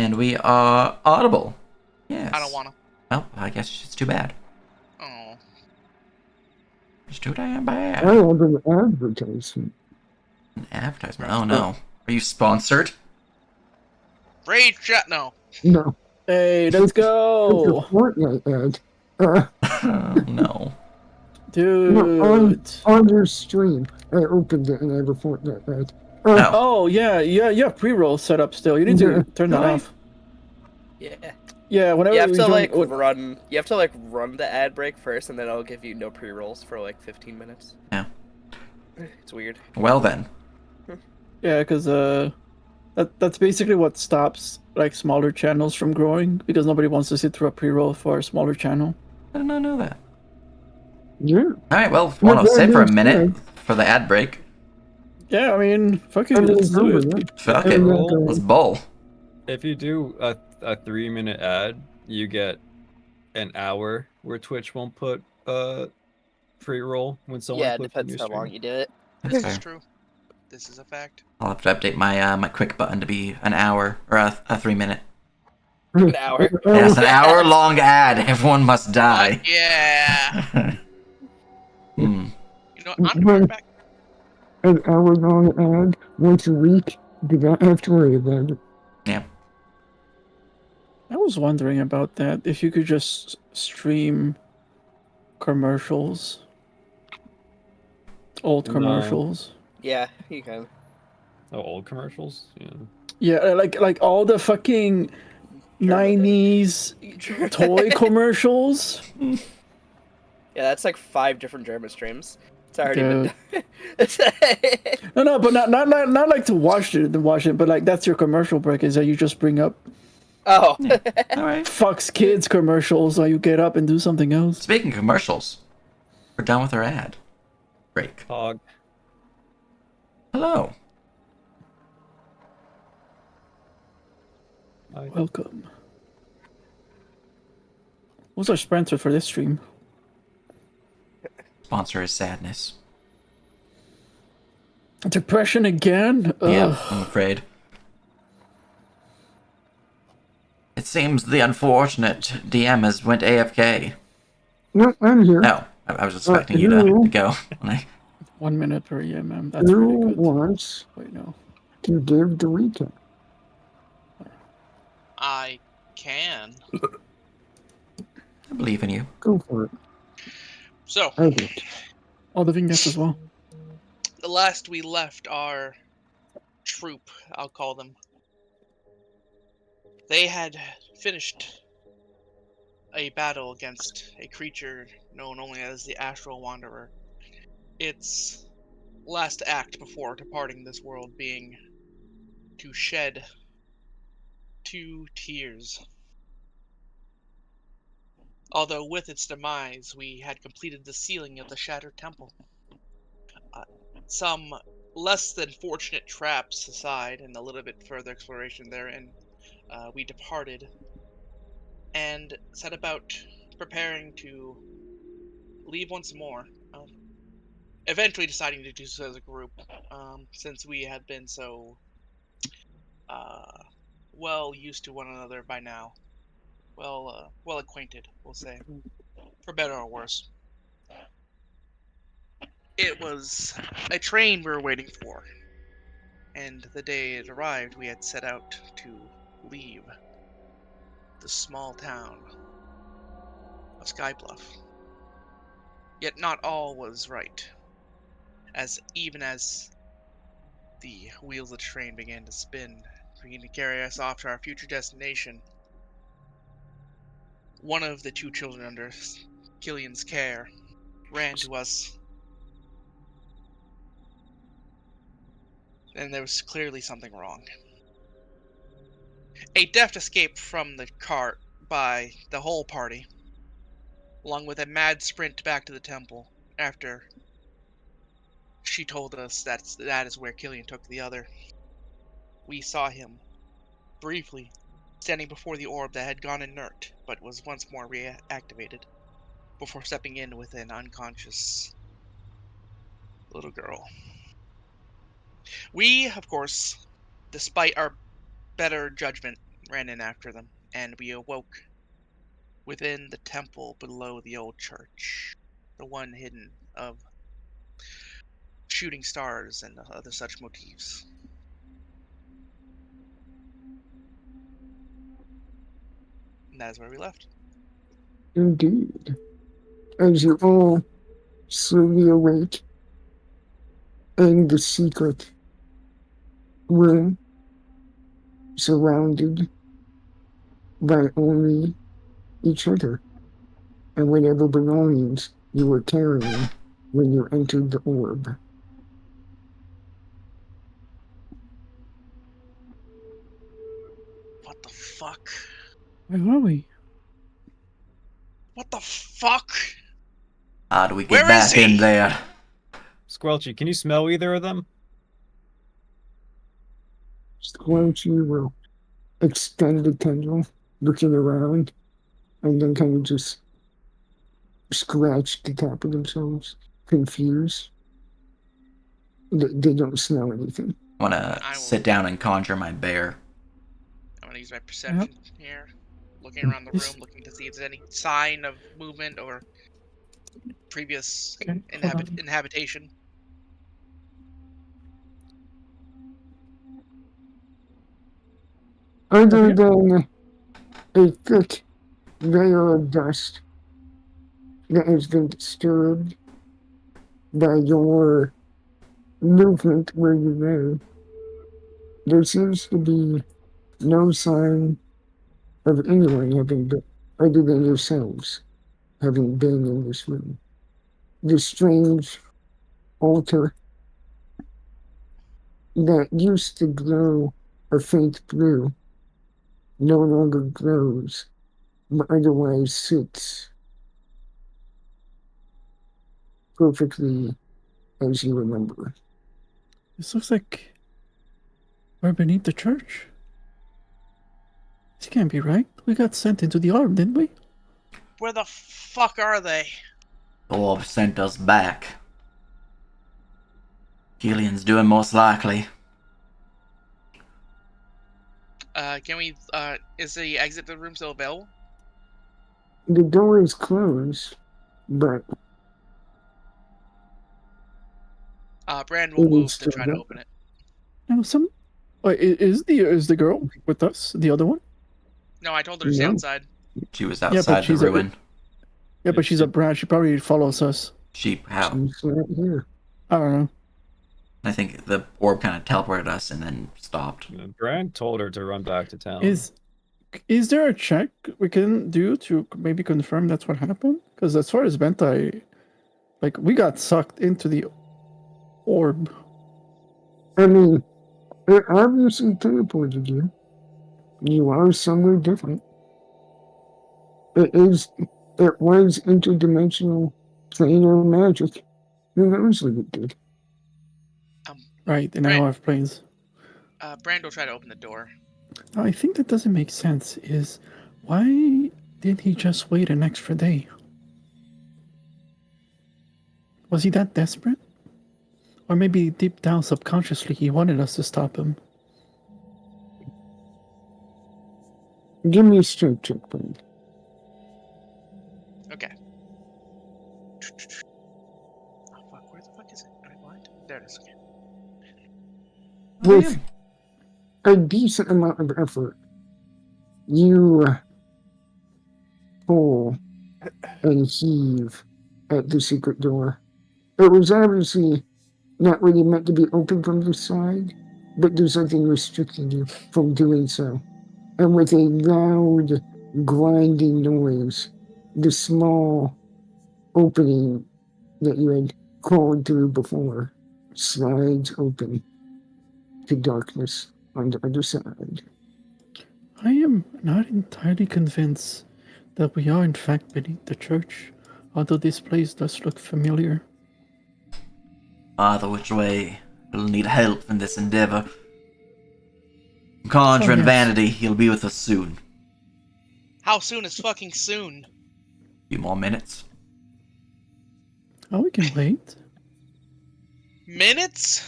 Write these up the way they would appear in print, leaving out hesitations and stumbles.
And we are audible. Yes. I don't wanna. Well, I guess it's too bad. Oh. It's too damn bad. I want an advertisement. An advertisement. Oh no. Are you sponsored? Raid chat. No. No, Hey, let's it's a go, Fortnite ad. Oh no. No, dude. on your stream, I opened it and I have a Fortnite ad. No. Oh yeah, you have pre-roll set up still. You need to Yeah. turn that Really? off. Yeah. Yeah, whenever You have we to join, like run. You have to like run the ad break first, and then it'll give you no pre-rolls for like 15 minutes. Yeah. It's weird. Well then. yeah, because that's basically what stops like smaller channels from growing because nobody wants to sit through a pre-roll for a smaller channel. I did not know that. Yeah. Alright, well, Well, want to stay that for a being minute said- for the ad break. Yeah, I mean, fuck I it, mean, let's do remember it. that. Fuck I'm it. not going- Let's bowl. If you do a 3-minute ad, you get an hour where Twitch won't put pre-roll when someone Yeah, it clicks on depends your how stream. long you do it. That's This is fair. true. This is a fact. I'll have to update my my quick button to be an hour or a 3-minute. An hour. Yes, an hour-long ad. Everyone must die. Yeah. Hmm. You know, I'm going back. An hour-long ad once a week. Do not have to worry about it. Yeah. I was wondering about that. If you could just stream commercials, old No. commercials. Yeah, you can. Oh, old commercials? Yeah. Yeah, like all the fucking 90s toy commercials. Yeah, that's like 5 different German streams. It's already Dude. been. No, but not like to watch it, but like that's your commercial break is that you just bring up Oh. All right. Fox Kids commercials while you get up and do something else. Speaking of commercials, we're done with our ad break. Hog. Hello. Welcome. What's our sponsor for this stream? Sponsor is sadness. Depression again? Yeah, Ugh. I'm afraid. It seems the unfortunate DM has went AFK. No, I'm here. No, I was expecting you to go. 1 minute per EMM. That's really Who good. wants Wait, no. to give the recap? I can. I believe in you. Go for it. So, I did. All the vignettes as well. the last we left our troop, I'll call them, they had finished a battle against a creature known only as the Astral Wanderer. Its last act before departing this world being to shed 2 tears. Although with its demise, we had completed the sealing of the Shattered Temple. Some less than fortunate traps aside, and a little bit further exploration therein, we departed and set about preparing to leave once more. Eventually deciding to do so as a group, since we had been so well used to one another by now. Well acquainted, we'll say, for better or worse. It was a train we were waiting for, and the day it arrived, we had set out to leave the small town of Skybluff. Yet not all was right, as even as the wheels of the train began to spin, beginning to carry us off to our future destination, one of the 2 children under Killian's care ran to us, and there was clearly something wrong. A deft escape from the cart by the whole party, along with a mad sprint back to the temple after she told us that is where Killian took the other. We saw him, briefly, standing before the orb that had gone inert, but was once more reactivated, before stepping in with an unconscious little girl. We, of course, despite our better judgment, ran in after them, and we awoke within the temple below the old church, the one hidden of shooting stars and other such motifs. And that is where we left. Indeed. As you all slowly awake in the secret room, surrounded by only each other and whatever belongings you were carrying when you entered the orb. What the fuck? Where are we? What the fuck? How do we get Where is back in he? there? Squelchy, can you smell either of them? Squelchy will extend the tendril, looking around, and then kind of just scratch the top of themselves, confused. They don't smell anything. I want to I will- sit down and conjure my bear. I'm gonna use my perception here, looking around the room, looking to see if there's any sign of movement or previous Okay, hold on. inhabitation. Other Okay. than a thick layer of dust that has been disturbed by your movement where you lay, there seems to be no sign of anyone having been, other than yourselves, having been in this room. The strange altar that used to glow a faint blue no longer glows, but otherwise sits perfectly as you remember. This looks like we're beneath the church. This can't be right. We got sent into the orb, didn't we? Where the fuck are they? The orb sent us back. Killian's doing most likely. Can we, is the exit to the room still available? The door is closed, but Brand will it move is to still try to there. open it. Now, is the girl with us the other one? No, I told her to stay No. outside. She was but outside the she's a- ruin. Yeah, but she's a brat. She probably follows us. How? She's right here. I don't know. I think the orb kind of teleported us and then stopped. Brand told her to run back to town. Is there a check we can do to maybe confirm that's what happened? Because as far as Bentai, like we got sucked into the orb. I mean, it obviously teleported you. You are somewhere different. It was interdimensional planar magic. Who knows what it did? Right, and Right. now I have planes. Brand will try to open the door. Now, I think that doesn't make sense. Is why did he just wait an extra day? Was he that desperate? Or maybe deep down subconsciously he wanted us to stop him. Give me a strength check, please. Okay. Oh fuck, where the fuck is it? Am I blind? There it is. Okay. With a decent amount of effort, you pull and heave at the secret door. It was obviously not really meant to be open from the side, but there's something restricting you from doing so. And with a loud, grinding noise, the small opening that you had crawled through before slides open to darkness on the other side. I am not entirely convinced that we are in fact beneath the church, although this place does look familiar. Either which way, we'll need help in this endeavor. Conjure Oh, and yes. Vanity, he'll be with us soon. How soon is fucking soon? Few more minutes. Oh, we can wait. Minutes?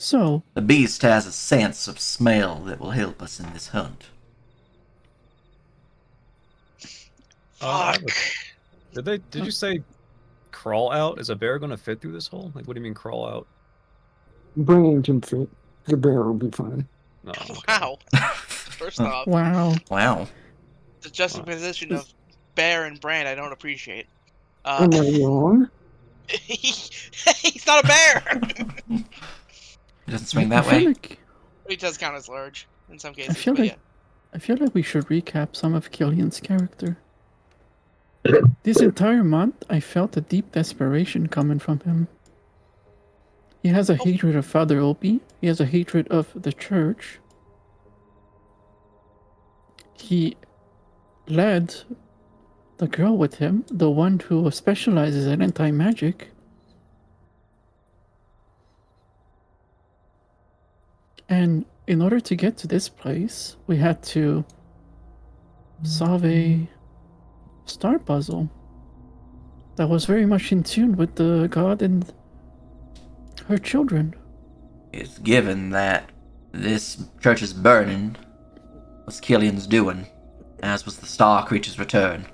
So, The beast has a sense of smell that will help us in this hunt. I Fuck. have Did you say crawl out? Is a bear gonna fit through this hole? Like, what do you mean crawl out? Brain can fit. The bear will be fine. No. Okay. Wow. First off, wow. Wow. the juxtaposition of bear and brand I don't appreciate. Am I wrong? He's not a bear! It doesn't swing that I feel way. like He does count as large in some I cases, feel but like I feel like we should recap some of Killian's character. This entire month, I felt a deep desperation coming from him. He has a hatred of Father Opie. He has a hatred of the church. He led the girl with him, the one who specializes in anti-magic. And in order to get to this place, we had to solve a star puzzle that was very much in tune with the god and her children. It's given that this church is burning, was Killian's doing, as was the star creature's return.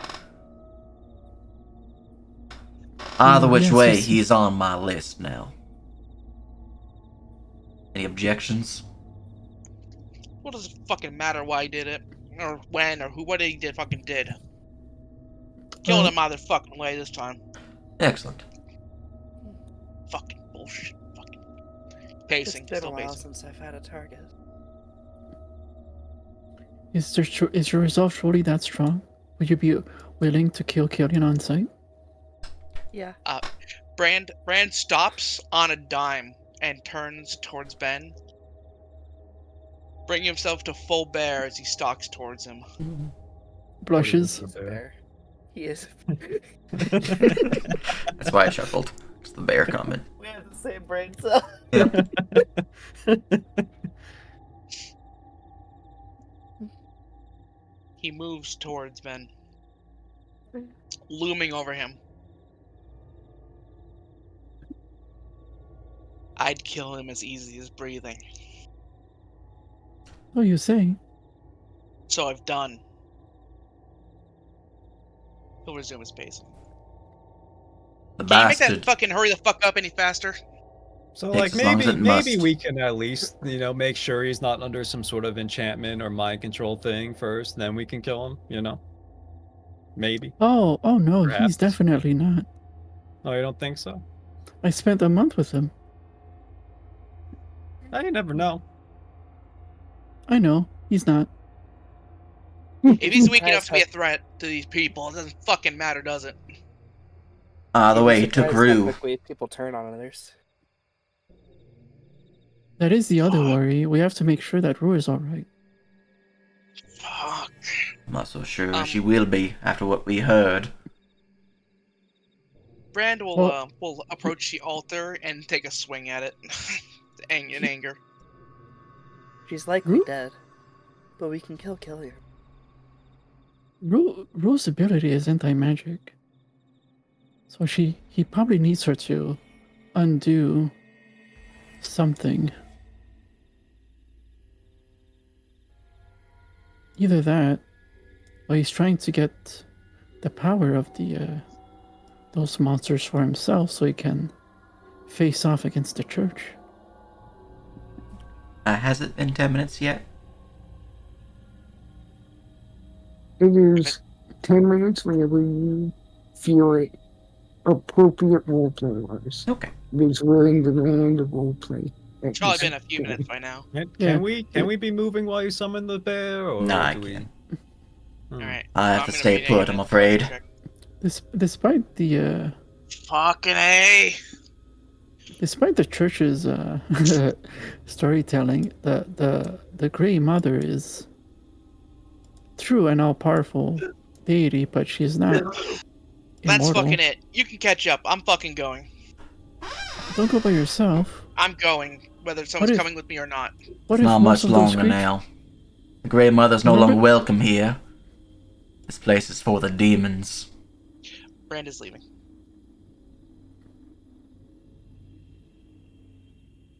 Either which yes, way, yes. he's on my list now. Any objections? what does it fucking matter why he did it? Or when, or who, what he did fucking did. Killed him either fucking way this time. Excellent. Fucking bullshit. Fucking pacing. It's been a Still while pacing. since I've had a target. Is your resolve truly that strong? Would you be willing to kill Killian on sight? Yeah. Brand stops on a dime and turns towards Ben, bringing himself to full bear as he stalks towards him. Blushes. He's a bear. He is. That's why I chuckled. It's the bear comment. We have the same brain cell. He moves towards Ben, looming over him. I'd kill him as easy as breathing. Oh, you say? So I've done. He'll resume his pacing. The Can you make that bastard. fucking hurry the fuck up any faster? So Takes like as long as maybe it must. we can at least, make sure he's not under some sort of enchantment or mind control thing first, then we can kill him, Maybe. Oh no, Perhaps. he's definitely not. Oh, you don't think so? I spent a month with him. You never know. I know, he's not. If he's weak Guys enough to be a have- threat to these people, it doesn't fucking matter, does it? The You'd way be he took surprised how Rue. quickly people turn on others. That is the other Fuck. worry. We have to make sure that Rue is alright. Fuck. I'm not so sure Um, she will be after what we heard. Brand will Well- will approach the altar and take a swing at it, in anger. She's likely Rue? dead, but we can kill Killian. Rue's ability is anti-magic. So he probably needs her to undo something. Either that, or he's trying to get the power of those monsters for himself so he can face off against the church. Has it been 10 minutes yet? It is 10 minutes whenever you feel it appropriate roleplay wise. Okay. Because we're in the land of roleplay. It's probably been a few minutes by now. Can Yeah. we be moving while you summon the bear? Or Nah, I do we- can't. Hmm. Alright. I have I'm to gonna stay be put, negative. I'm afraid. Check. Despite the Fucking A! Despite the church's storytelling, the Grey Mother is true and all-powerful deity, but she's not That's immortal. fucking it. You can catch up. I'm fucking going. Don't go by yourself. I'm going, whether someone's if- coming with me or not. What It's if not most much of those longer creatures- now. The Grey Mother's no Remember- longer welcome here. This place is for the demons. Brand is leaving.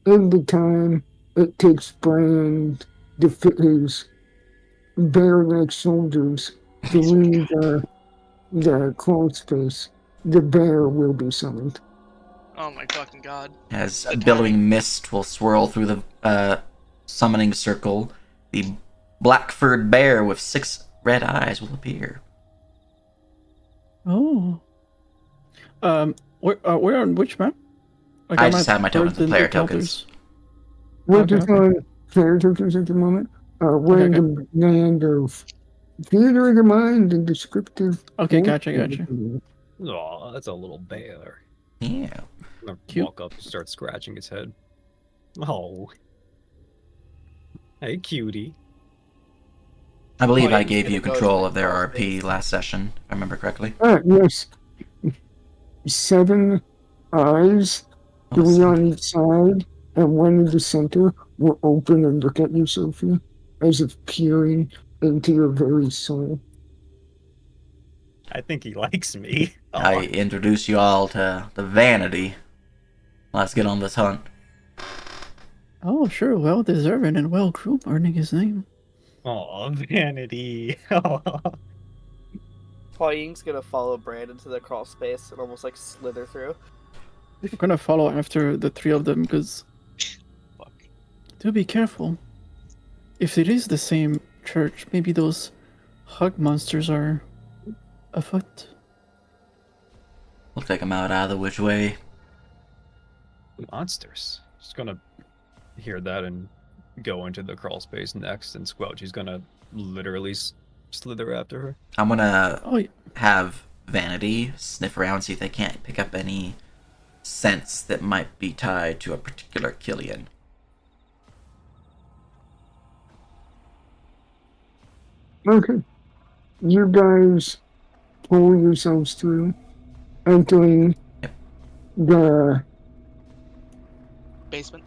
in the time it takes Brand to fit his bear-like shoulders through the crawl space, the bear will be summoned. Oh my fucking god. As The a billowing timing. mist will swirl through the summoning circle, the black-furred bear with 6 red eyes will appear. Oh. We're on which map? Like, I I'm just at have my tokens Birds and and player the Elders. tokens. We're Okay, just okay. on player tokens at the moment. We're in Okay, the land of theater of the mind and descriptive. Okay, gotcha. Oh, that's a little bear. Yeah. I'm gonna Cute. walk up and start scratching its head. Oh. Hey, cutie. I believe I he's gave gonna you go to control the of their crawl RP space. last session, if I remember correctly. Yes. 7 eyes, Oh, 3 seven. on each side, and 1 in the center will open and look at you, Sophie, as if peering into your very soul. I think he likes me. I introduce you all to the Vanity. Let's get on this hunt. Oh, sure. Well deserving and well groomed, earning his name. Aw, vanity. Hua Ying's gonna follow Brand into the crawl space and almost like slither through. I'm gonna follow after the 3 of them because Fuck. do be careful. If it is the same church, maybe those hug monsters are afoot. We'll take them out either which way. Monsters. Just gonna hear that and go into the crawl space next, and Squelch is gonna literally slither after her. I'm gonna Oh, have Vanity sniff around, see if they can't pick up any scents that might be tied to a particular Killian. Okay. You guys pull yourselves through, entering the Basement.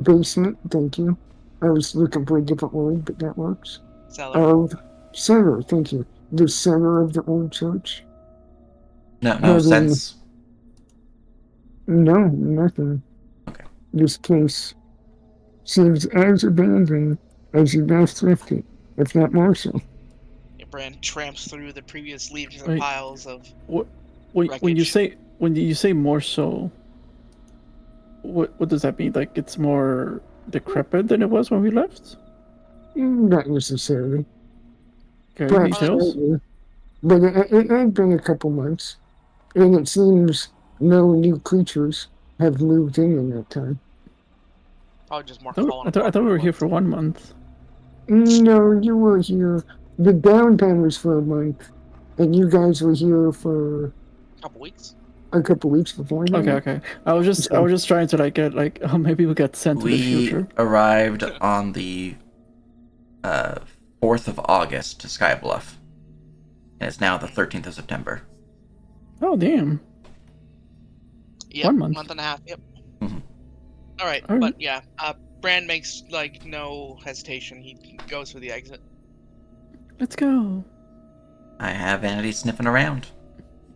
basement. Thank you. I was looking for a different word, but that works. Cellar. Of center, thank you. The center of the old church. No Having- sense. No, nothing. Okay. This place seems as abandoned as you last left it, if not more so. Yeah, Brand tramps through the previous leaves and Wait. piles of. when you say more so, what does that mean? Like it's more decrepit than it was when we left? Not necessarily. Okay, Perhaps details. slightly. But it had been a couple months, and it seems no new creatures have moved in that time. Probably just more I fallen thought apart we were than here it for 1 month. No, you were here. The downtime was for a month, and you guys were here for was. A couple weeks. a couple weeks before that. Okay. I was just trying to like get like oh maybe we got sent to the We future. arrived on the 4th of August to Skybluff. And it's now the 13th of September. Oh damn. Yep, 1 month. Month and a half. Yep. Mhm. All right, All right. but yeah, Brand makes like no hesitation. He goes for the exit. Let's go. I have Vanity sniffing around.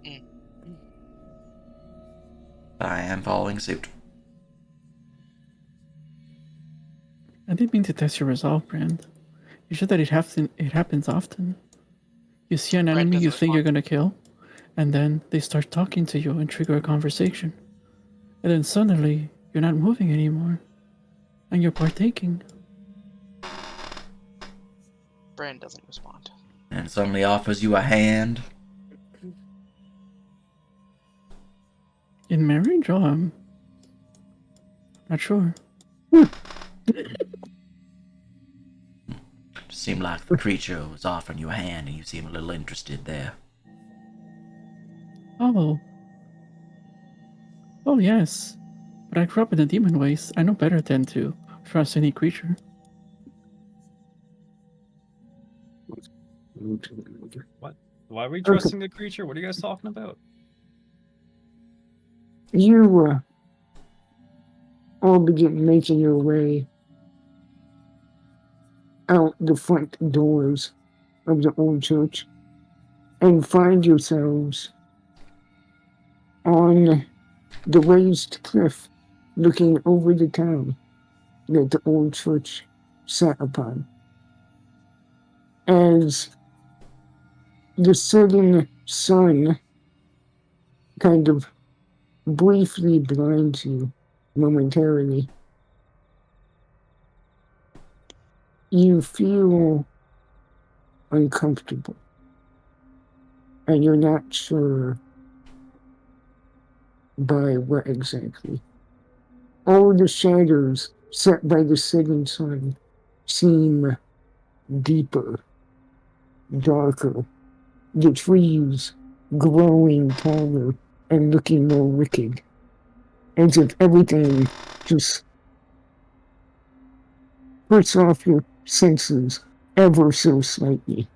Mm. I am following suit. I didn't mean to test your resolve, Brand. You said that it happens often. You see an Brand enemy you doesn't think you're respond. gonna kill, and then they start talking to you and trigger a conversation. And then suddenly you're not moving anymore. And you're partaking. Brand doesn't respond. And suddenly offers you a hand. In marriage? Oh, I'm not sure. Seemed like the creature was offering you a hand and you seem a little interested there. Oh. Oh, yes. But I grew up in the demon ways. I know better than to trust any creature. Why are we trusting the creature? What are you guys talking about? You all begin making your way out the front doors of the old church and find yourselves on the raised cliff looking over the town. that the old church sat upon. As the setting sun kind of briefly blinds you momentarily, you feel uncomfortable. And you're not sure by what exactly. All the shadows set by the setting sun seem deeper, darker. The trees growing taller and looking more wicked. As if everything just puts off your senses ever so slightly.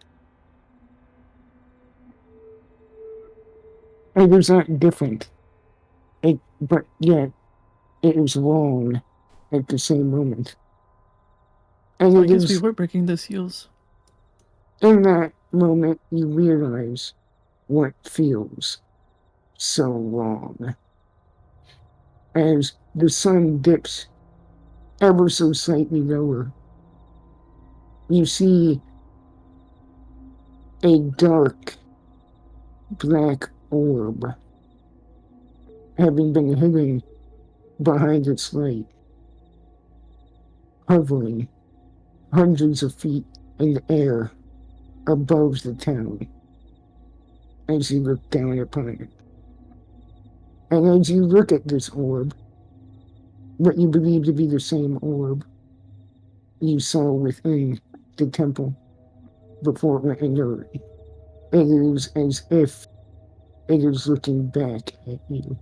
It was not different, but yet it is wrong at the same moment. And So I it guess we is were breaking the seals. in that moment you realize what feels so wrong. As the sun dips ever so slightly lower, you see a dark black orb having been hidden behind its light, hovering hundreds of feet in the air above the town as you look down upon it. And as you look at this orb, what you believe to be the same orb you saw within the temple before it went inert, it is as if it is looking back at you.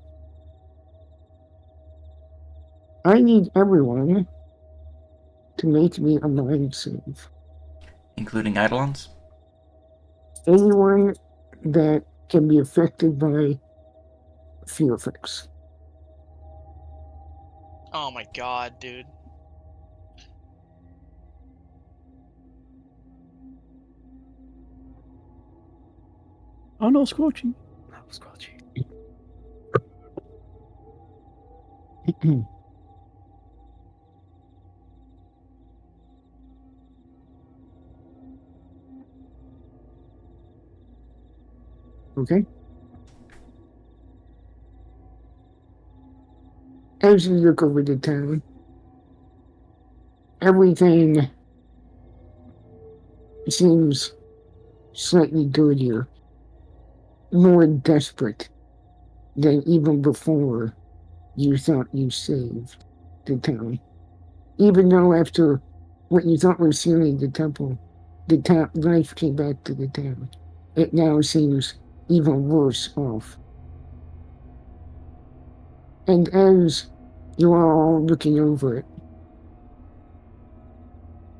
I need everyone to make me a mind save. Including Eidolons? Anyone that can be affected by fear effects. Oh my god, dude. Oh no, Squelchy. No, Squelchy. Okay? As you look over the town, everything seems slightly dirtier, more desperate than even before you thought you saved the town. Even though after what you thought was sealing the temple, life came back to the town. It now seems even worse off. And as you are all looking over it,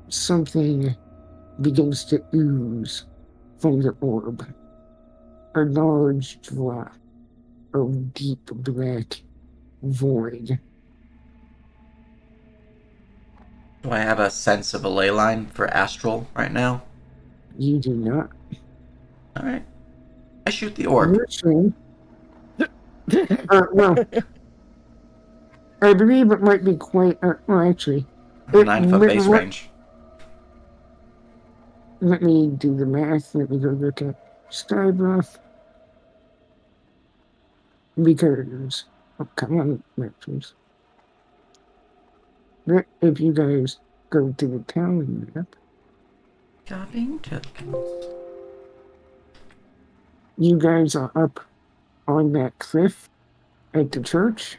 something begins to ooze from the orb. A large drop of deep black void. Do I have a sense of a ley line for astral right now? You do not. Alright. I shoot the orb. You're saying, well, I believe it might be quite, well, actually, 9-foot base range. let me do the math. Let me go look at Skybluff. Because, oh, come on, matches. If you guys go to the town map, Copying tokens. you guys are up on that cliff at the church.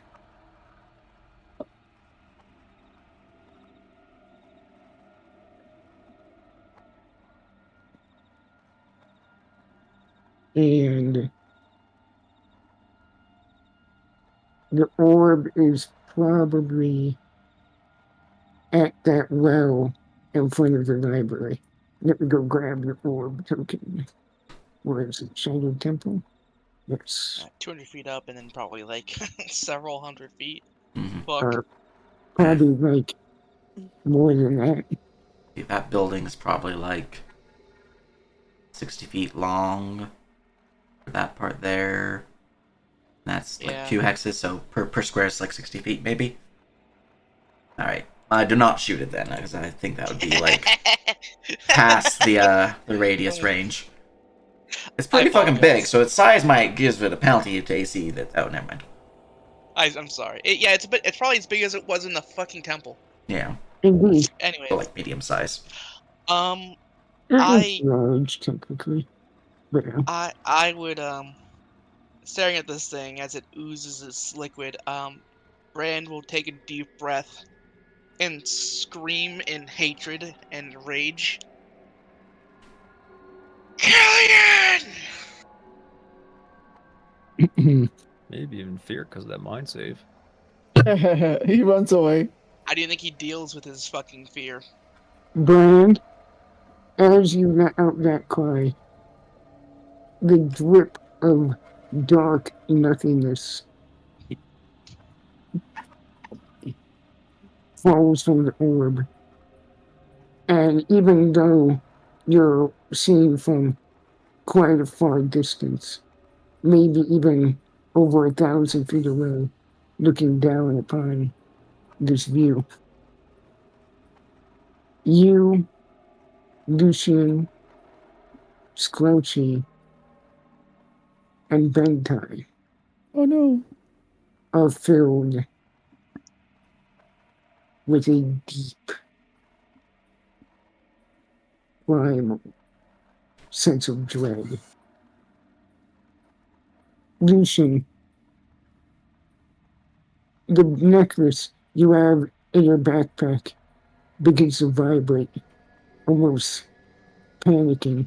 And the orb is probably at that well in front of the library. Let me go grab the orb token. Where is it? Shadow Temple? Yes. 200 feet up and then probably like several hundred feet. Mm-hmm. Fuck. Probably like more than that. That building's probably like 60 feet long. For that part there. That's like Yeah. 2 hexes, so per square is like 60 feet maybe. Alright. Do not shoot it then, because I think that would be like past the radius range. It's pretty fucking big, apologize. so its size might give it a penalty to AC. That never mind. I'm sorry. It's probably as big as it was in the fucking temple. Yeah, Indeed, so Anyways, like medium size. um, it's I large technically, but I would staring at this thing as it oozes its liquid. Brand will take a deep breath and scream in hatred and rage. Killian! Maybe even fear because of that mind save. He runs away. How do you think he deals with his fucking fear? Brand, as you let out that cry, the drip of dark nothingness falls from the orb. And even though you're seeing from quite a far distance, maybe even over 1,000 feet away, looking down upon this view, you, Lucian, Squelchy, and Bentai Oh no. are filled with a deep, primal sense of dread. Lucian, the necklace you have in your backpack begins to vibrate, almost panicking.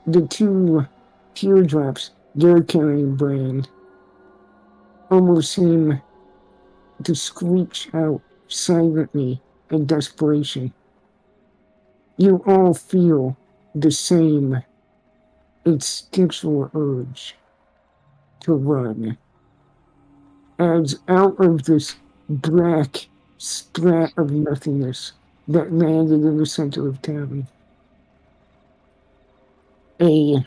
The two teardrops you're carrying, Brand, almost seem to screech out silently in desperation. You all feel the same instinctual urge to run. As out of this black splat of nothingness that landed in the center of town, a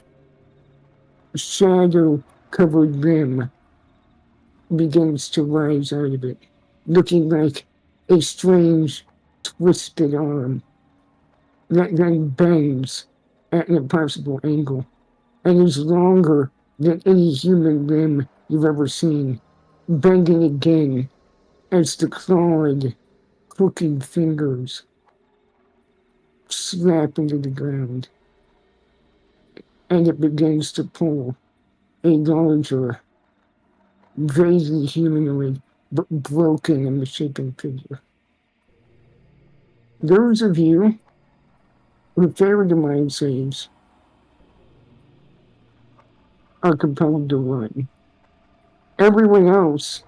shadow covered limb begins to rise out of it, looking like a strange, twisted arm that then bends at an impossible angle and is longer than any human limb you've ever seen, bending again as the clawed, crooked fingers slap into the ground, and it begins to pull a larger, vaguely humanoid, but broken and misshapen figure. Those of you who failed the mind saves are compelled to run. Everyone else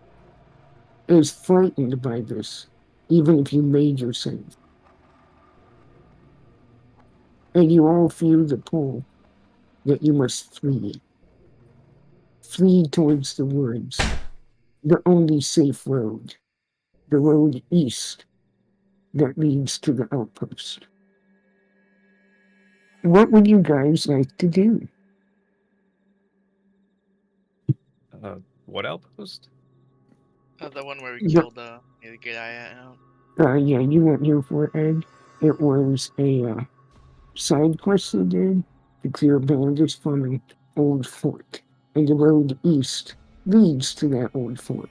is frightened by this, even if you made your save. And you all feel the pull that you must flee. Flee towards the woods, the only safe road, the road east that leads to the outpost. What would you guys like to do? What outpost? The one where we The- killed the guy. yeah, you weren't here for it, Ed. It was a side quest they did to clear bandits from an old fort, and the road east leads to that old fort.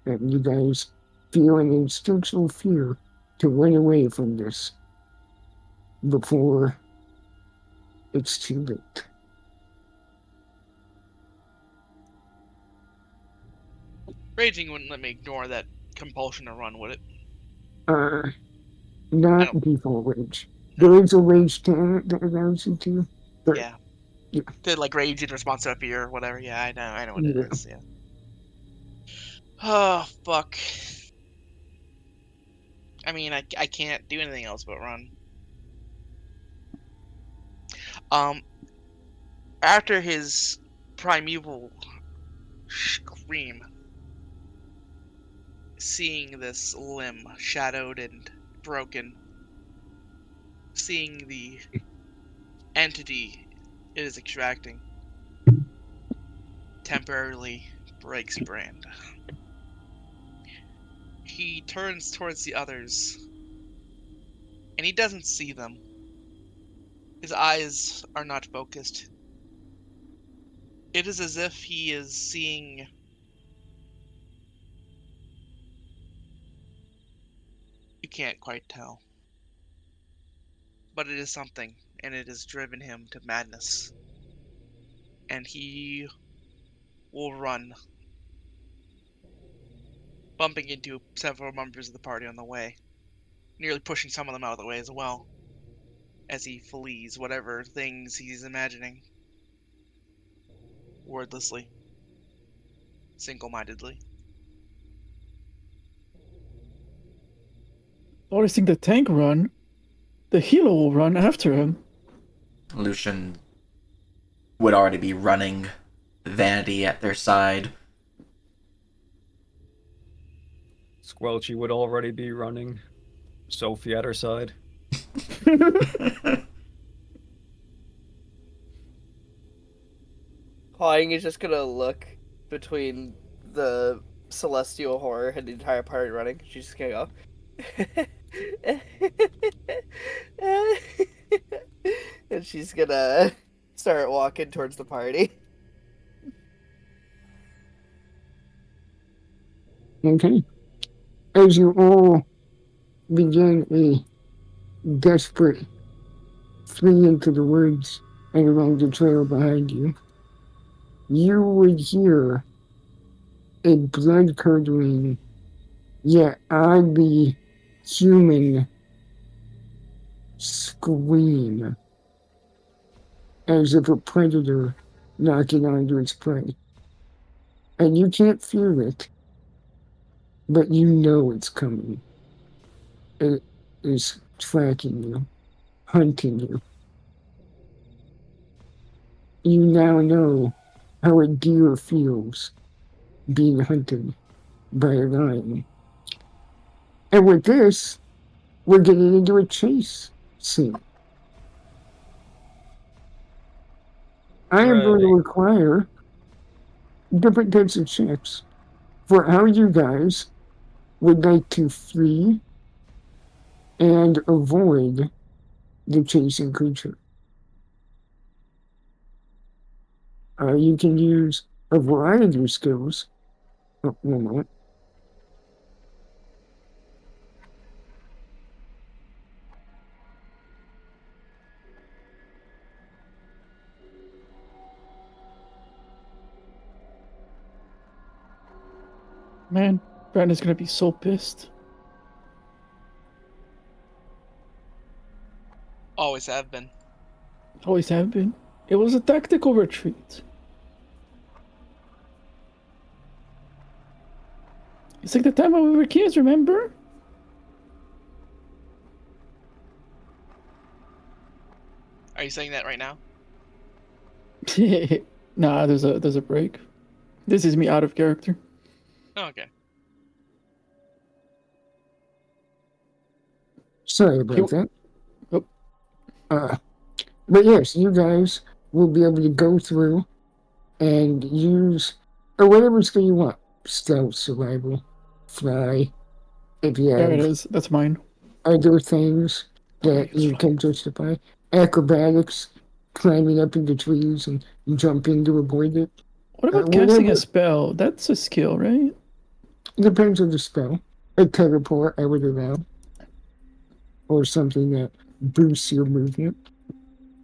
And you guys feel an instinctual fear to run away from this before it's too late. Raging wouldn't let me ignore that compulsion to run, would it? Not don't- default rage. There is a rage talent that allows you to, but Yeah. yeah. Did like rage in response to a fear or whatever. Yeah, I know what Yeah. it is. Yeah. Oh fuck. I mean, I can't do anything else but run. After his primeval scream, seeing this limb shadowed and broken, seeing the entity it is extracting, temporarily breaks Brand. he turns towards the others, and he doesn't see them. His eyes are not focused. It is as if he is seeing... You can't quite tell. But it is something, and it has driven him to madness. And he will run, bumping into several members of the party on the way, nearly pushing some of them out of the way as well, as he flees whatever things he's imagining. Wordlessly. Single-mindedly. Noticing the tank run, the healer will run after him. Lucian would already be running, Vanity at their side. Squelchy would already be running. Sophie at her side. Hawing is just gonna look between the celestial horror and the entire party running. She's just gonna go. And she's gonna start walking towards the party. Okay. As you all begin a desperate flee into the woods and along the trail behind you, you would hear a blood-curdling, yet oddly human scream, as if a predator knocking onto its prey. And you can't feel it, but you know it's coming. It is tracking you, hunting you. You now know how a deer feels being hunted by a lion. And with this, we're getting into a chase scene. I am going to require different types of checks for how you guys would like to flee and avoid the chasing creature. You can use a variety of skills. Oh, one moment. Man, Brandon's gonna be so pissed. Always have been. Always have been. It was a tactical retreat. It's like the time when we were kids, remember? Are you saying that right now? Nah, there's a break. This is me out of character. Oh, okay. Sorry about that. Oh. But yes, you guys will be able to go through and use or whatever skill you want. Stealth, survival, fly. If you There it have is. That's mine. other things that it's you fine. can justify. Acrobatics, climbing up into trees and jumping to avoid it. What about casting a whatever- spell? That's a skill, right? Depends on the spell. A teleport, I would allow. Or something that boosts your movement.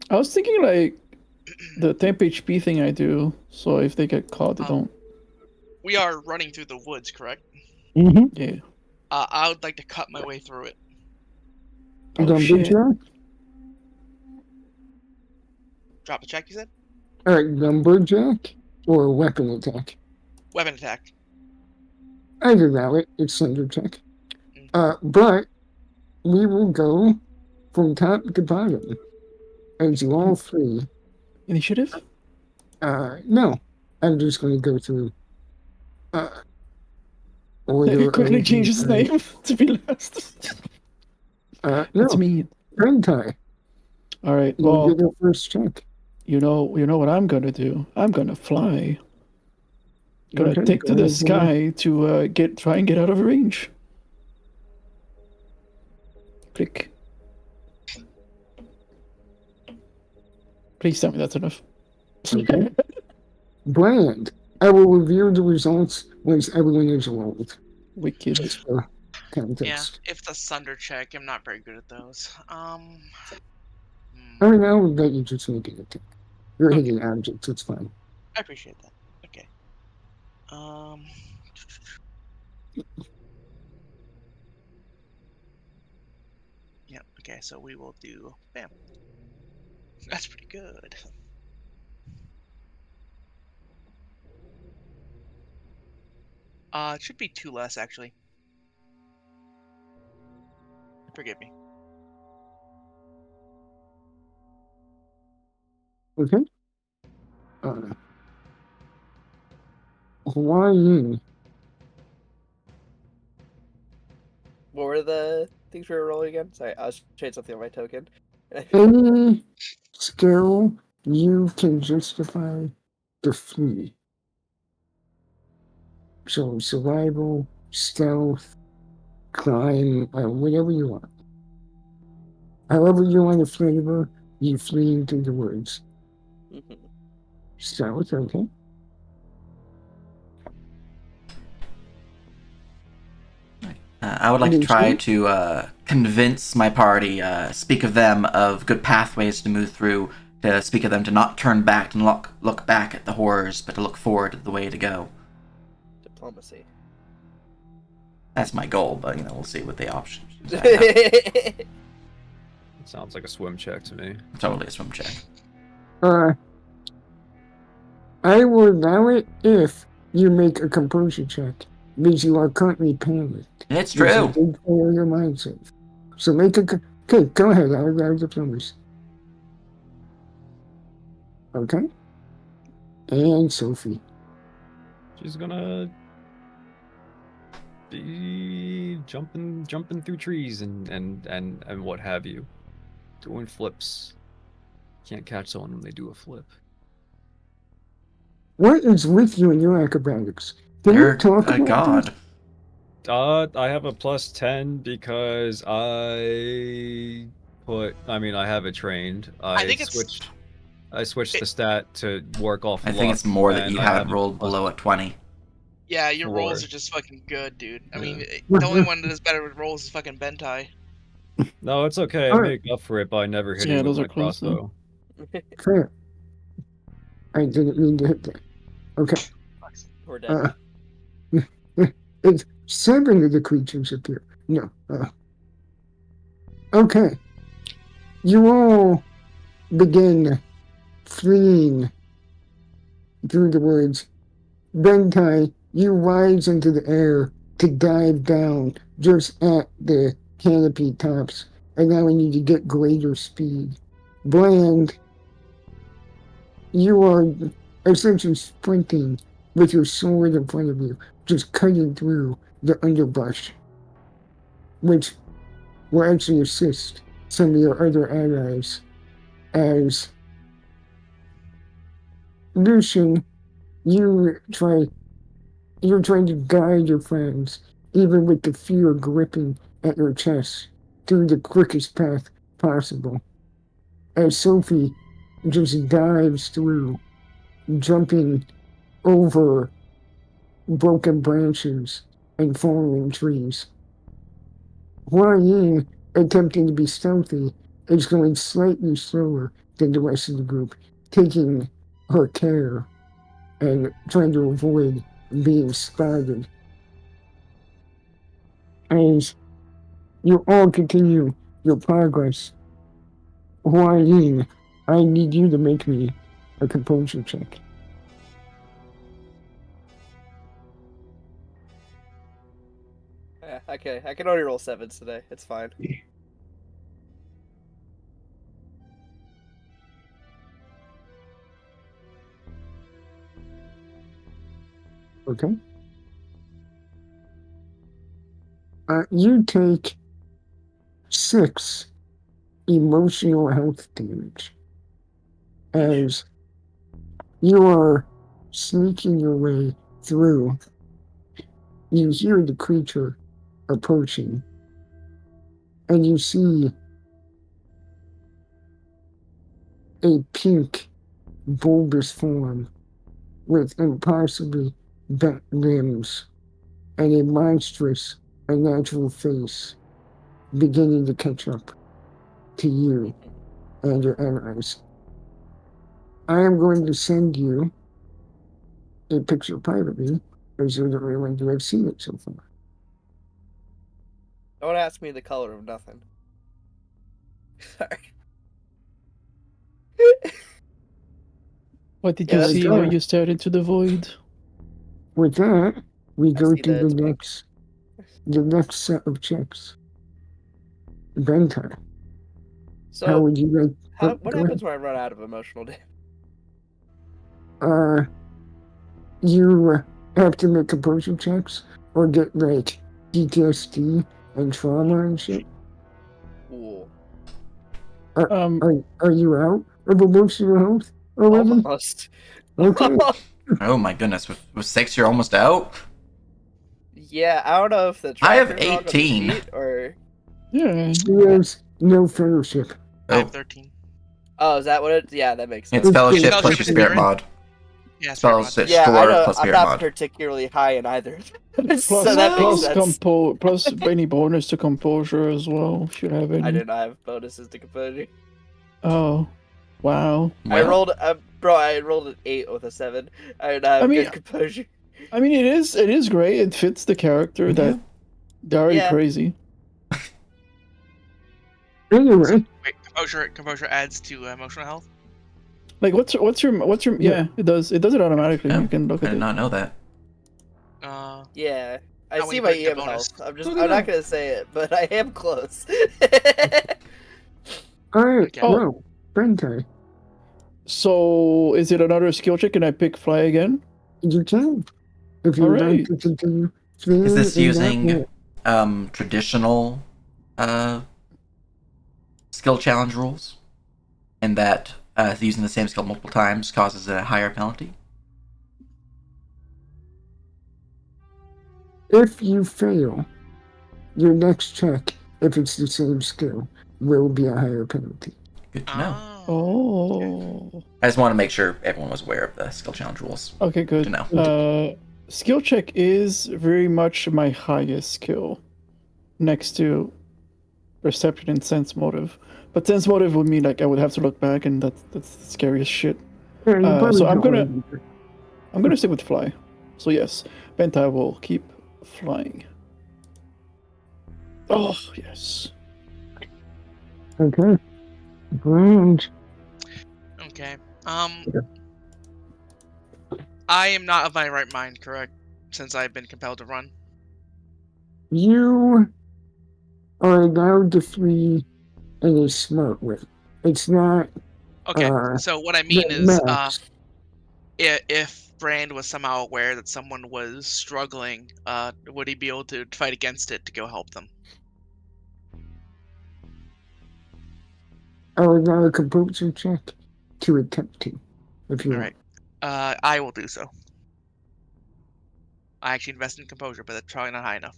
I was thinking like the temp HP thing I do, so if they get caught, they don't. We are running through the woods, correct? Mm-hmm. Yeah. I would like to cut my way through it. Oh, shit. Lumberjack? Drop a check, you said? Alright, lumberjack or a weapon attack? Weapon attack. I'd allow it. It's thunder check. Mm. But we will go from top to bottom as you all three. Initiative? No. I'm just going to go through order. He quickly of changed his name to be last. No, That's me. turn tie. All right. You Well, get your first check. you know what I'm gonna do. I'm gonna fly. Gonna Okay, take to go the ahead, sky to try and get out of range. Click. Please tell me that's enough. Okay. Bland. I will reveal the results once everyone is rolled. Wicked. Just for Yeah, context. if the Sunder check, I'm not very good at those. I mean, I would let you just make it attack. You're Okay. hitting objects, it's fine. I appreciate that. Okay. Yeah. Okay. So we will do. Bam. That's pretty good. It should be 2 less actually. Forgive me. Okay. Hawaiian. What were the things we were rolling again? Sorry, I was trying something on my token. Any skill you can justify the flee. So survival, stealth, climb, whatever you want. However you want to flavor, you flee into the woods. Mhm. Stealth, okay. I would like to Any try skill? to convince my party, speak of them of good pathways to move through, to speak of them to not turn back and look back at the horrors, but to look forward at the way to go. Diplomacy. That's my goal, but we'll see what the options I have. Sounds like a swim check to me. Totally a swim check. I will allow it if you make a composure check, means you are currently panicked. It's Which is a true. big part of your mindset. So make a. Okay, go ahead. I'll allow diplomacy. Okay. And Sophie. She's gonna be jumping through trees and what have you, doing flips. Can't catch someone when they do a flip. What is with you and your acrobatics? Can You're you talk a about god. I have a +10 because I have it trained. I think it's. I switched the stat to work off I luck. think it's more that and you I haven't have a rolled below a 20. Yeah, your rolls +4. are just fucking good, dude. I mean, Yeah. the only one that is better with rolls is fucking Bentai. No, it's okay. I Alright. make up for it by never hitting Yeah, with those are my close, though. crossbow. Fair. I didn't mean to hit that. Okay. We're dead. It's 7 of the creatures appear. No. Okay. You all begin fleeing through the woods. Bentai, you rise into the air to dive down just at the canopy tops, allowing you to get greater speed. Bland, you are essentially sprinting with your sword in front of you, just cutting through the underbrush, which will actually assist some of your other allies. As Lucian, you're trying to guide your friends, even with the fear gripping at your chest, through the quickest path possible. As Sophie just dives through, jumping over broken branches and falling trees. Huayin, attempting to be stealthy, is going slightly slower than the rest of the group, taking her care and trying to avoid being spotted. As you all continue your progress, Huayin, I need you to make me a composure check. Yeah, okay, I can only roll 7s today. It's fine. Okay? You take 6 emotional health damage as you are sneaking your way through. You hear the creature approaching and you see a pink, bulbous form with impossibly bent limbs and a monstrous, unnatural face beginning to catch up to you and your allies. I am going to send you a picture privately, as you're the only one who have seen it so far. Don't ask me the color of nothing. Sorry. What did Yeah, you that's see fine. when you stared into the void? With that, we go see to that the it's next set of checks. Bentar, how So, would you like? what Go happens when I run out of emotional damage? ahead. You have to make composure checks or get like PTSD and trauma and shit. Ooh, Are you out of emotional health already? almost. Okay. Oh my goodness, with 6 you're almost out? Yeah, I don't know if the I have tracker's wrong on the 18. sheet or. Yeah. She has no fellowship. I have Oh, 13. Oh, is that what it? Yeah, that makes sense. it's fellowship plus Fellowship your is spirit spirit. mod. Yeah, spirit mod. Spells Yeah, I 4 know. plus I'm spirit not mod. particularly high in either. Plus, so that makes plus sense. plus any bonus to composure as well, if you have any. I did not have bonuses to composure. Oh, wow. I Well, rolled, bro. I rolled an 8 with a 7. I did not have I mean- good composure. I mean, it is great. It fits the character yeah. that they're already Yeah. crazy. Anyway, Wait, composure adds to emotional health. Like, what's your? Yeah, it does it automatically. Oh, You can look I at did it. not know that. Yeah, I Not when see you my put the EM bonus. health. I'm Look at not that. gonna say it, but I am close. all right. Okay. Oh. Well, Bentai, So, is it another skill check? Can I pick fly again? you can if you All would like right. to continue. Flying Is this in that using way. traditional skill challenge rules? And that using the same skill multiple times causes a higher penalty? If you fail, your next check, if it's the same skill, will be a higher penalty. Good to know. Oh. I just want to make sure everyone was aware of the skill challenge rules. Okay, good. Good to know. Skill check is very much my highest skill, next to perception and sense motive. But sense motive would mean like I would have to look back, and that's the scariest shit. Yeah, you probably So I'm don't gonna wanna do that. I'm gonna stick with fly. So yes, Benta will keep flying. Oh yes. Okay. Grand. Okay. I am not of my right mind, correct? Since I've been compelled to run. You are allowed to flee in a smart way. It's not Okay. Uh, So what I mean the is, max. if Brand was somehow aware that someone was struggling, would he be able to fight against it to go help them? I would allow a composure check to attempt to, if you All want. right. I will do so. I actually invest in composure, but that's probably not high enough.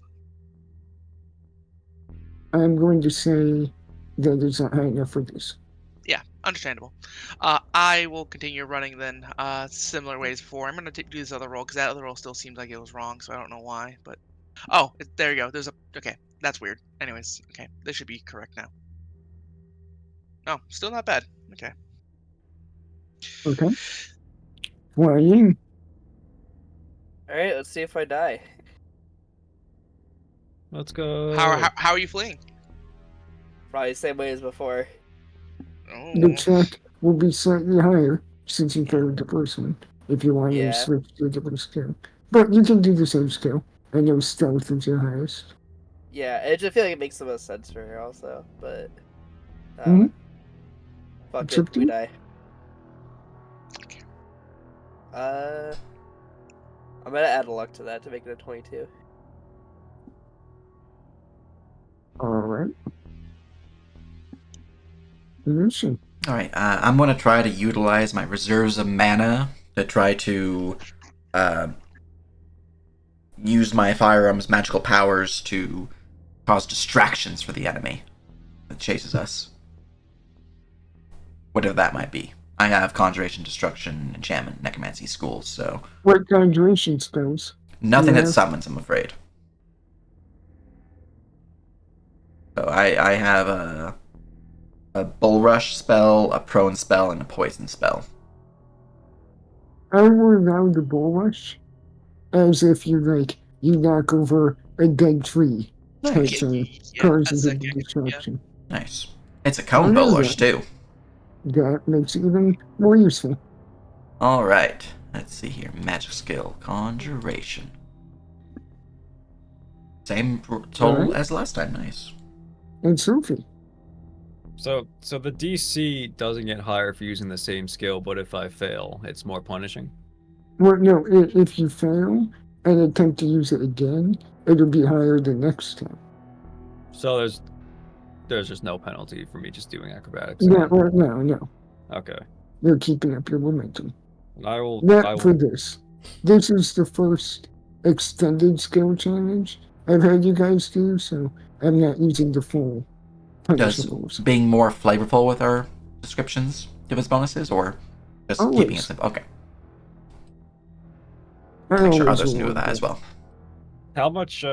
I'm going to say that it's not high enough for this. Yeah, understandable. I will continue running then, similar ways before. I'm gonna do this other roll because that other roll still seems like it was wrong, so I don't know why. But there you go. There's a okay. That's weird. Anyways, okay, this should be correct now. No, still not bad. Okay. Okay? Flying. All right, let's see if I die. Let's go. How are you fleeing? Probably the same way as before. The Oh, check will be slightly higher since you failed the first one, if you want Yeah. to switch to a different skill. But you can do the same skill. I know stealth is your highest. Yeah, I just feel like it makes the most sense for her also, but Mhm. fuck It's up it, to we you. die. I'm gonna add a luck to that to make it a 22. Alright. Lucian. All right, I'm going to try to utilize my reserves of mana to try to use my firearm's magical powers to cause distractions for the enemy. that chases us. Whatever that might be. I have Conjuration, Destruction, Enchantment, Necromancy schools, so What conjuration spells? nothing that Yeah. summons, I'm afraid. So I have a Bull Rush spell, a Prone spell, and a Poison spell. I will allow the bull rush as if you knock over a dead tree type Nice. thing, Yeah, causing that's the okay. destruction. Nice. It's a cone Bull Rush, too. That makes it even more useful. Alright. Let's see here. Magic skill. Conjuration. Same total Alright. as last time. Nice. And Sophie. So the DC doesn't get higher for using the same skill, but if I fail, it's more punishing. Well, no, if you fail and attempt to use it again, it'll be higher the next time. So there's just no penalty for me just doing acrobatics. Yeah, again. well, no. Okay. You're keeping up your momentum. I will. Not for this. This is the first extended skill challenge I've had you guys do, so I'm not using the full Does punishables. being more flavorful with our descriptions give us bonuses, or just keeping it Always. simple? Okay. I Make sure always others will knew like that as well. How much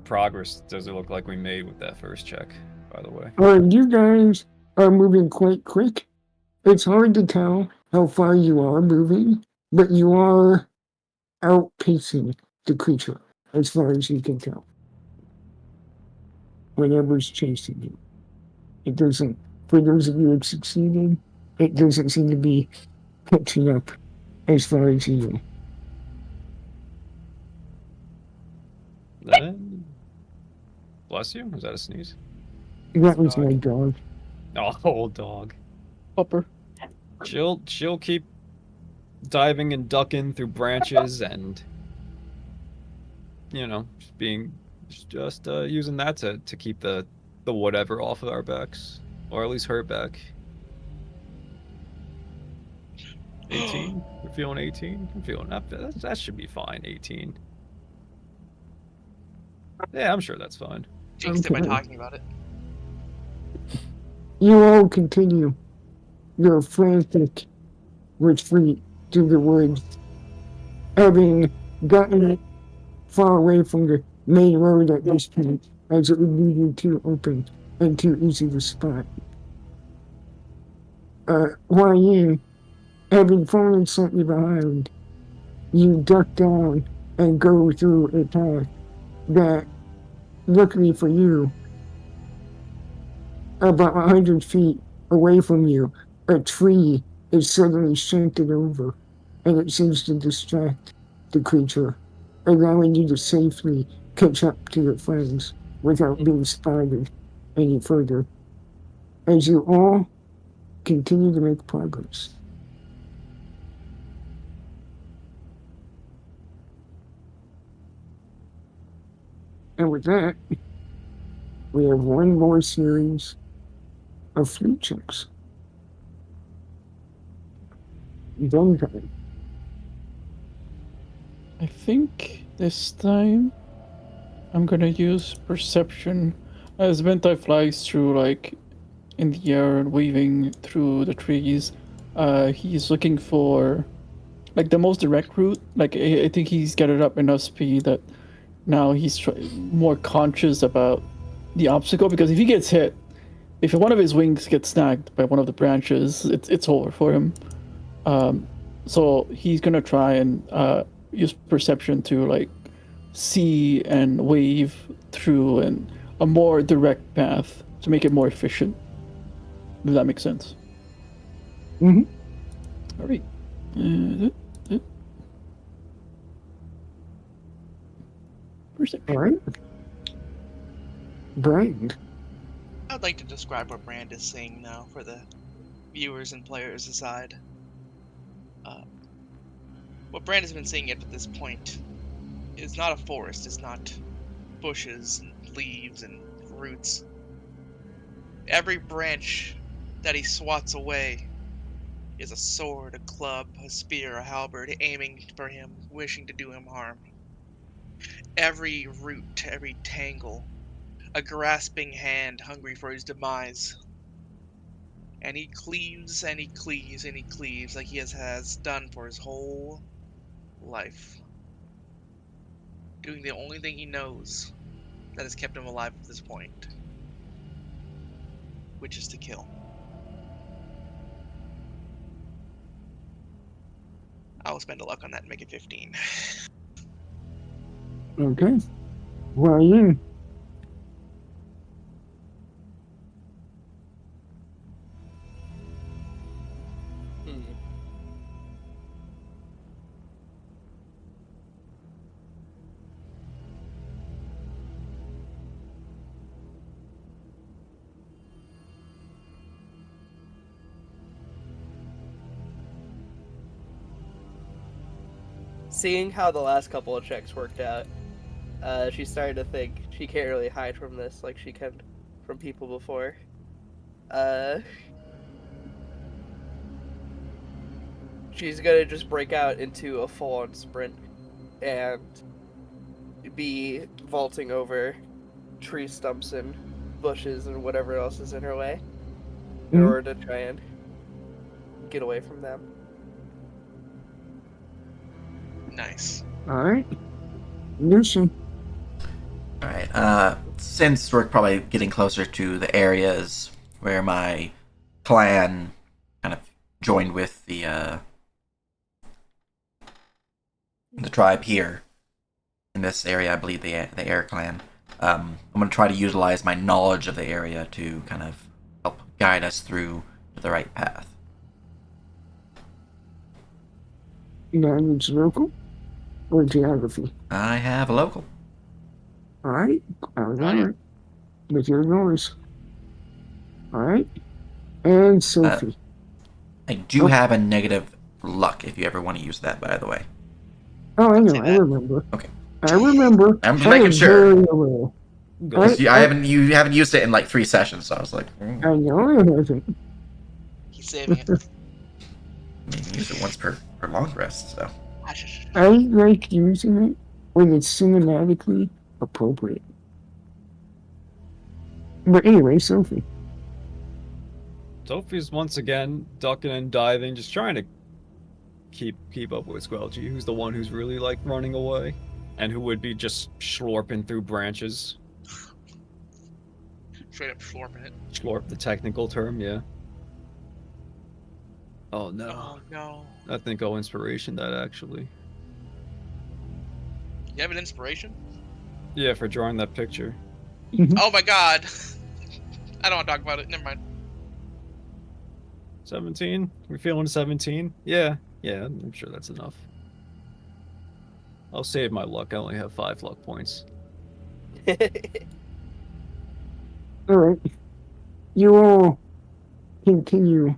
progress does it look like we made with that first check? By the way. You guys are moving quite quick. It's hard to tell how far you are moving, but you are outpacing the creature as far as you can tell. Whatever's chasing you. It doesn't, for those of you who succeeded, it doesn't seem to be catching up as far as you know. Bless you. Was that a sneeze? That was my dog. Oh, dog. Upper. She'll keep diving and ducking through branches and just using that to keep the whatever off of our backs, or at least her back. 18. We're feeling 18. I'm feeling that should be fine. 18. Yeah, I'm sure that's fine. Jinxed it by Okay. talking about it. You all continue your frantic retreat through the woods, having gotten it far away from the main road at this point, as it would leave you too open and too easy to spot. Wayne, having fallen slightly behind, you duck down and go through a path that, luckily for you, about 100 feet away from you, a tree is suddenly shunted over, and it seems to distract the creature, allowing you to safely catch up to your friends without being spotted any further, as you all continue to make progress. And with that, we have one more series of flute checks. Done time. I think this time I'm gonna use perception as Ventai flies through in the air and weaving through the trees. He's looking for the most direct route. I think he's gathered up enough speed that now he's more conscious about the obstacle, because if he gets hit, if one of his wings gets snagged by one of the branches, it's over for him. So he's gonna try and use perception to see and wave through a more direct path to make it more efficient. If that makes sense. Mm-hmm. All right. Perception. All right. Brian. I'd like to describe what Brand is seeing now for the viewers and players aside. What Brand has been seeing at this point is not a forest. It's not bushes and leaves and roots. Every branch that he swats away is a sword, a club, a spear, a halberd, aiming for him, wishing to do him harm. Every root, every tangle a grasping hand hungry for his demise. And he cleaves and he cleaves and he cleaves like he has done for his whole life. Doing the only thing he knows that has kept him alive at this point, which is to kill. I will spend a luck on that and make it 15. Okay. Well, you. Hmm. Seeing how the last couple of checks worked out, she started to think she can't really hide from this like she can from people before. She's gonna just break out into a full-on sprint and be vaulting over tree stumps and bushes and whatever else is in her way in Mhm. order to try and get away from them. Nice. All right. Lucy. All right. Since we're probably getting closer to the areas where my clan kind of joined with the tribe here in this area, I believe the Air Clan. I'm going to try to utilize my knowledge of the area to kind of help guide us through to the right path. Language local or geography? I have a local. All right. All right. With your noise. All right. And Sophie. I do Oh. have a negative luck if you ever want to use that, by the way. Oh, I know. say I that. remember. Okay. I remember. I'm just I making am sure. very aware. Good. You haven't used it in like 3 sessions, so I was like, I know I haven't. He's saving it. maybe use it once per long rest. So I like using it when it's cinematically appropriate. But anyway, Sophie. Sophie's once again ducking and diving, just trying to keep up with Squelchy, who's the one who's really like running away, and who would be just slurping through branches. Straight up slurping it. Slurp, the technical term, yeah. Oh no. Oh no. I think I'll inspiration that actually. You have an inspiration? Yeah, for drawing that picture. Oh my god. I don't want to talk about it. Never mind. 17? We feeling 17? Yeah, I'm sure that's enough. I'll save my luck. I only have 5 luck points. All right. You all continue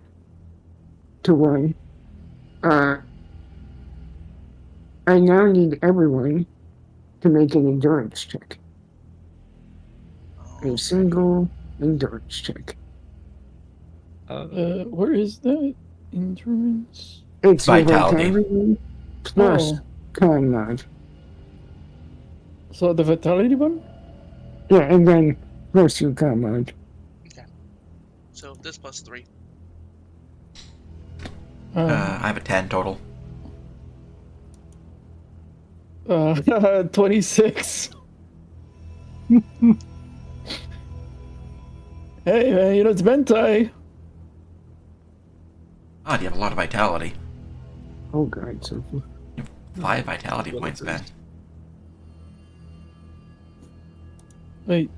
to run. I now need everyone to make an endurance check. A single endurance check. Where is that? Endurance? It's your Vitality. vitality plus Oh. con mod. So the vitality one? Yeah, and then plus your con mod. So this plus 3. I have a 10 total. 26. Hey man, you know it's Bentai. God, you have a lot of vitality. Oh god, Sophie. 5 vitality points, Ben. Wait,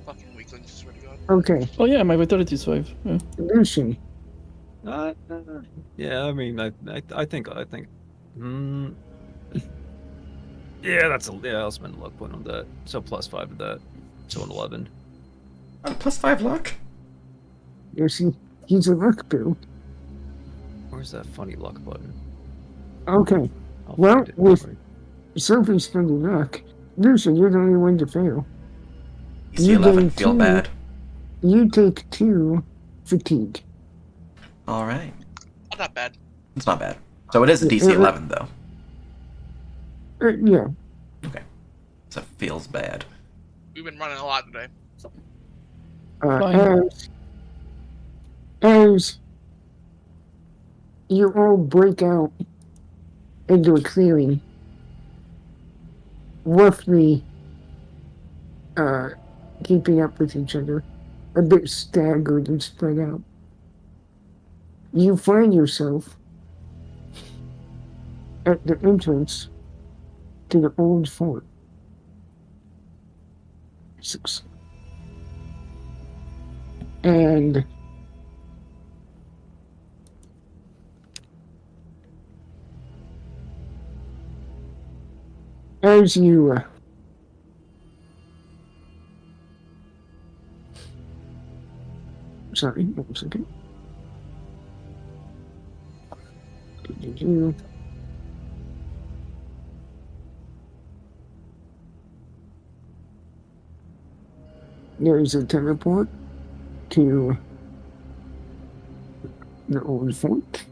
Fucking weaklings, swear to god. Okay, oh yeah, my vitality is 5. Yeah. Lucy. Yeah, I mean, I think. Yeah, I'll spend a luck point on that. So plus 5 of that. So an 11. Plus 5 luck. Lucy, he's a luck bill. Where's that funny luck button? Okay, I'll Well, find it. with- Don't worry. Sophie's spending luck. Lucy, you're the only one to fail. DC You 11 gain feel 2. bad. You take 2 fatigue. Alright. Oh, not bad. It's not bad. So it is a DC 11, though. Yeah. So it feels bad. We've been running a lot today. Fine. As you all break out into a clearing, roughly keeping up with each other, a bit staggered and spread out, you find yourself at the entrance to the old fort. 6. And as you sorry, 1 second. There is a teleport to the old fort.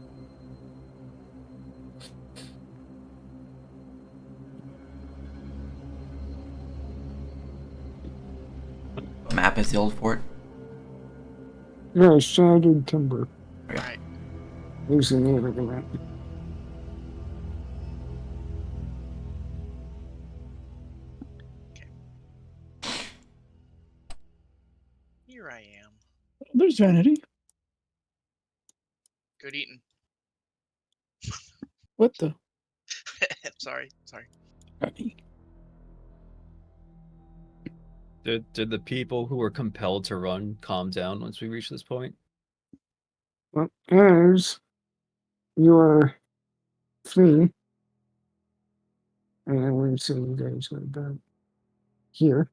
What map is the old fort? No, shattered timber. Okay. Alright. There's the name of the map. Here I am. There's Vanity. Good eating. What the? Sorry. Did the people who were compelled to run calm down once we reach this point? Well, as you are fleeing, and I want to say you guys are about here,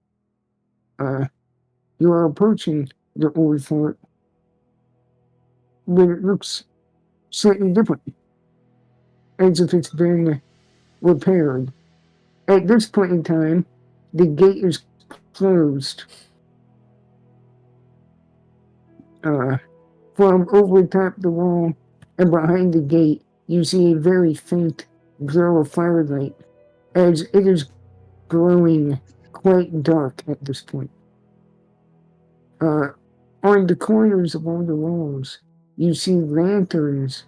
you are approaching the old fort, but it looks slightly different, as if it's been repaired. At this point in time, the gate is closed. From over the top of the wall and behind the gate, you see a very faint glow of firelight, as it is growing quite dark at this point. On the corners of all the walls, you see lanterns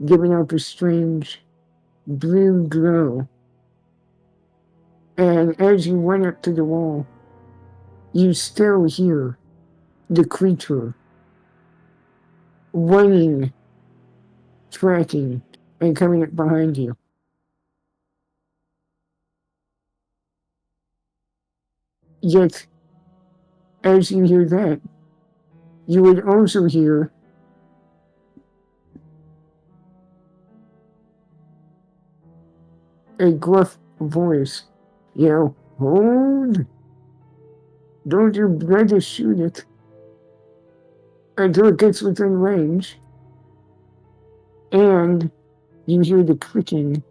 giving off a strange blue glow. And as you run up to the wall, you still hear the creature running, tracking, and coming up behind you. Yet, as you hear that, you would also hear a gruff voice yell, "Hold! Don't you better shoot it until it gets within range." And you hear the clicking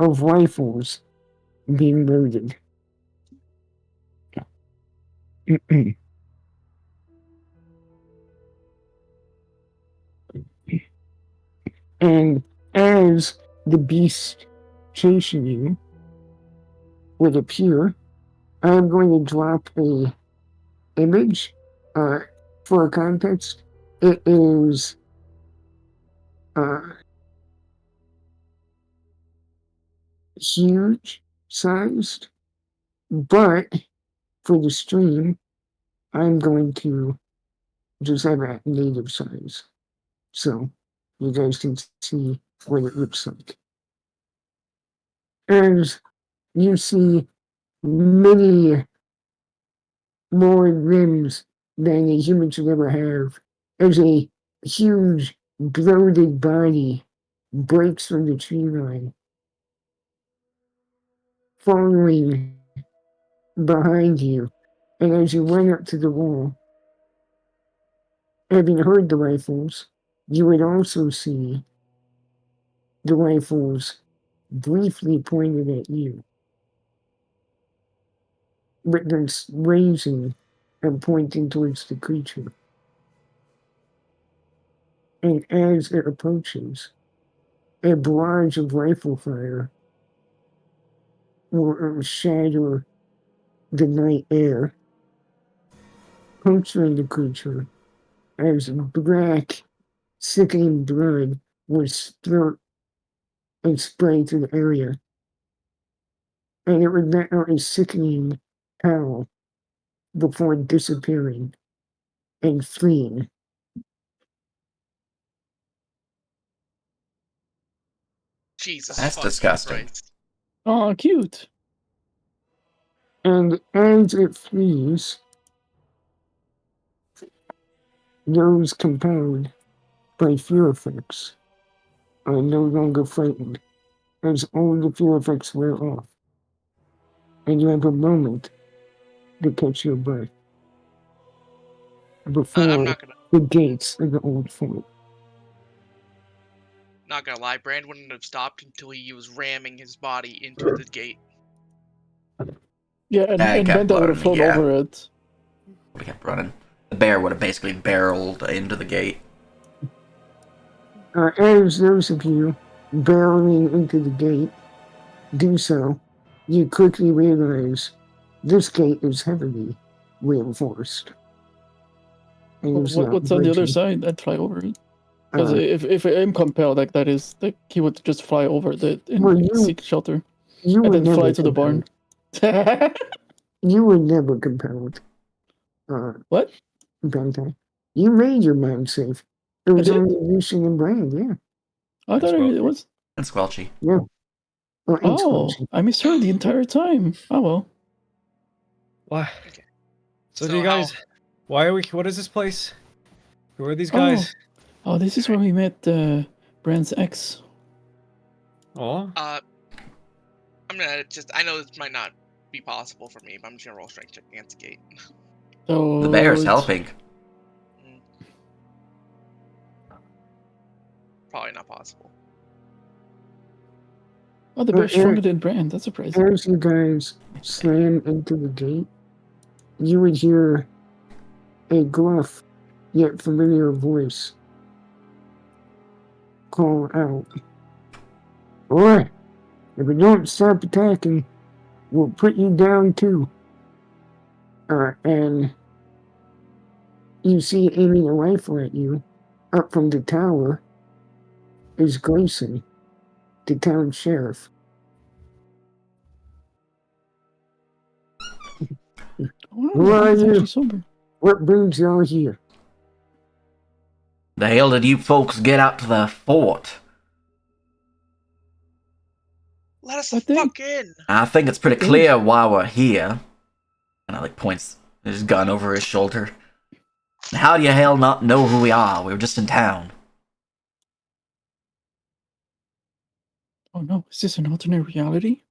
of rifles being loaded. And as the beast chasing you would appear, I'm going to drop a image for context. It is huge sized, but for the stream, I'm going to just have a native size, so you guys can see what it looks like. As you see many more limbs than a human should ever have, as a huge bloated body breaks from the tree line, following behind you, and as you run up to the wall, having heard the rifles, you would also see the rifles briefly pointed at you, but then raising and pointing towards the creature. And as it approaches, a barrage of rifle fire will shatter the night air, puncturing the creature as black, sickening blood will splurt and spray through the area. And it would let out a sickening howl before disappearing and fleeing. Jesus That's fucking disgusting. Christ. Oh, cute. And as it flees, those compelled by fear effects are no longer frightened, as all the fear effects wear off. And you have a moment to catch your breath I'm before not gonna the gates of the old fort. lie. Brand wouldn't have stopped until he was ramming his body into the gate. Yeah, and I kept Benta would have running, flown yeah. over it. We kept running. The bear would have basically barreled into the gate. As those of you barreling into the gate do so, you quickly realize this gate is heavily reinforced. And it's not What's on the other budging. side? I'd fly over it. Because Uh, if I am compelled, that is, he would just fly over and Well, you- seek shelter. you And were then fly never to the barn. compelled. You were never compelled. What? Bente. You made your mind safe. It was did? only Lucian and Brand, yeah. I thought it was. And Squelchy. Yeah. Or Oh, Squelchy. I misheard the entire time. Oh well. Why? Okay. So, So do you guys? Why are we? What is this place? Who are these Oh. guys? Oh, this is where we met Brand's ex. Oh, I'm gonna I know this might not be possible for me, but I'm just gonna roll strength check against the gate. So The bear's helping. Probably not possible. Oh, the bear's stronger than Brand. That's surprising. As you guys slam into the gate, you would hear a gruff yet familiar voice call out, "Boy, if you don't stop attacking, we'll put you down too." And you see aiming a rifle at you up from the tower is Grayson, the town sheriff. Wow, Who are he's you? actually sober. What brings y'all here? The hell did you folks get out to the fort? Let us the I think- fuck in! I think it's pretty clear why we're here. And I points his gun over his shoulder. How do you hell not know who we are? We were just in town. Oh no, is this an alternate reality?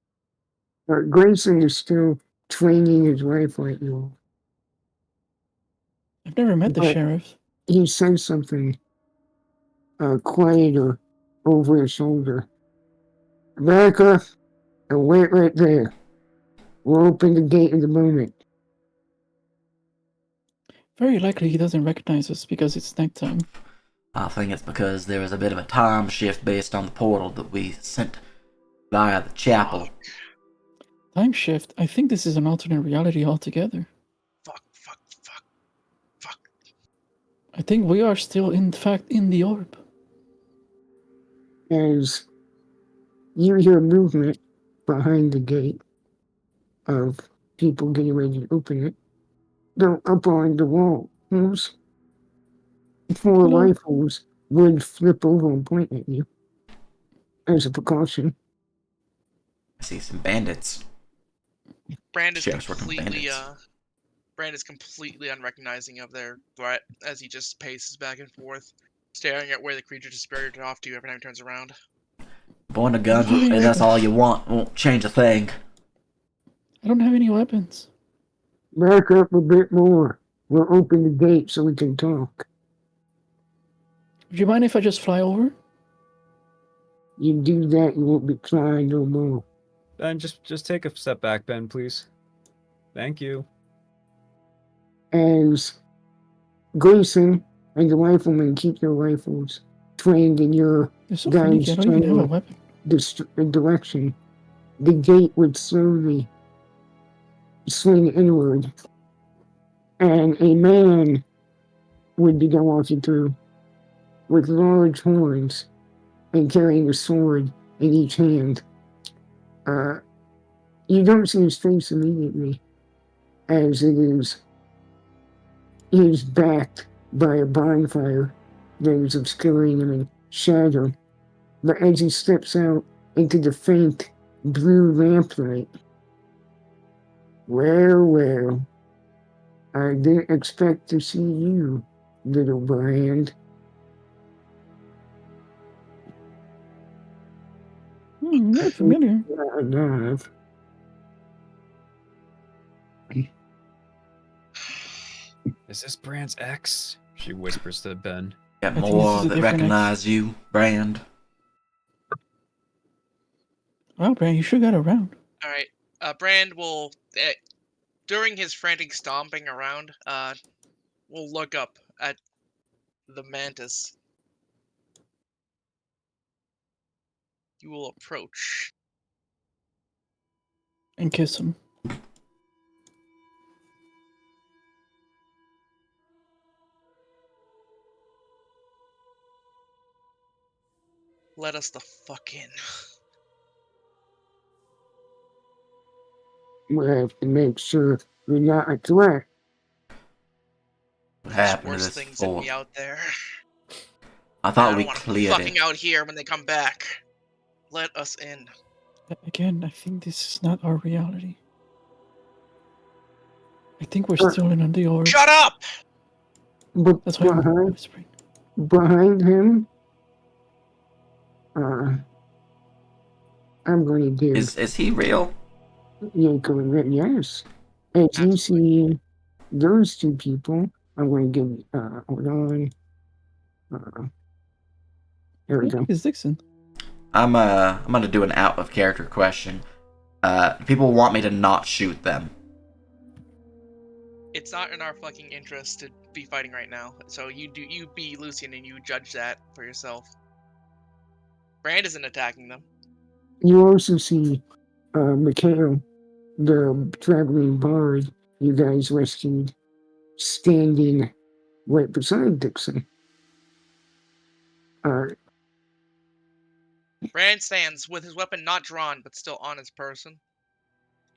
Grayson is still training his rifle at you. I've never met the But- sheriff. He says something quieter over his shoulder. America, and wait right there. We'll open the gate in a moment. Very likely he doesn't recognize us because it's nighttime. I think it's because there was a bit of a time shift based on the portal that we sent via the chapel. Time shift. I think this is an alternate reality altogether. Fuck. I think we are still, in fact, in the orb. As you hear movement behind the gate of people getting ready to open it, they're up on the walls. Four Hello. rifles would flip over and point at you as a precaution. I see some bandits. Brand is Sheriff's working completely bandits. Brand is completely unrecognizing of their threat as he just paces back and forth, staring at where the creature disappeared off to every time he turns around. Point a gun, and that's all you want. Won't change a thing. I don't have any weapons. Back up a bit more. We'll open the gate so we can talk. Would you mind if I just fly over? You do that, you won't be flying no more. Ben, just take a step back, Ben, please. Thank you. As Grayson and the riflemen keep their rifles trained in your They're so Guys, finicky. I don't even have a general. weapon. direction, the gate would slowly swing inward, and a man would begin walking through with large horns and carrying a sword in each hand. You don't see his face immediately, as he is backed by a bonfire that is obscuring him in shadow. But as he steps out into the faint blue lamplight, well, I didn't expect to see you, little Brand. Very familiar. Alive. Is this Brand's ex? She whispers to Ben. Got think this more is a that different recognize you, Brand. Wow, Brand, you sure got around. All right. Brand will, during his frantic stomping around, will look up at the mantis. You will approach. And kiss him. Let us the fuck in. We have to make sure we're not a threat. What There's happened to worse this things than fort? me out there. I I thought don't we want them cleared fucking it. out here when they come back. Let us in. Again, I think this is not our reality. I think we're still in the orb. Shut up! But That's why I'm behind, whispering. behind him, I'm going to give Is he real? Yoko a red yes. As you Absolutely. see those two people, I'm going to give, hold on. There we I go. think it's Dixon. I'm gonna do an out of character question. People want me to not shoot them. It's not in our fucking interest to be fighting right now. So you be Lucian and you judge that for yourself. Brand isn't attacking them. You also see Mikhail, the traveling bard you guys rescued, standing right beside Dixon. Brand stands with his weapon not drawn but still on his person.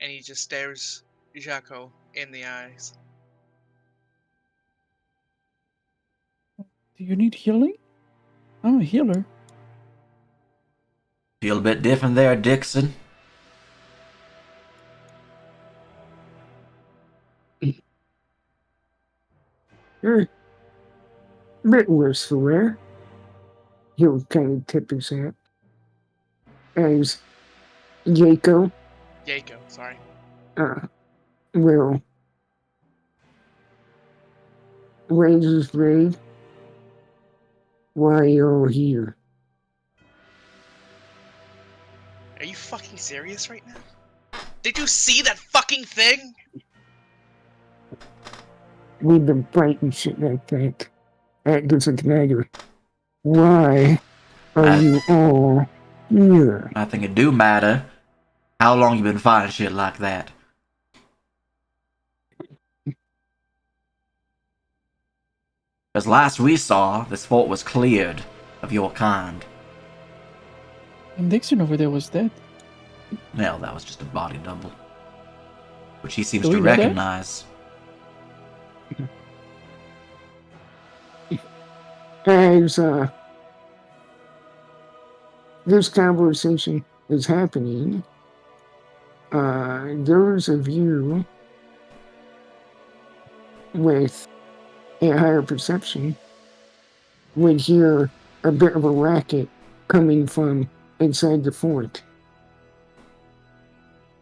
And he just stares Jaco in the eyes. Do you need healing? I'm a healer. Feel a bit different there, Dixon. A bit worse for wear. He'll kind of tip his hat. As Yako Sorry. will raise his blade. Why you're here? Are you fucking serious right now? Did you see that fucking thing? We've been fighting shit like that. That doesn't matter. Why are you all here? I think it do matter. How long you been fighting shit like that? Because last we saw, this fort was cleared of your kind. And Dixon over there was dead. Well, that was just a body double. Which he seems Do we to know that? recognize. As this conversation is happening, those of you with a higher perception would hear a bit of a racket coming from inside the fort.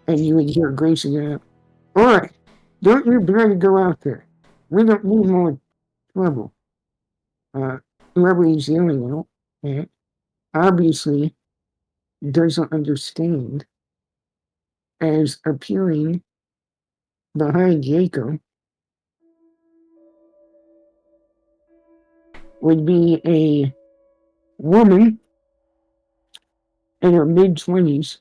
And you would hear Gracie go, "Alright, don't you dare to go out there. We don't need more trouble." Whoever he's yelling at obviously doesn't understand, as appearing behind Jacob would be a woman in her mid-20s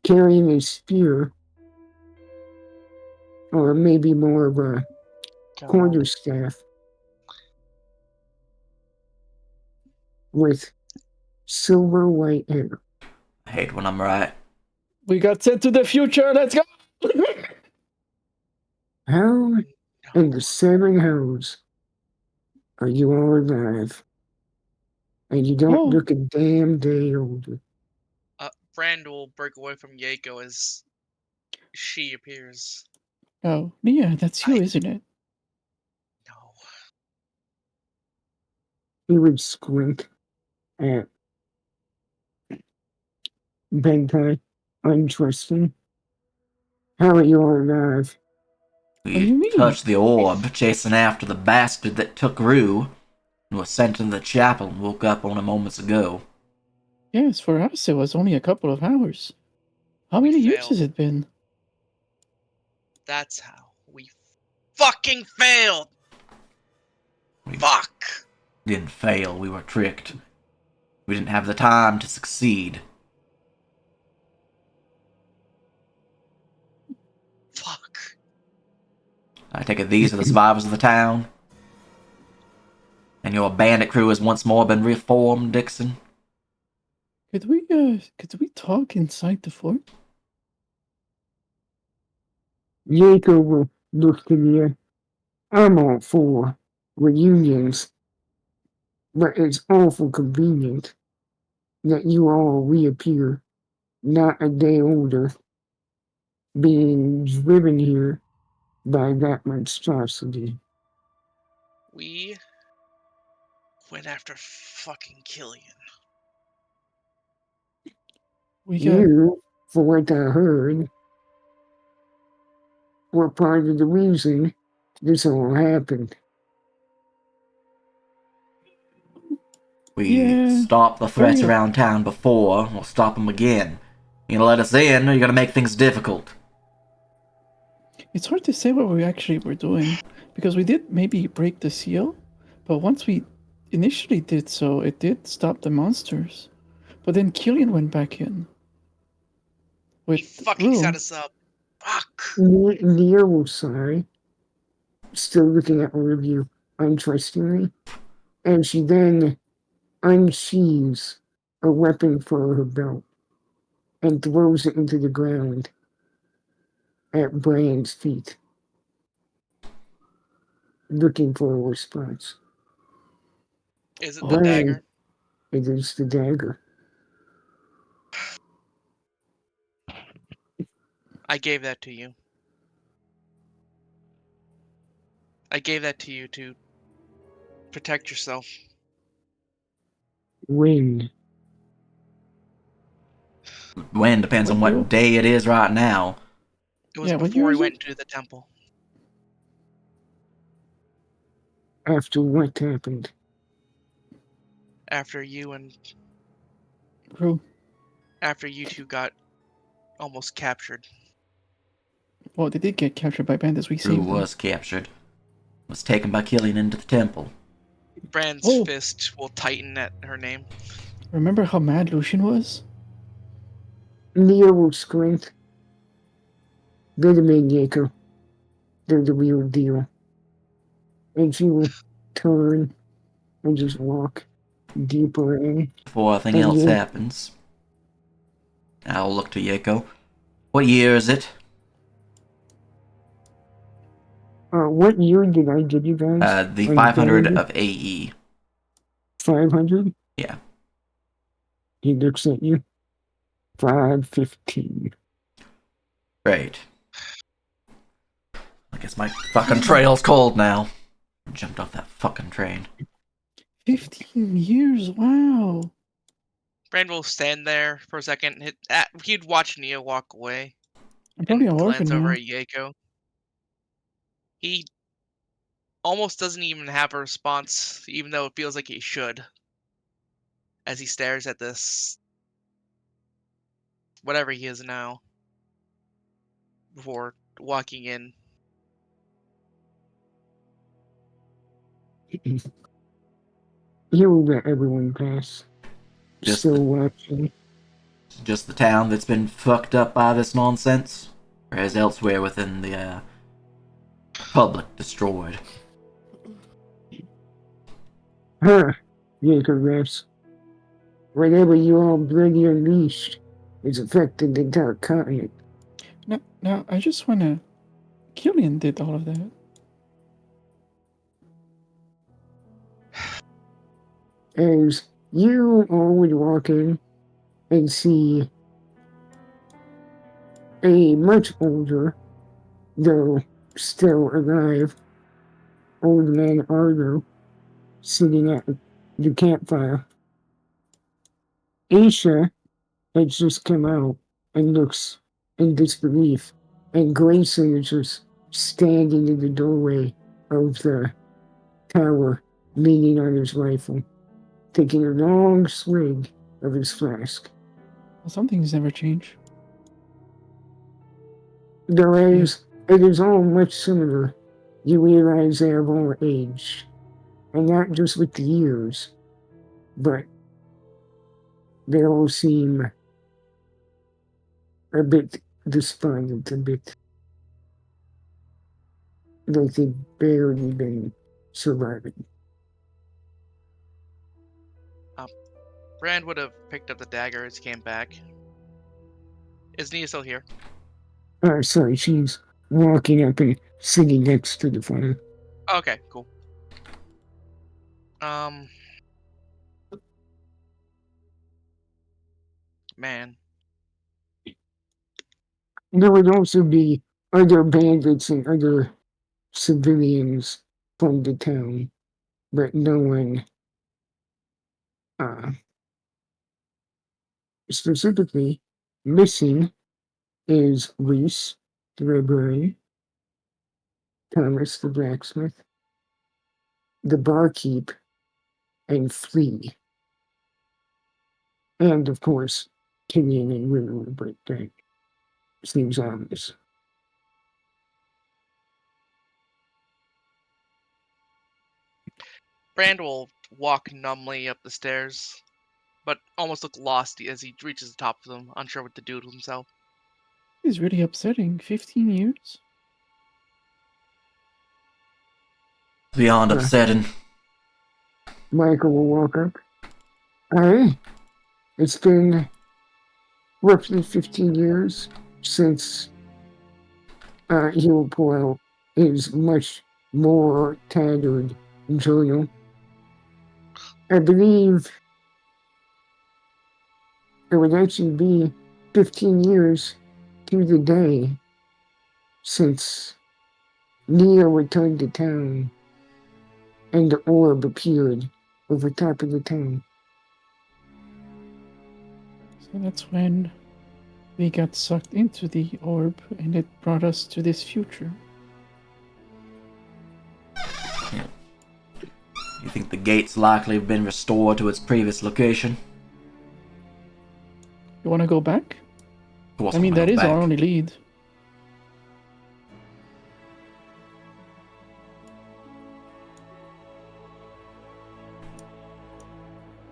carrying a spear, or maybe more of a quarterstaff, with silver white hair. I hate when I'm right. We got sent to the future. Let's go. How in the seven hells are you all alive? And you don't Oh. look a damn day older. Brand will break away from Yako as she appears. Oh, Nia, that's you, isn't it? No. He would squint at Bentai, untrusting. How are you all alive? What do We you mean? touched the orb, chasing after the bastard that took Rue, and was sent into the chapel and woke up only moments ago. Yes, for us it was only a couple of hours. How We many years failed. has it been? That's how we fucking failed. We Fuck. didn't fail, we were tricked. We didn't have the time to succeed. Fuck. I take it these are the survivors of the town? And your bandit crew has once more been reformed, Dixon? Could we talk inside the fort? Yako will look to you. I'm all for reunions, but it's awful convenient that you all reappear, not a day older, being driven here by that monstrosity. We went after fucking Killian. We got You, for what I heard, were part of the reason this all happened. We Yeah, stopped the threats very- around town before, we'll stop them again. You gonna let us in, or you gonna make things difficult? it's hard to say what we actually were doing because we did maybe break the seal, but once we initially did so, it did stop the monsters. But then Killian went back in. He With fucking Rue. set us up. Fuck. Nia will sigh, still looking at all of you untrustingly, and she then unsheathes a weapon from her belt and throws it into the ground at Brian's feet, looking for a response. Is it Oh. the Brian, dagger? it is the dagger. I gave that to you. I gave that to you to protect yourself. When? When depends on What what day it is right now. It was Yeah, what before year we is went it? to the temple. After what happened? After you and Rue. after you two got almost captured. Well, they did get captured by bandits. We Rue saved them. was captured. Was taken by Killian into the temple. Brand's Oh. fist will tighten at her name. Remember how mad Lucian was? Nia will squint. They're the main Yako. They're the real deal. And she will turn and just walk deeper in. Before anything And else you- happens, I'll look to Yeko. What year is it? What year did I give you guys? The On 500 Friday? of AE. 500? Yeah. He looks at you. 515. Great. I guess my fucking trail's cold now. Jumped off that fucking train. 15 years, wow. Brand will stand there for a second. He'd watch Nia walk away I'm probably and an orphan glance now. over at Yako. He almost doesn't even have a response, even though it feels like he should. As he stares at this, whatever he is now, before walking in. He will let everyone pass. Just Still the- watching. Just the town that's been fucked up by this nonsense? Or has elsewhere within the Republic destroyed? Huh, Jacob Reps. Whatever you all bloody unleashed is affecting the entire continent. Now, I just wanna. Killian did all of that. As you all would walk in and see a much older, though still alive, old man Arlo sitting at the campfire. Aisha had just come out and looks in disbelief, and Grayson is just standing in the doorway of the tower, leaning on his rifle, taking a long swig of his flask. Well, some things never change. Though as it is all much similar, you realize they have all aged, and not just with the years, but they all seem a bit despondent, a bit like they've barely been surviving. Brand would have picked up the dagger as he came back. Is Nia still here? Sorry, she's walking up and sitting next to the fire. Okay, cool. Man. There would also be other bandits and other civilians from the town, but no one specifically missing is Reese, the librarian, Thomas, the blacksmith, the barkeep, and Flea. And, of course, Killian and Willow, but that seems obvious. Brand will walk numbly up the stairs, but almost look lost as he reaches the top of them, unsure what to do with himself. It's really upsetting. 15 years? Beyond upsetting. Michael will walk up. Aye, it's been roughly 15 years since he will pull out his much more tattered journal. I believe it would actually be 15 years to the day since Nia returned to town and the orb appeared over top of the town. So that's when we got sucked into the orb and it brought us to this future. You think the gate's likely have been restored to its previous location? You wanna go back? Of course I mean, I'm gonna that go is our back. only lead.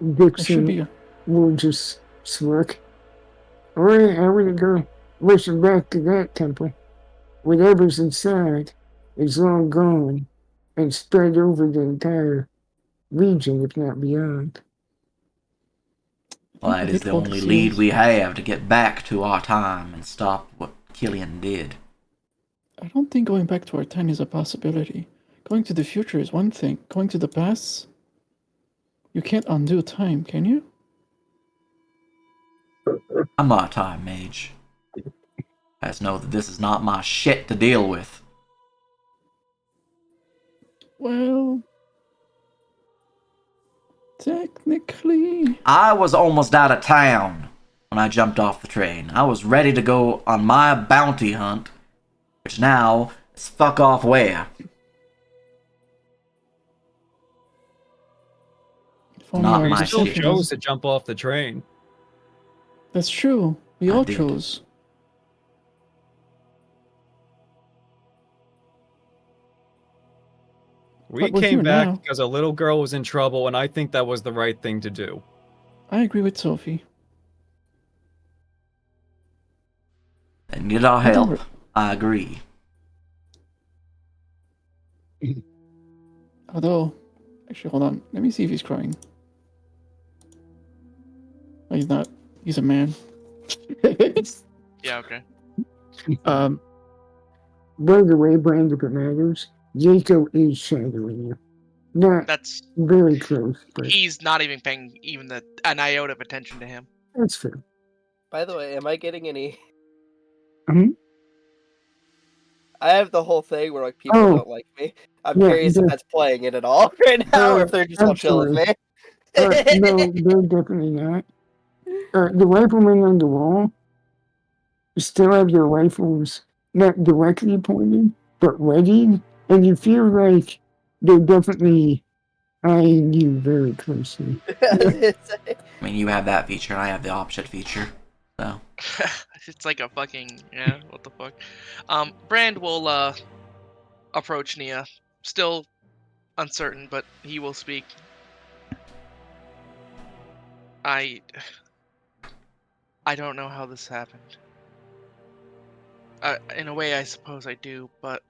It should Dixon be. will just smirk. Alright, I want to go listen back to that temple. Whatever's inside is long gone and spread over the entire region, if not beyond. Well, that is the only lead we have to get back to our time and stop what Killian did. I don't think going back to our time is a possibility. Going to the future is one thing. Going to the past, you can't undo time, can you? I'm not a time mage. I just know that this is not my shit to deal with. Well, technically, I was almost out of town when I jumped off the train. I was ready to go on my bounty hunt, which now is fuck off where? if only Not our my You still shit. decisions- chose to jump off the train. That's true. We I all did. chose. We But we're came here back now. because a little girl was in trouble, and I think that was the right thing to do. I agree with Sophie. They need our I don't help. I agree. Although, actually, hold on. Let me see if he's crying. Oh, he's not. He's a man. Yeah, okay. um, By the way, Brand, if it matters, Jaco is shadowing you. Not That's very close, but he's not even paying even an iota of attention to him. that's fair. By the way, am I getting any? Mhm. I have the whole thing where like people Oh, don't like me. I'm yeah, curious if that's playing it at all right now, or if they're just all I'm chill with sorry. me. No, they're definitely not. The riflemen on the wall still have their rifles not directly pointed, but ready, and you feel like they're definitely eyeing you very closely. I mean, you have that feature, and I have the opposite feature. So, It's like a fucking what the fuck. Brand will approach Nia, still uncertain, but he will speak. I don't know how this happened. In a way, I suppose I do, but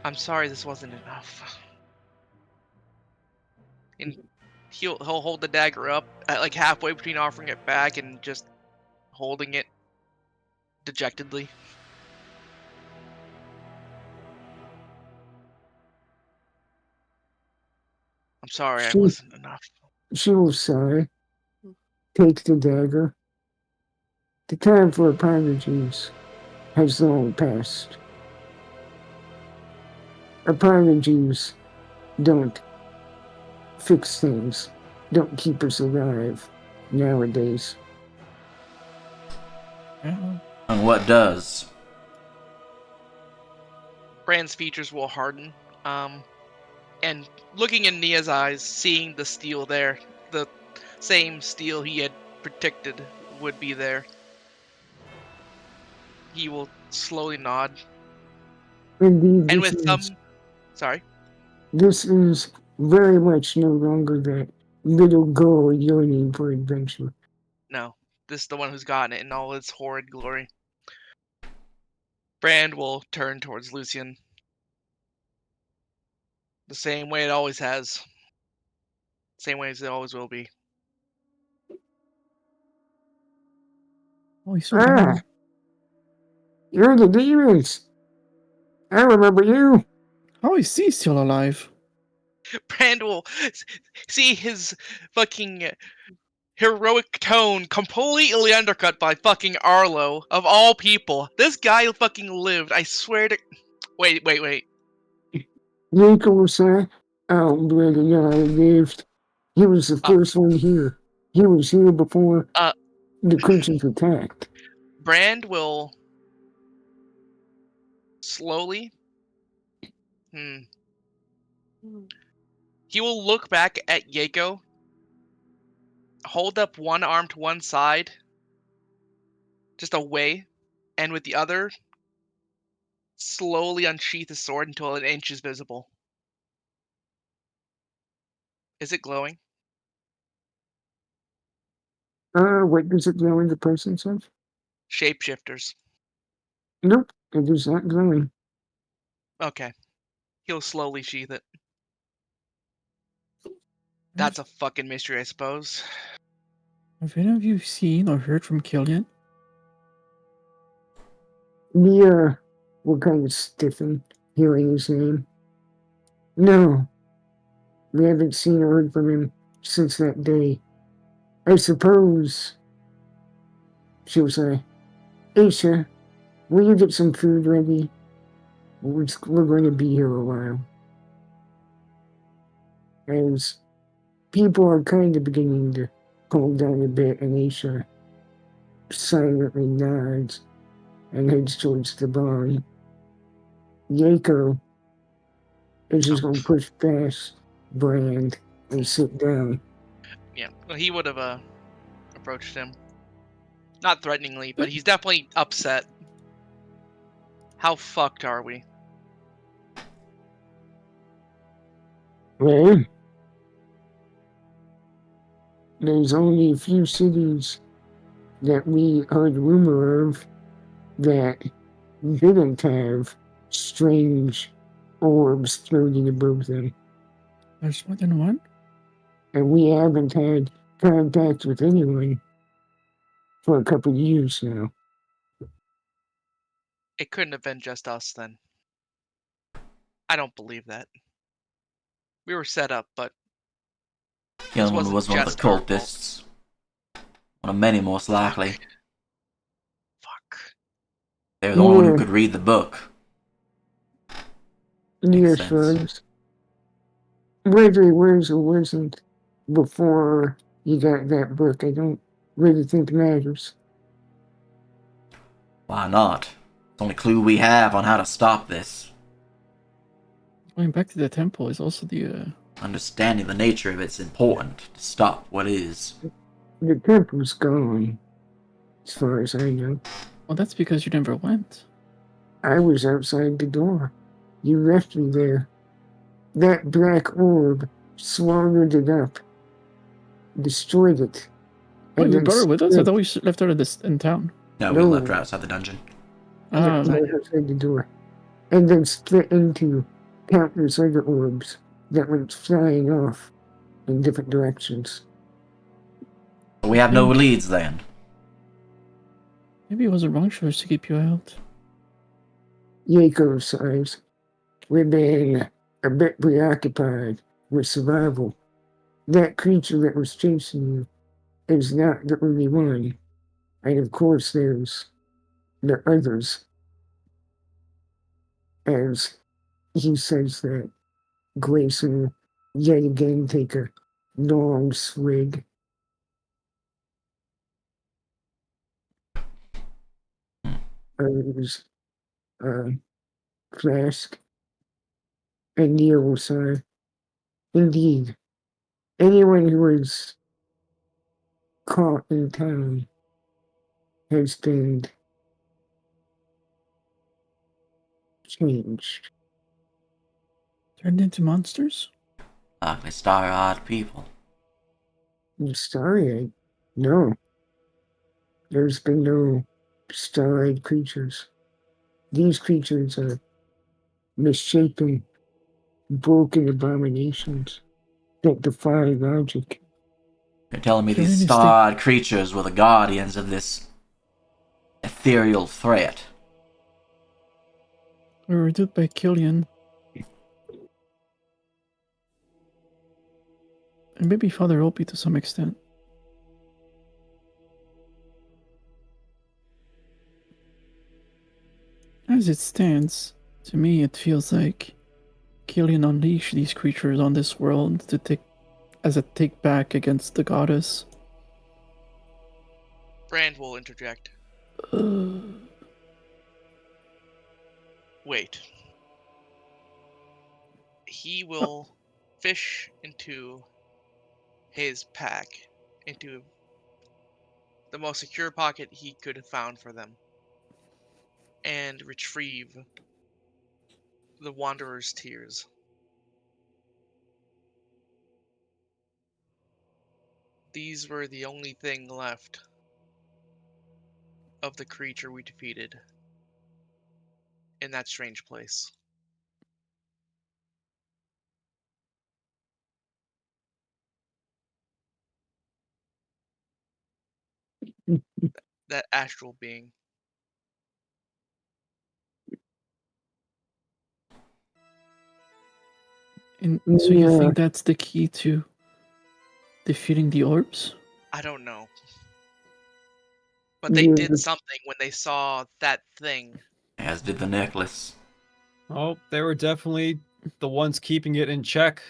I'm sorry this wasn't enough. And he'll hold the dagger up at like halfway between offering it back and just holding it dejectedly. I'm sorry I She, wasn't enough. she will sigh, take the dagger. The time for apologies has long passed. Apologies don't fix things, don't keep us alive nowadays. yeah. and what does? Brand's features will harden. And looking in Nia's eyes, seeing the steel there, the same steel he had predicted would be there, he will slowly nod. Indeed, And with sorry, this is very much no longer that little girl yearning for adventure. no, this is the one who's gotten it in all its horrid glory. Brand will turn towards Lucian. The same way it always has. Same way as it always will be. Oh, he's so Ah, young. you're the demons. I remember you. How is he still alive? Brand will see his fucking heroic tone completely undercut by fucking Arlo, of all people. This guy fucking lived, I swear to... Wait. Nicholas, oh, brother, yeah, I lived. He was the Uh, first one here. He was here before uh, the creatures attacked. Brand will slowly... He will look back at Yako, hold up one arm to one side, just away, and with the other, slowly unsheath his sword until an inch is visible. Is it glowing? What does it glow in the presence of? Shapeshifters. Nope, it is not glowing. Okay. He'll slowly sheath it. That's a fucking mystery, I suppose. Have any of you seen or heard from Killian? Mia will kind of stiffen hearing his name. No, we haven't seen or heard from him since that day. I suppose she'll say, Aisha, will you get some food ready? We're going to be here a while. As people are kind of beginning to calm down a bit, and Aisha silently nods and heads towards the barn. Yako is just going to push past Brand and sit down. Yeah, well, he would have approached him. Not threateningly, but he's definitely upset. How fucked are we? Well, there's only a few cities that we heard rumor of that didn't have strange orbs floating above them. There's more than one? And we haven't had contact with anyone for a couple of years now. It couldn't have been just us then. I don't believe that. We were set up, but this Killen wasn't was one of the just our fault. cultists. One of many, most likely. Fuck. They were the only one who Yeah. could read the book. Yes, sense. friends. Whether he was or wasn't before you got that book, I don't really think matters. Why not? It's the only clue we have on how to stop this. Going back to the temple is also the Understanding the nature of it's important to stop what is. The temple's gone, as far as I know. well, that's because you never went. I was outside the door. You left me there. That black orb swallowed it up, destroyed it. Wait, and we then brought her with us? I split- thought we left her in town. No, we No. left her outside the dungeon. Yeah, Ah, right outside the door. And then split into countless other orbs that went flying off in different directions. But we have no Think- leads then. maybe it was the wrong choice to keep you out. Yako size. We've been a bit preoccupied with survival. That creature that was chasing you is not the only one. And of course, there's the others. As he says that, Grayson yet again take a long swig. Others, flask. And Neil will sigh. Indeed, anyone who is caught in town has been changed. Turned into monsters? Likely star-eyed people. I'm sorry, no. There's been no star-eyed creatures. These creatures are misshapen, broken abominations that defy logic. You're telling me Killen these is star-eyed creatures were the guardians of this ethereal threat? We were duped by Killian. And maybe Father Opie to some extent. As it stands, to me it feels like Killian unleashed these creatures on this world to take as a take back against the goddess. Brand will interject. Wait. He will fish into his pack, into the most secure pocket he could have found for them, and retrieve the Wanderer's tears. These were the only thing left of the creature we defeated in that strange place. That astral being. And so you Yeah. think that's the key to defeating the orbs? I don't know. But they Yeah. did something when they saw that thing. As did the necklace. Oh, they were definitely the ones keeping it in check.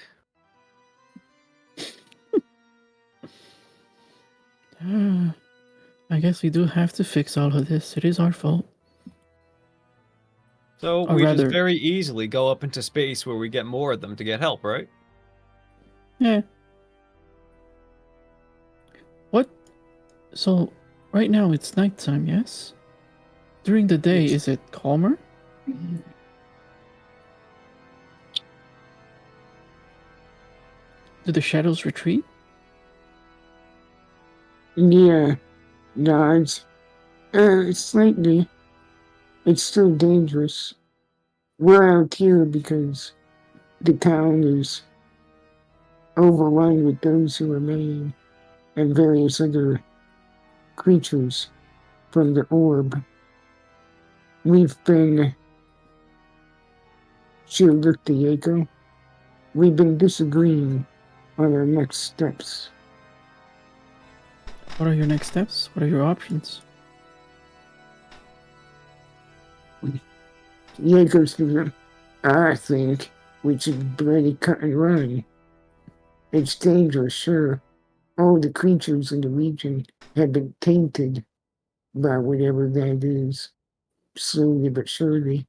I guess we do have to fix all of this. It is our fault. So Or we rather- just very easily go up into space where we get more of them to get help, right? Yeah. What? So, right now it's nighttime, yes? During the day, Yes. is it calmer? Do the shadows retreat? Yeah, Nods. Slightly. It's still dangerous. We're out here because the town is overrun with those who remain and various other creatures from the orb. We've been She'll look to Yako. We've been disagreeing on our next steps. What are your next steps? What are your options? Yako's thinking, I think we should bloody cut and run. It's dangerous, sure. All the creatures in the region have been tainted by whatever that is. Slowly but surely,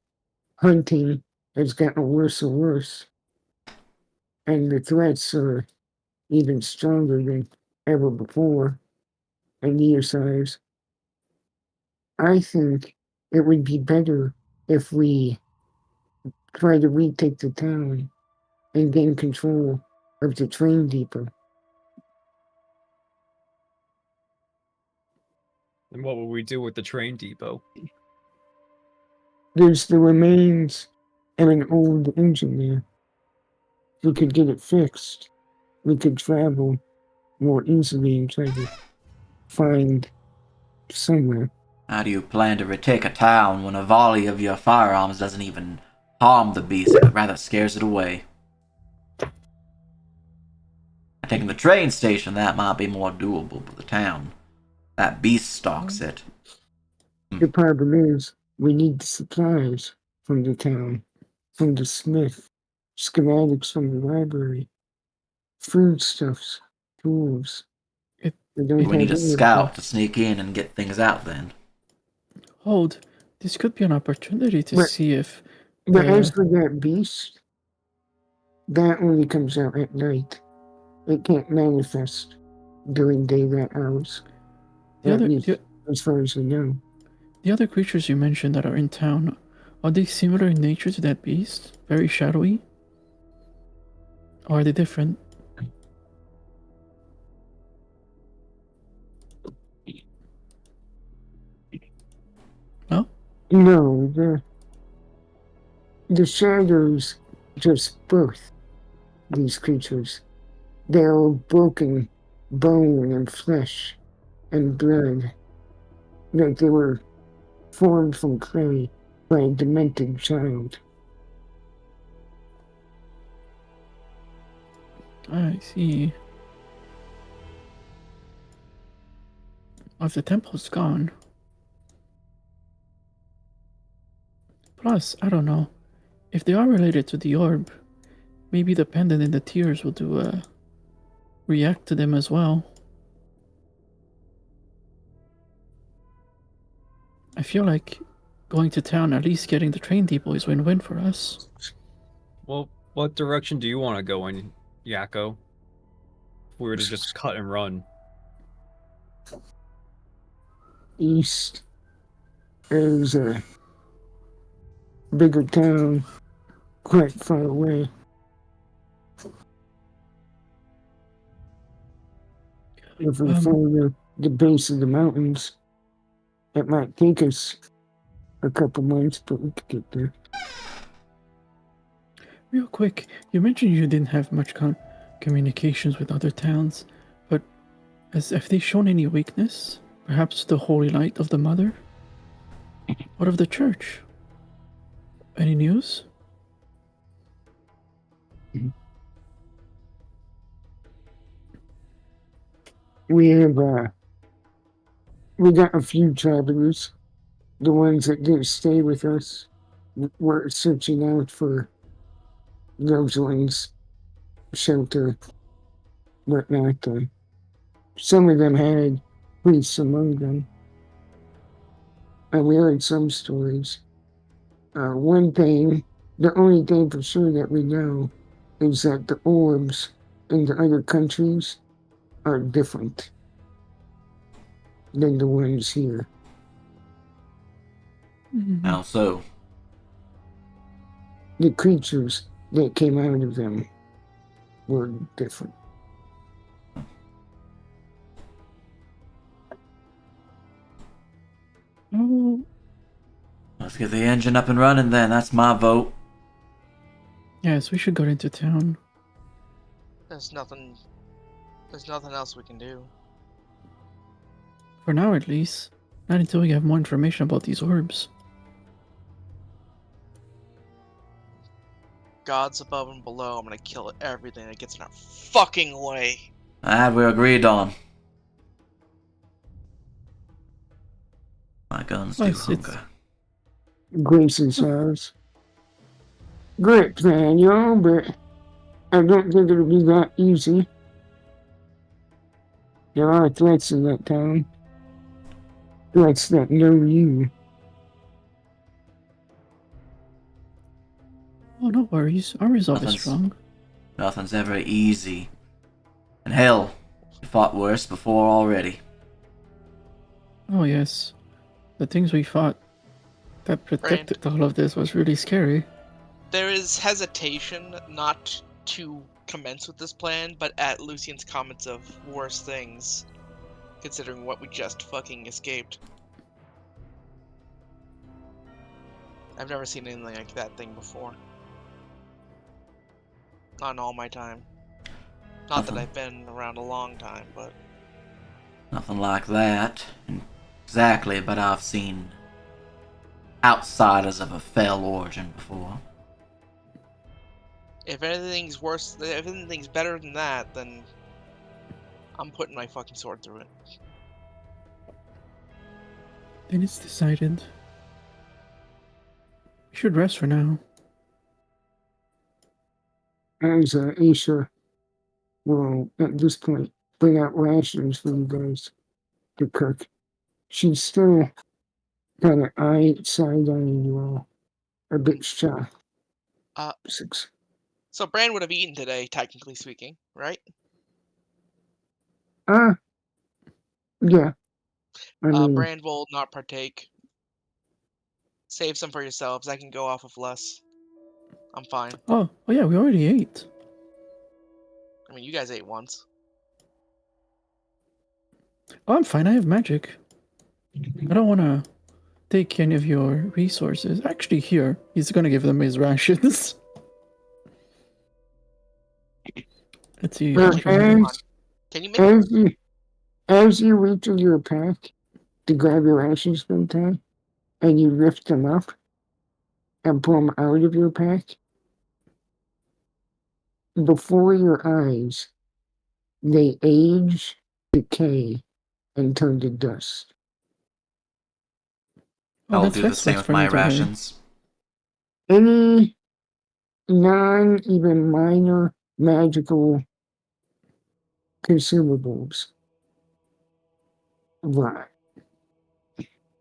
hunting has gotten worse and worse. And the threats are even stronger than ever before. And size. I think it would be better if we try to retake the town and gain control of the train depot. And what will we do with the train depot? There's the remains of an old engine there. We could get it fixed. We could travel more easily and try to find somewhere. How do you plan to retake a town when a volley of your firearms doesn't even harm the beast, but rather scares it away? Taking the train station, that might be more doable, but the town, that beast stalks it. The problem is, we need the supplies from the town, from the smith, schematics from the library, foodstuffs, tools. We need a scout to sneak in and get things out then. Hold. This could be an opportunity to see if... But as for that beast, that only comes out at night. It can't manifest during daylight hours. As far as we know. The other creatures you mentioned that are in town, are they similar in nature to that beast? Very shadowy? Or are they different? No? No, the shadows just birth these creatures. They're all broken bone and flesh and blood. Like they were formed from clay by a demented child. I see. If the temple's gone. Plus, I don't know. If they are related to the orb, maybe the pendant and the tears will react to them as well. I feel like going to town, at least getting the train depot, is win-win for us. Well, what direction do you want to go in, Yakko? If we were to just cut and run. East. There's a bigger town quite far away. If we follow the base of the mountains, it might take us a couple months, but we could get there. Real quick, you mentioned you didn't have much communications with other towns, but have they shown any weakness? Perhaps the holy light of the Mother? What of the church? Any news? We got a few travelers. The ones that didn't stay with us were searching out for Rosalind's shelter, whatnot. Some of them had priests among them. And we heard some stories. The only thing for sure that we know is that the orbs in the other countries are different than the ones here. How so? The creatures that came out of them were different. get the engine up and running then. That's my vote. Yes, we should go into town. There's nothing else we can do. For now, at least. Not until we have more information about these orbs. Gods above and below, I'm gonna kill everything that gets in our fucking way. That we agreed on. My guns do Nice, hunger. Grace's house. Great plan, y'all, but I don't think it'll be that easy. There are threats in that town. Threats that know you. Oh, no worries. Our resolve is Nothing's- strong. Nothing's ever easy. And hell, we fought worse before already. Oh, yes. The things we fought that protected all of this was really scary. There is hesitation not to commence with this plan, but at Lucian's comments of worse things, considering what we just fucking escaped. I've never seen anything like that thing before. Not in all my time. Not that Nothing. I've been around a long time, but Nothing like that. Exactly, but I've seen outsiders of a fell origin before. if anything's better than that, then I'm putting my fucking sword through it. Then it's decided. We should rest for now. As Aisha will, at this point, bring out rations for you guys to cook. She's still kind of side-eyeing you all. A bit shy. 6. So Bran would have eaten today, technically speaking, right? Yeah. I mean, Bran will not partake. Save some for yourselves. I can go off of less. I'm fine. Oh yeah, we already ate. I mean, you guys ate once. Oh, I'm fine. I have magic. I don't want to take any of your resources. Actually, here, he's gonna give them his rations. Let's see. how much I have. Can you make as you reach into your pack to grab your rations sometime, and you lift them up and pull them out of your pack, before your eyes, they age, decay, and turn to dust. Oh, I'll that's do the useless same with for me my to have. rations. Any even minor magical consumables. Right.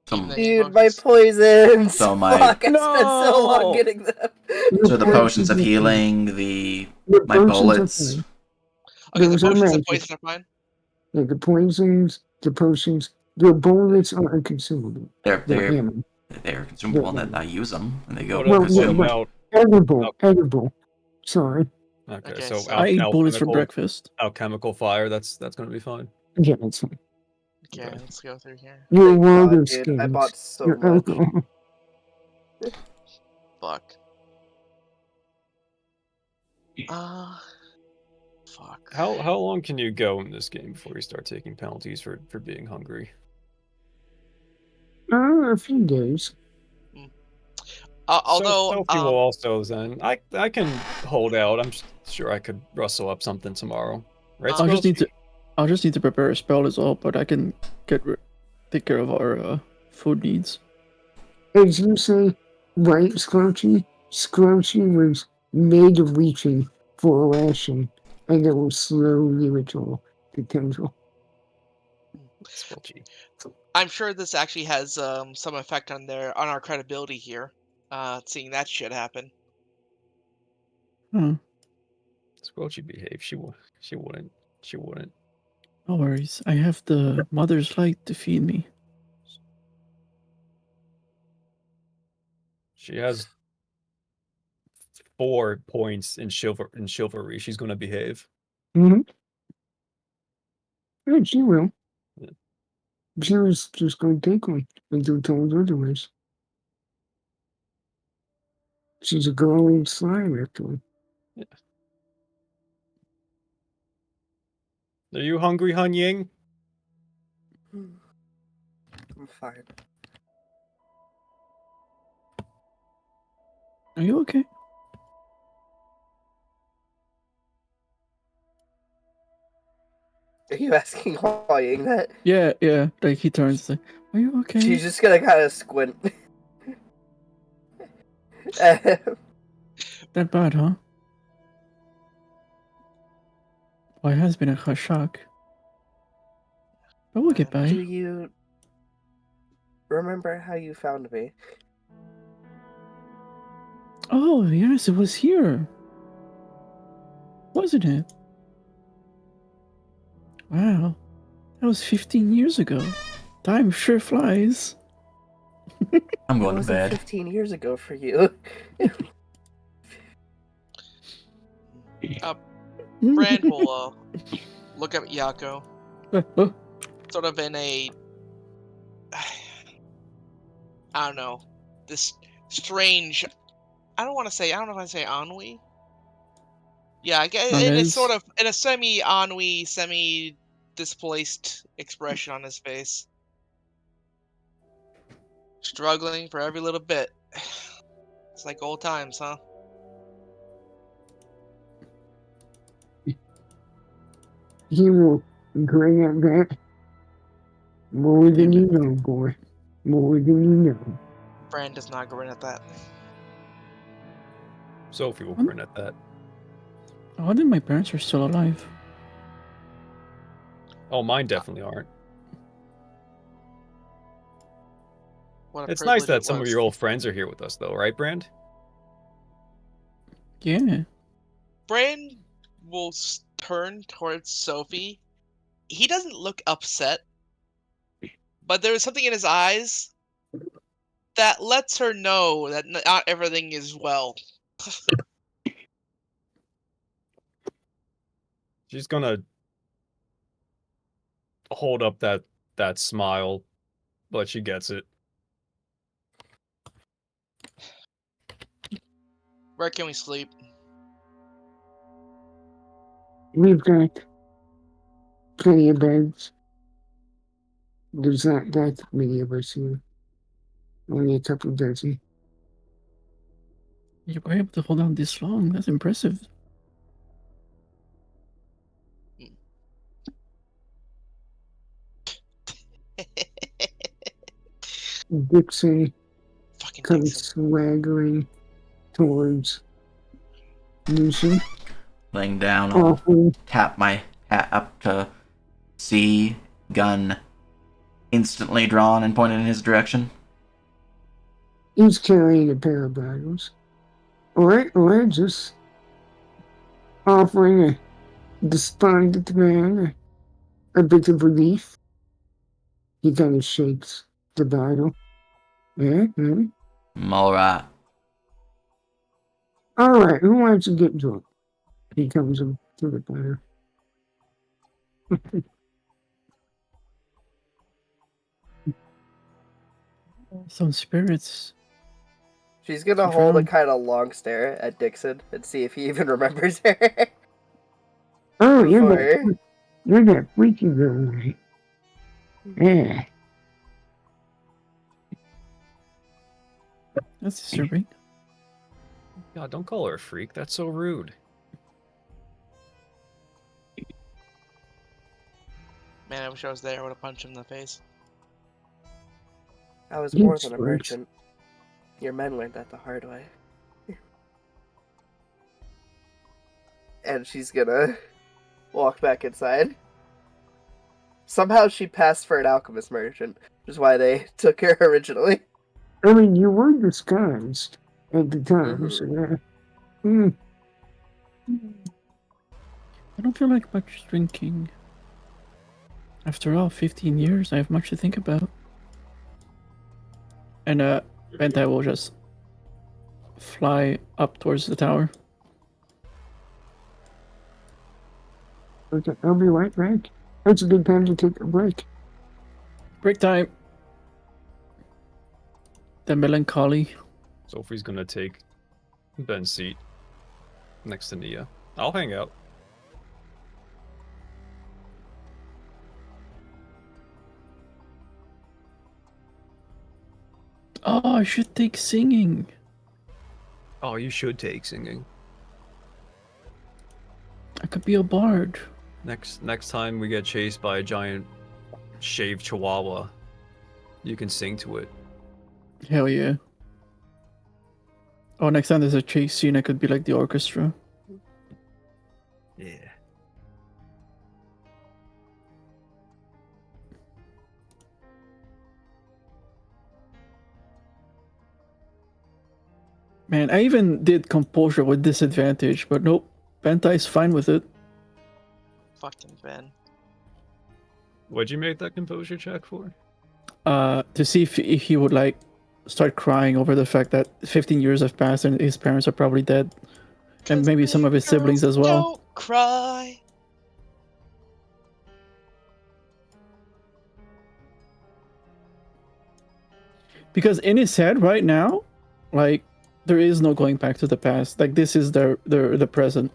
Some, Dude, my poisons. So my- Fuck, I spent so long No! getting them. so the potions of healing, my bullets. Okay, the Those are potions of magic. poison are fine. Yeah, the poisons, the potions, your bullets are consumable. They're ammo. they're consumable and I use them and they go What else consumed. about? Edible. Sorry. Okay, Okay, so so- I eat bullets for alchemical- breakfast. Alchemical fire. That's gonna be fine. Yeah, that's fine. Okay, Okay. let's go through here. Your Thank water God, dude, skins. I bought so your much. alcohol. Fuck. Fuck. How long can you go in this game before you start taking penalties for being hungry? A few days. Although, Sophie will also then. I can hold out. I'm sure I could rustle up something tomorrow. Right? I'll I'll just need to prepare a spell as well, but I can take care of our food needs. As you say, right, Scrunchy? Scrunchy was made of reaching for a ration, and it will slowly withdraw potential. Squelchy. I'm sure this actually has some effect on our credibility here. Seeing that shit happen. Hmm. Squelchy behave. She wouldn't. She wouldn't. No worries. I have the mother's light to feed me. She has 4 points in chivalry. She's gonna behave. Mm-hmm. Yeah, she will. Yeah. She was just going to take one until told otherwise. She's a glowing slime, actually. Are you hungry, Hun Ying? I'm fine. Are you okay? Are you asking Hua Ying that? Yeah, yeah. Like he turns like, are you okay? She's just gonna kind of squint. That bad, huh? Well, it has been a shock. But we'll get by. Do you remember how you found me? Oh, yes, it was here. Wasn't it? Wow. That was 15 years ago. Time sure flies. I'm It going to wasn't bed. 15 years ago for you. Brand will look at Yako, sort of in a, I don't know, this strange. I don't know if I say ennui. Yeah, it's sort of in a semi-ennui, semi-displaced expression on his face. Struggling for every little bit. It's like old times, huh? He will grin at that. More than you know, boy. More than you know. Brand does not grin at that. Sophie will grin at that. How did my parents are still alive? Oh, mine definitely aren't. What a It's nice privilege that it some of was. your old friends are here with us, though, right, Brand? Yeah. Brand will turn towards Sophie. He doesn't look upset, but there is something in his eyes that lets her know that not everything is well. She's gonna hold up that smile, but she gets it. Where can we sleep? We've got plenty of beds. There's not that many of us here. Only a couple dozen. You were able to hold on this long. That's impressive. Dixon Fucking comes Dixon. swaggering towards Lucy. Laying down, I'll Offering, tap my hat up to see, gun instantly drawn and pointed in his direction. he's carrying a pair of Bibles. Or just offering a despondent man a bit of relief. He kind of shakes the Bible. Yeah, yeah. Alright. Alright, who wants to get drunk? He comes up to the fire. Some spirits. She's gonna What's hold a wrong? kind of long stare at Dixon and see if he even remembers her. Oh, Before- you're that freaky girl, right? Yeah. That's disturbing. God, don't call her a freak. That's so rude. Man, I wish I was there. I would have punched him in the face. I was He more than a smirks. merchant. Your men learned that the hard way. And she's gonna walk back inside. Somehow she passed for an alchemist merchant, which is why they took her originally. I mean, you were disguised at the time, Mhm. so yeah. Hmm. I don't feel like much drinking. After all, 15 years, I have much to think about. And Bentai will just fly up towards the tower. Okay, I'll be right back. That's a good time to take a break. Break time. The melancholy. Sophie's gonna take Ben's seat next to Nia. I'll hang out. Oh, I should take singing. Oh, you should take singing. I could be a bard. Next time we get chased by a giant shaved chihuahua, you can sing to it. Hell yeah. Oh, next time there's a chase scene, I could be like the orchestra. Yeah. Man, I even did composure with disadvantage, but nope. Bentai's fine with it. Fucking Ben. What'd you make that composure check for? To see if he would like start crying over the fact that 15 years have passed and his parents are probably dead, and maybe some of his siblings as well. Don't cry. Because in his head right now, like there is no going back to the past. Like this is the present.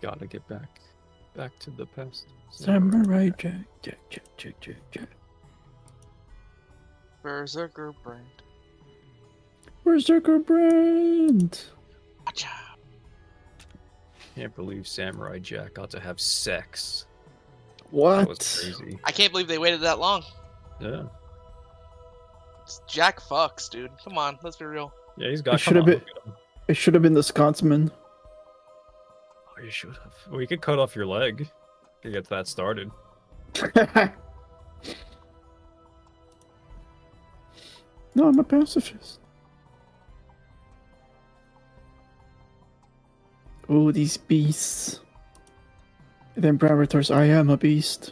Gotta get back to the past. Samurai Jack. Berserker brand. Berserker brand. Acha. Can't believe Samurai Jack got to have sex. That What? was crazy. I can't believe they waited that long. Yeah. Jack fucks, dude. Come on, let's be real. Yeah, he's got. It should have been. It should have been the Scotsman. Oh, you should have. Well, you could cut off your leg to get that started. No, I'm a pacifist. Oh, these beasts. And then Bran retorts, I am a beast.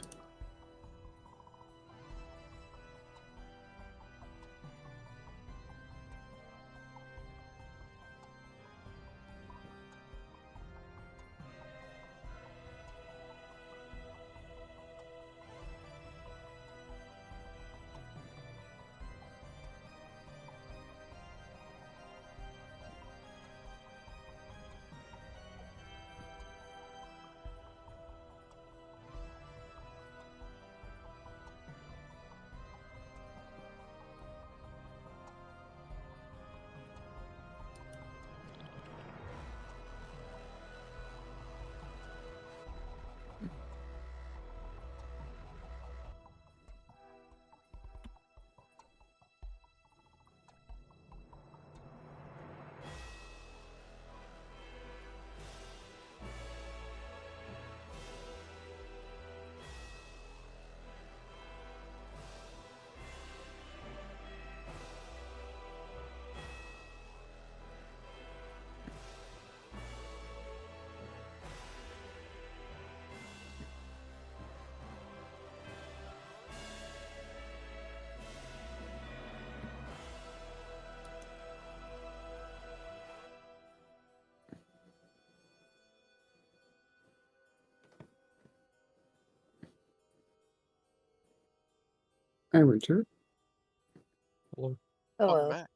Hi, Richard. Hello. Welcome Hello. back.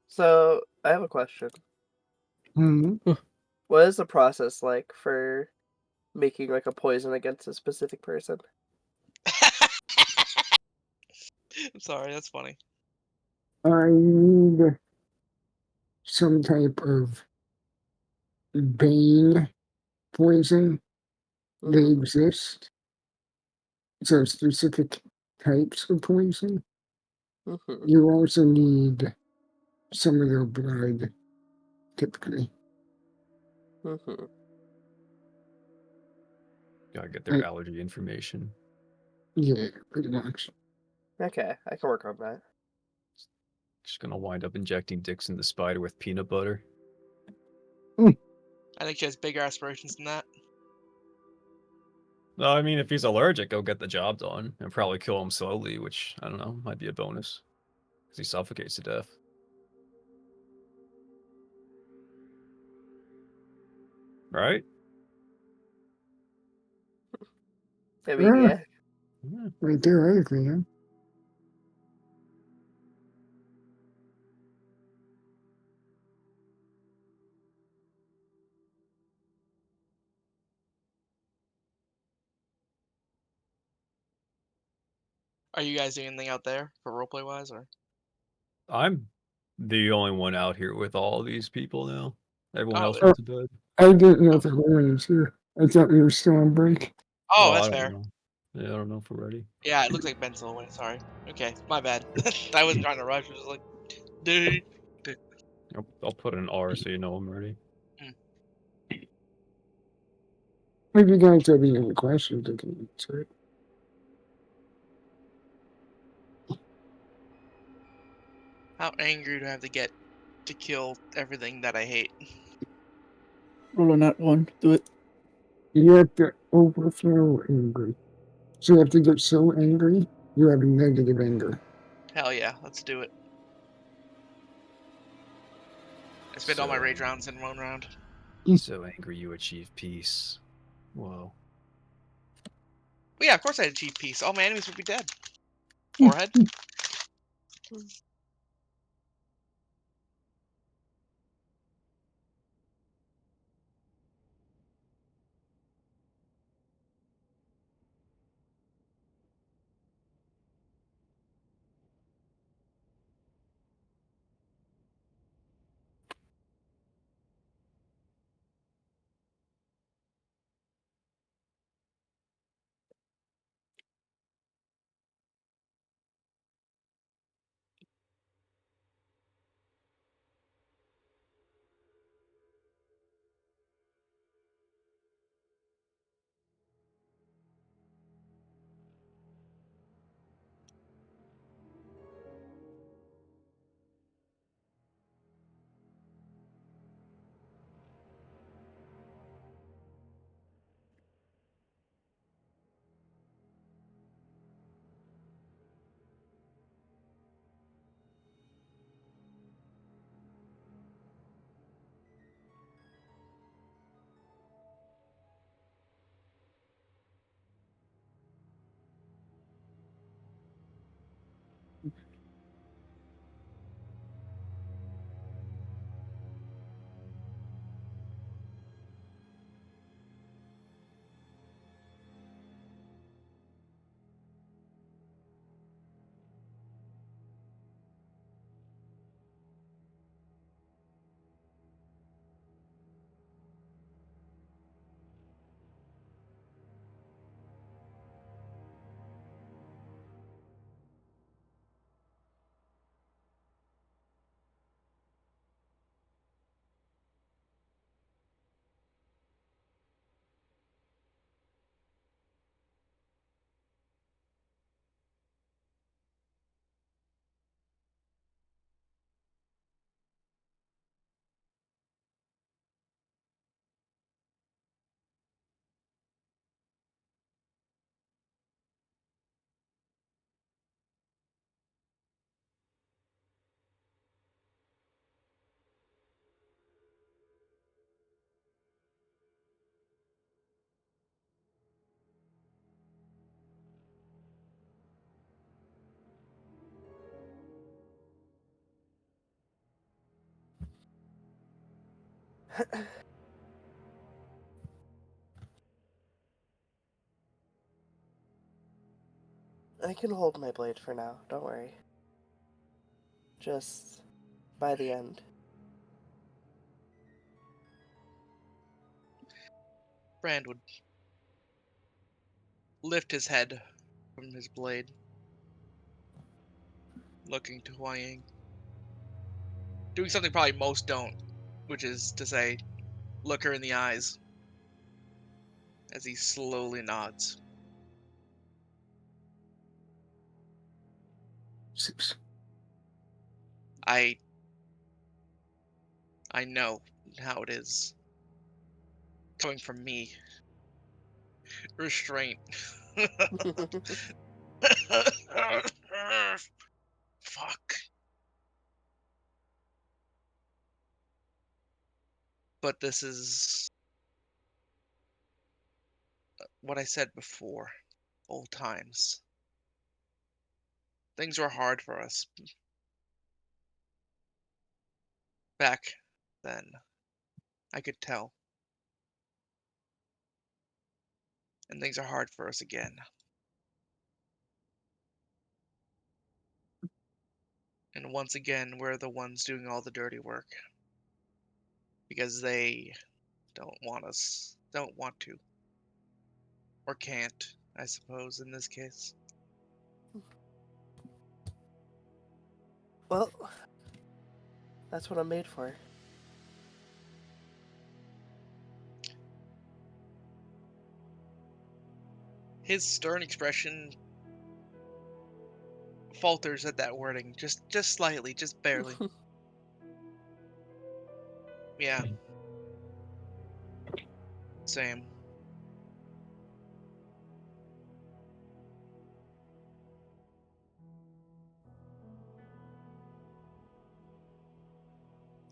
So I have a question. Hmm. What is the process like for making like a poison against a specific person? I'm sorry, that's funny. I need some type of bane poison. They exist. So specific types of poison. Mm-hmm. You also need some of their blood, typically. Mm-hmm. Gotta get their allergy information. Yeah, pretty much. Okay, I can work on that. Just gonna wind up injecting dicks in the spider with peanut butter. I think she has bigger aspirations than that. No, I mean, if he's allergic, go get the job done and probably kill him slowly, which, I don't know, might be a bonus. Because he suffocates to death. Right? I mean, Yeah. yeah. Right there, I agree. Yeah. Are you guys doing anything out there for roleplay wise, or? I'm the only one out here with all these people now. Everyone Oh, else it- went to bed. I didn't know if everyone was here. I thought we were still on break. Oh, I that's don't fair. know. Yeah, I don't know if we're ready. Yeah, it looks like Ben still went. Sorry. Okay, my bad. I wasn't trying to rush. I was just like, dude. I'll put an R so you know I'm ready. If you guys have any other questions, I can answer it. How angry do I have to get to kill everything that I hate? Roll on that one. Do it. You have to overflow angry. So you have to get so angry, you have negative anger. Hell yeah, let's do it. I spent all my rage rounds in one round. So angry you achieve peace. Whoa. Well, yeah, of course I'd achieve peace. All my enemies would be dead. Forehead. I can hold my blade for now, don't worry. Just by the end. Brand would lift his head from his blade, looking to Hua Ying. Doing something probably most don't, which is to say, look her in the eyes as he slowly nods. I know how it is. Coming from me. Restraint. Fuck. But this is what I said before. old times. Things were hard for us back then. I could tell. And things are hard for us again. And once again, we're the ones doing all the dirty work. Because they don't want to. Or can't, I suppose, in this case. Well, that's what I'm made for. His stern expression falters at that wording, just slightly, just barely. Yeah. Same.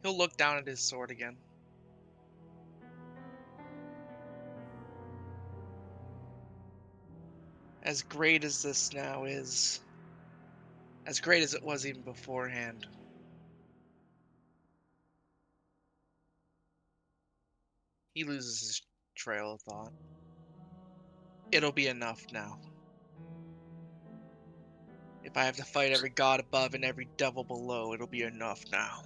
He'll look down at his sword again. As great as this now is, as great as it was even beforehand, he loses his trail of thought. It'll be enough now. If I have to fight every god above and every devil below, it'll be enough now.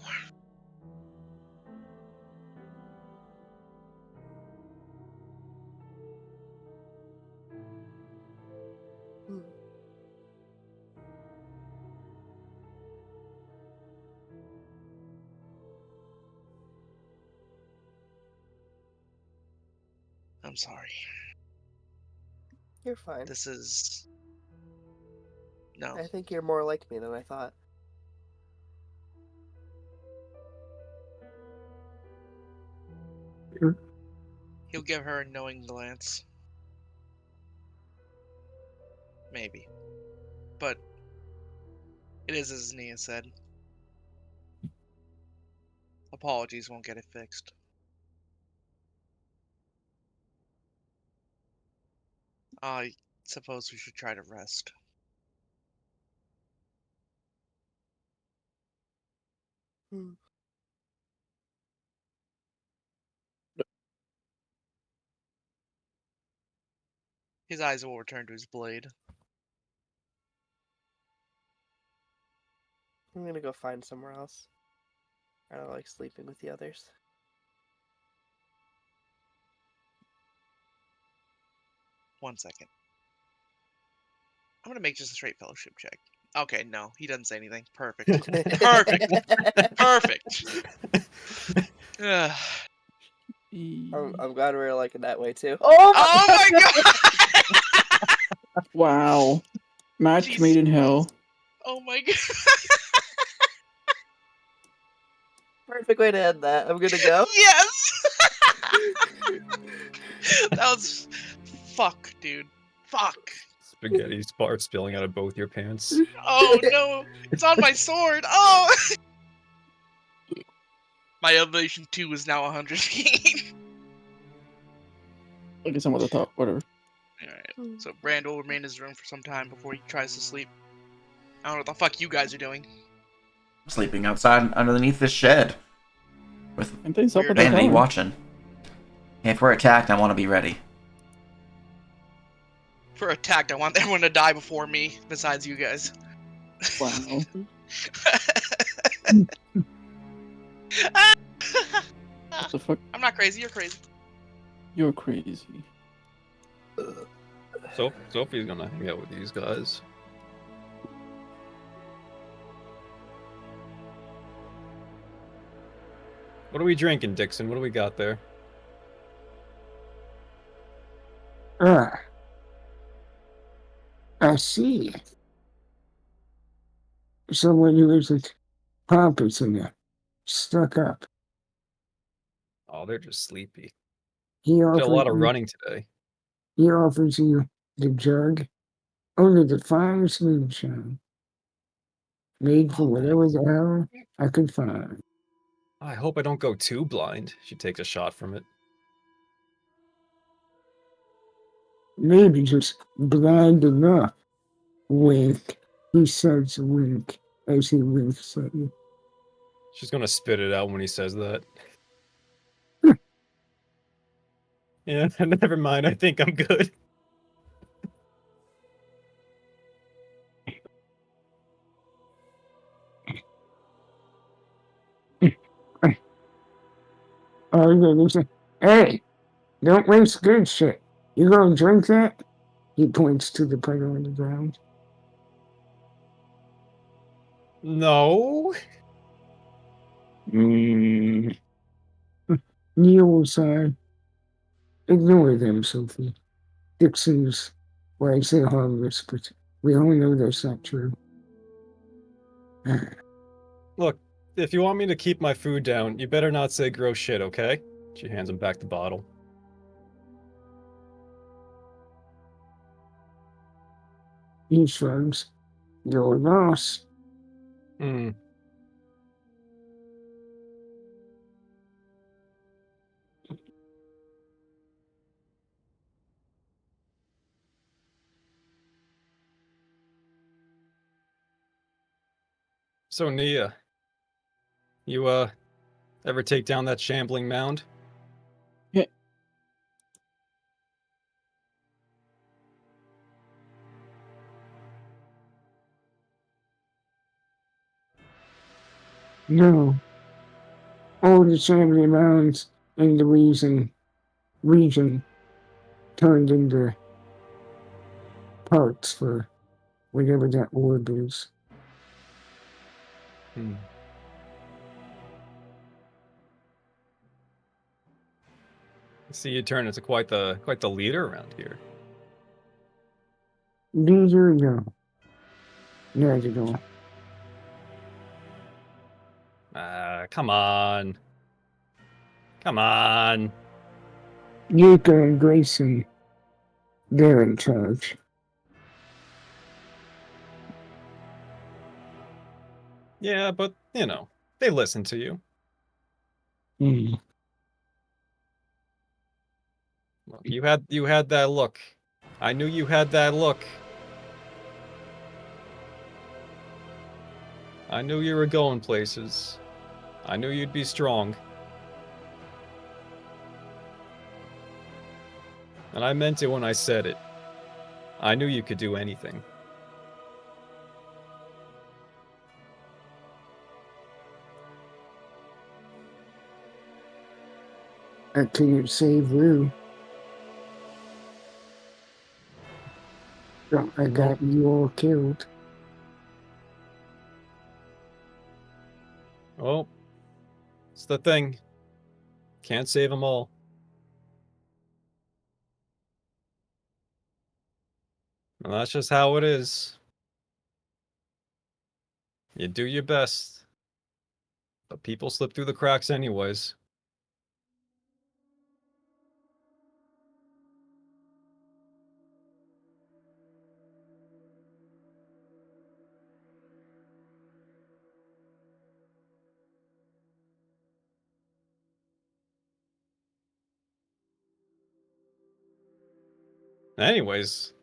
Hmm. I'm sorry. You're fine. This is... No. I think you're more like me than I thought. He'll give her a knowing glance. Maybe. But it is as Nia said. Apologies won't get it fixed. I suppose we should try to rest. Hmm. His eyes will return to his blade. I'm gonna go find somewhere else. I don't like sleeping with the others. One second. I'm gonna make just a straight fellowship check. Okay, no, he doesn't say anything. Perfect. Perfect. Perfect. Ugh. I'm glad we're like in that way too. Oh my god! Wow. Match Jesus made in hell. Oh my god. Perfect way to end that. I'm gonna go. Yes! That was... Fuck, dude. Fuck. Spaghetti sparks spilling out of both your pants. Oh no! It's on my sword! Oh! My elevation 2 is now 100 feet. Look at some other thought. Whatever. Alright, so Brand will remain in his room for some time before he tries to sleep. I don't know what the fuck you guys are doing. Sleeping outside underneath this shed with And things up Weird. at the Vanity tower. watching. If we're attacked, I want to be ready. If we're attacked, I want everyone to die before me, besides you guys. Wow. What the fuck? I'm not crazy, you're crazy. You're crazy. So Sophie's gonna hang out with these guys. What are we drinking, Dixon? What do we got there? Ah. I see. Someone who isn't pompous enough. Stuck up. Oh, they're just sleepy. He Did a offers lot of you, running today. he offers you the jug. Only the finest moonshine. Made for Oh, man. whatever the hell I could find. I hope I don't go too blind. She takes a shot from it. Maybe just blind enough. Wink. He says wink as he winks at you. She's gonna spit it out when he says that. Yeah, never mind. I think I'm good. Oh, yeah, he said, hey, don't waste good shit. You gonna drink that? He points to the puddle on the ground. No. Mm. Neil sigh. Ignore them, Sophie. Dixon's, well, I say harmless, but we all know that's not true. Look, if you want me to keep my food down, you better not say gross shit, okay? She hands him back the bottle. He shrugs. Your loss. Hmm. So, Nia, you, ever take down that shambling mound? No. All the champion rounds in the region turned into parts for whatever that orb is. Hmm. I see you turn into quite the leader around here. Leader, no. Not at all. Come on. Come on. Yuka and Grayson, they're in charge. Yeah, but, you know, they listen to you. Mm. Look, you had that look. I knew you had that look. I knew you were going places. I knew you'd be strong. And I meant it when I said it. I knew you could do anything. I couldn't save Rue. So I got you all killed. Oh, it's the thing. Can't save them all. And that's just how it is. You do your best. But people slip through the cracks anyways. Anyways,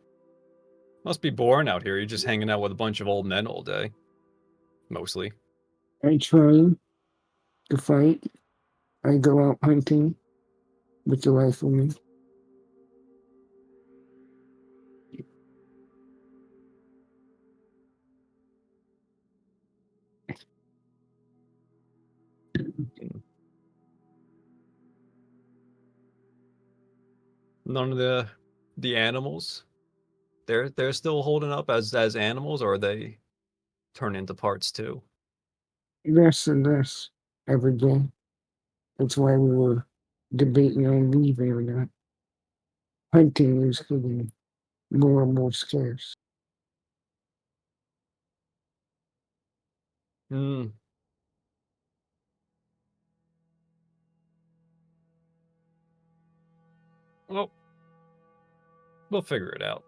must be boring out here. You're just hanging out with a bunch of old men all day. Mostly. I train to fight. I go out hunting with the rifleman. None of the animals. They're still holding up as animals, or are they turn into parts too? Less and less every day. That's why we were debating on leaving or not. Hunting is getting more and more scarce. Hmm. Well, we'll figure it out.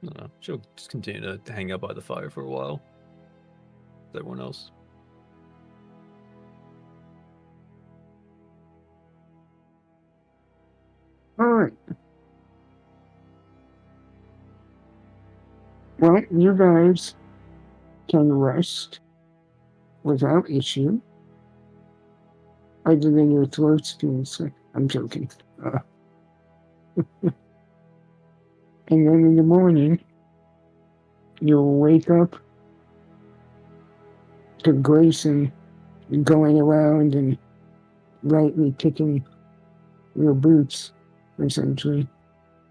I don't know. She'll just continue to hang out by the fire for a while. With everyone else. All right. Well, you guys can rest without issue. Other than your throats being sick. I'm joking. And then in the morning, you'll wake up to Grayson going around and lightly kicking your boots, essentially.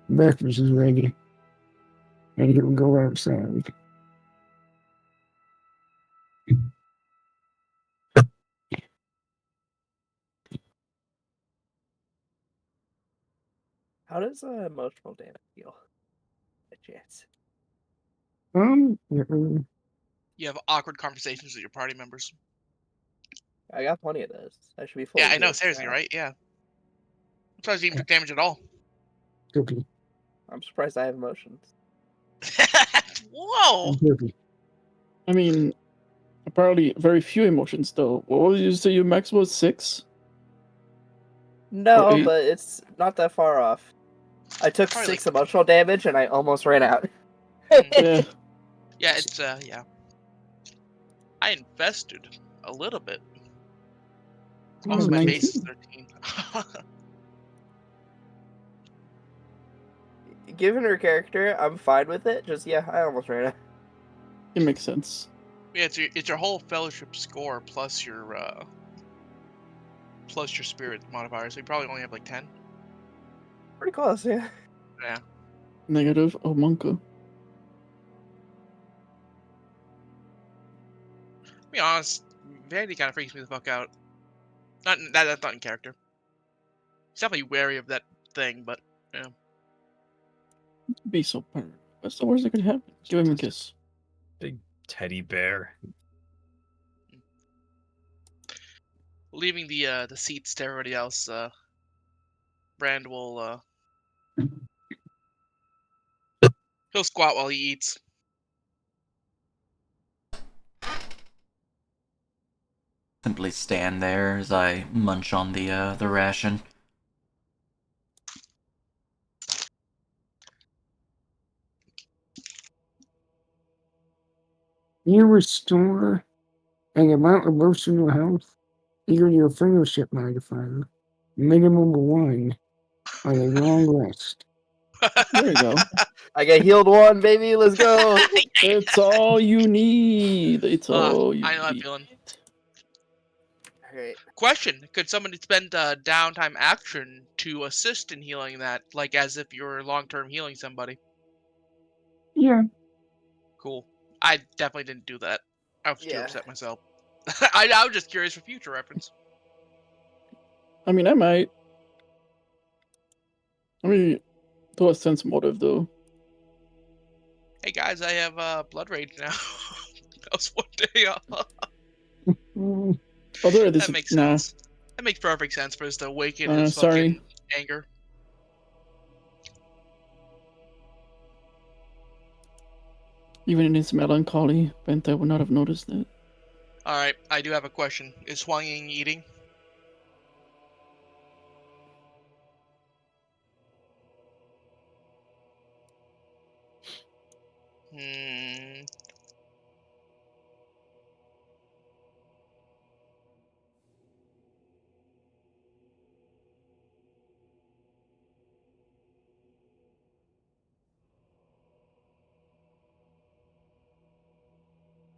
Breakfast is ready. And he'll go outside. How does emotional damage feel? A chance. Mm-mm. You have awkward conversations with your party members. I got plenty of those. I should be fully Yeah, I know. healed Seriously, now. right? Yeah. I'm surprised you even took damage at all. Guilty. I'm surprised I have emotions. Whoa! Guilty. I mean, apparently very few emotions though. What was you say? Your max was 6? No, eight? but it's not that far off. I took Probably 6 like- emotional damage and I almost ran out. Yeah. Yeah, it's yeah. I invested a little bit. Oh, Also, my 19. base is 13. Given her character, I'm fine with it. Just yeah, I almost ran out. It makes sense. Yeah, it's your whole fellowship score plus your spirit modifier. So you probably only have like 10. Pretty close, yeah. Yeah. Negative. Oh, Monka. To be honest, Vanity kind of freaks me the fuck out. That's not in character. He's definitely wary of that thing, but yeah. Be so paranoid. That's the worst that could happen. Give him a kiss. Big teddy bear. Leaving the seats to everybody else, Brand will he'll squat while he eats. Simply stand there as I munch on the ration. You restore an amount of emotional health equal to your fellowship modifier, minimum 1, on a long rest. There you go. I got healed 1, baby. Let's go. It's all you need. It's all you I know that need. feeling. Alright. Question: could somebody spend a downtime action to assist in healing that, like as if you're long-term healing somebody? Yeah. Cool. I definitely didn't do that. I was too Yeah. upset myself. I was just curious for future reference. I mean, I might. Let me do a sense motive though. Hey guys, I have blood rage now. That was one day off. Mm, Although this That makes nah. sense. That makes perfect sense for us to awaken his Sorry. fucking anger. Even in his melancholy, Benta would not have noticed that. Alright, I do have a question. Is Huang Ying eating? Hmm.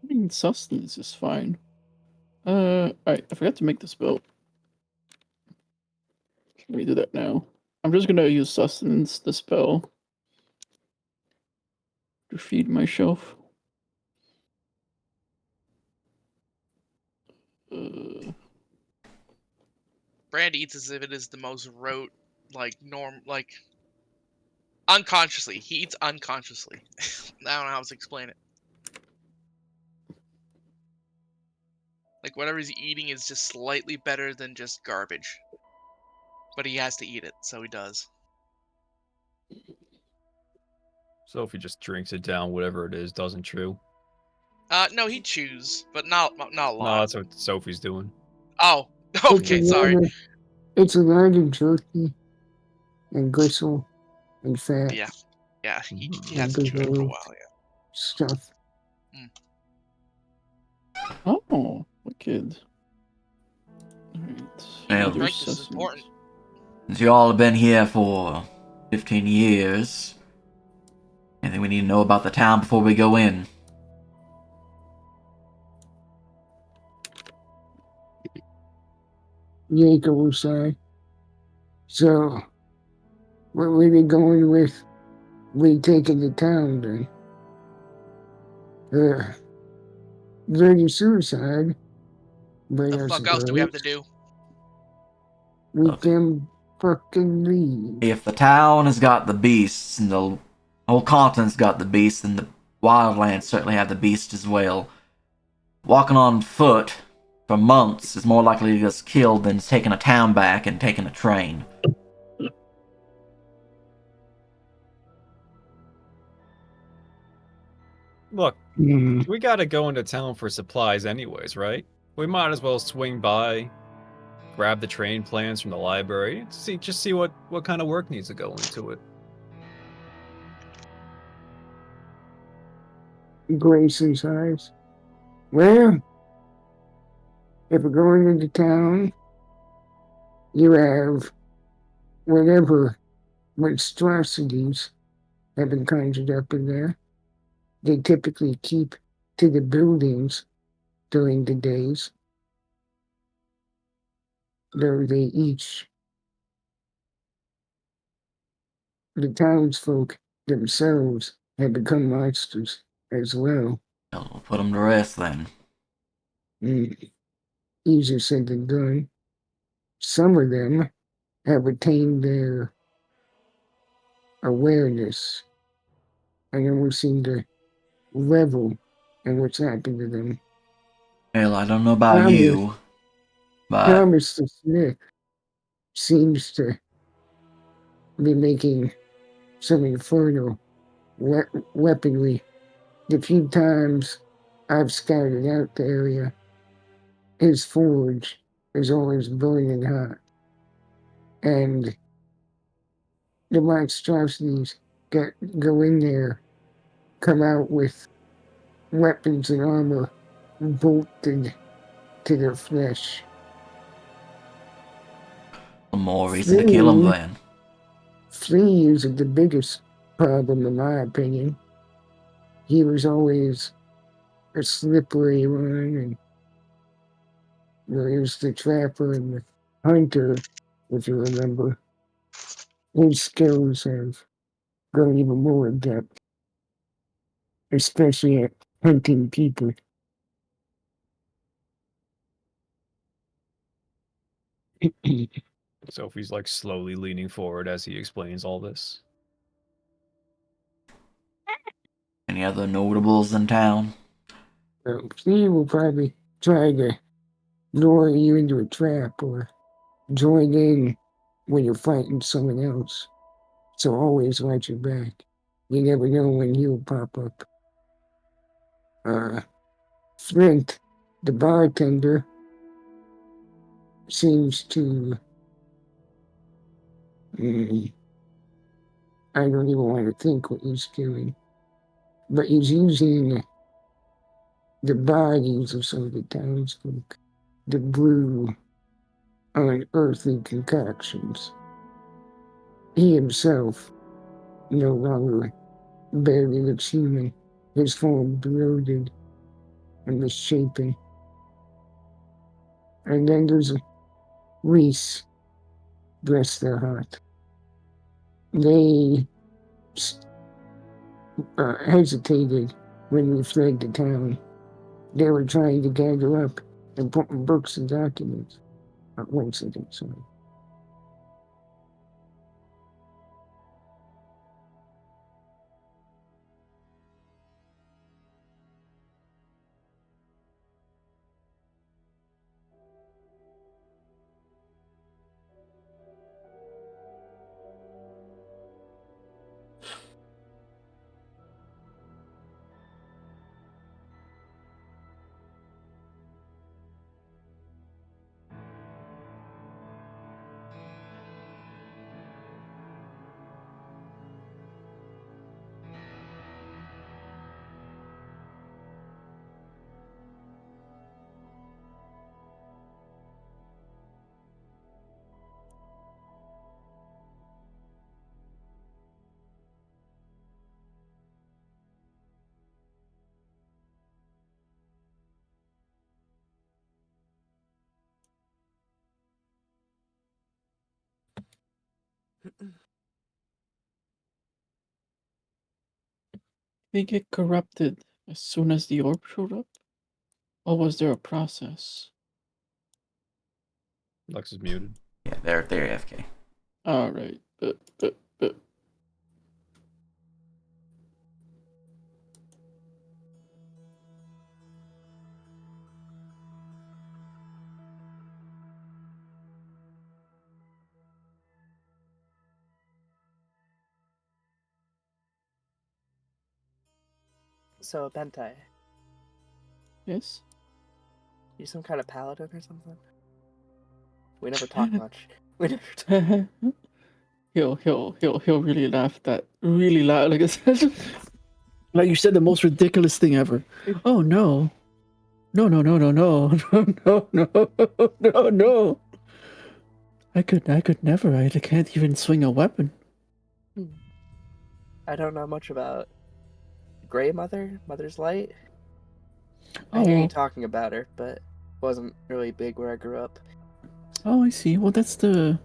I mean, sustenance is fine. Alright, I forgot to make the spell. Let me do that now. I'm just gonna use sustenance, the spell, to feed myself. Brand eats as if it is the most rote, like unconsciously. He eats unconsciously. I don't know how to explain it. Like whatever he's eating is just slightly better than just garbage. But he has to eat it, so he does. Sophie just drinks it down, whatever it is, doesn't chew. No, he chews, but not a No, lot. that's what Sophie's doing. Oh, It's a okay, sorry. lot of, it's a lot of jerky and gristle and fat Yeah, yeah, he Mhm. has and been chewing for a preserved while. Yeah. stuff. Oh, wicked. Alright. Yeah. Other Practice is sustenance. important. Since you all have been here for 15 years, anything we need to know about the town before we go in? Jacob will say. So, what were they going with? We taking the town then? Dirty suicide, but The I fuck else do we have to suppose do? we Okay. can fucking leave. If the town has got the beasts, and the whole continent's got the beasts, and the wildlands certainly have the beasts as well, walking on foot for months is more likely to get us killed than taking a town back and taking a train. Look, Hmm. we gotta go into town for supplies anyways, right? We might as well swing by, grab the train plans from the library, see what kind of work needs to go into it. Grayson's eyes. Well, if we're going into town, you have whatever monstrosities have been conjured up in there. They typically keep to the buildings during the days, though the townsfolk themselves have become monsters as well. We'll put them to rest then. Easier said than done. Some of them have attained their awareness and almost seem to level in what's happened to them. Hell, I don't know about you, but Thomas the Smith seems to be making some infernal weaponry. The few times I've scouted out the area, his forge is always burning hot. And the monstrosities go in there, come out with weapons and armor bolted to their flesh. more reason to kill them then. Flea is the biggest problem, in my opinion. He was always a slippery one, and he was the trapper and the hunter, if you remember. His skills have grown even more in depth, especially at hunting people. Sophie's like slowly leaning forward as he explains all this. Any other notables in town? Flea will probably try to lure you into a trap or join in when you're fighting someone else. So always watch your back. You never know when he'll pop up. Flint, the bartender, seems to. I don't even want to think what he's doing. But he's using the bodies of some of the townsfolk to brew unearthly concoctions. He himself no longer barely looks human. His form bloated and misshapen. And then there's Reese, bless their heart. They hesitated when we fled the town. They were trying to gather up important books and documents. One second, sorry. They get corrupted as soon as the orb showed up? Or was there a process? Lux is muted. Yeah, they're AFK. Alright. So, Bentai, Yes? you some kind of paladin or something? We never talk much. We never talk. He'll really laugh that really loud, like I said. Like you said the most ridiculous thing ever. Oh no. No. No. I could never. I can't even swing a weapon. I don't know much about Grey Mother, Mother's Light. I Oh, hear you well. talking about her, but wasn't really big where I grew up. Oh, I see. Well, that's the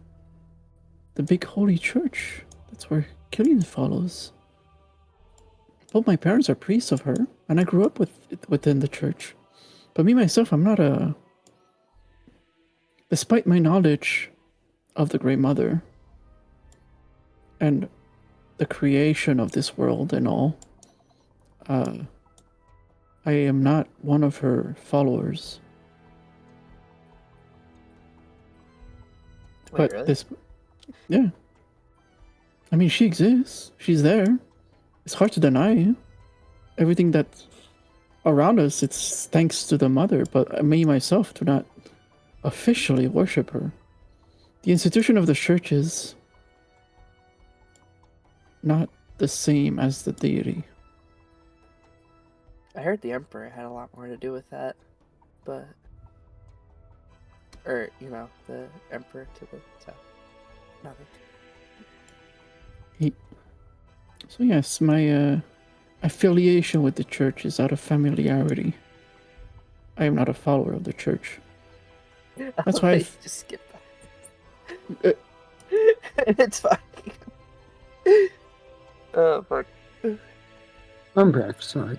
big holy church. That's where Killian follows. Both my parents are priests of her, and I grew up within the church. But me myself, I'm not a. Despite my knowledge of the Grey Mother and the creation of this world and all, I am not one of her followers. Wait, But really? yeah. I mean, she exists. She's there. It's hard to deny. Everything that's around us, it's thanks to the mother, but me, myself, do not officially worship her. The institution of the church is not the same as the deity. I heard the Emperor had a lot more to do with that, but... Or, the Emperor to the south. Nothing. So yes, my affiliation with the church is out of familiarity. I am not a follower of the church. That's why I'll just skip that. It's fine. Oh, fuck. I'm back, sorry.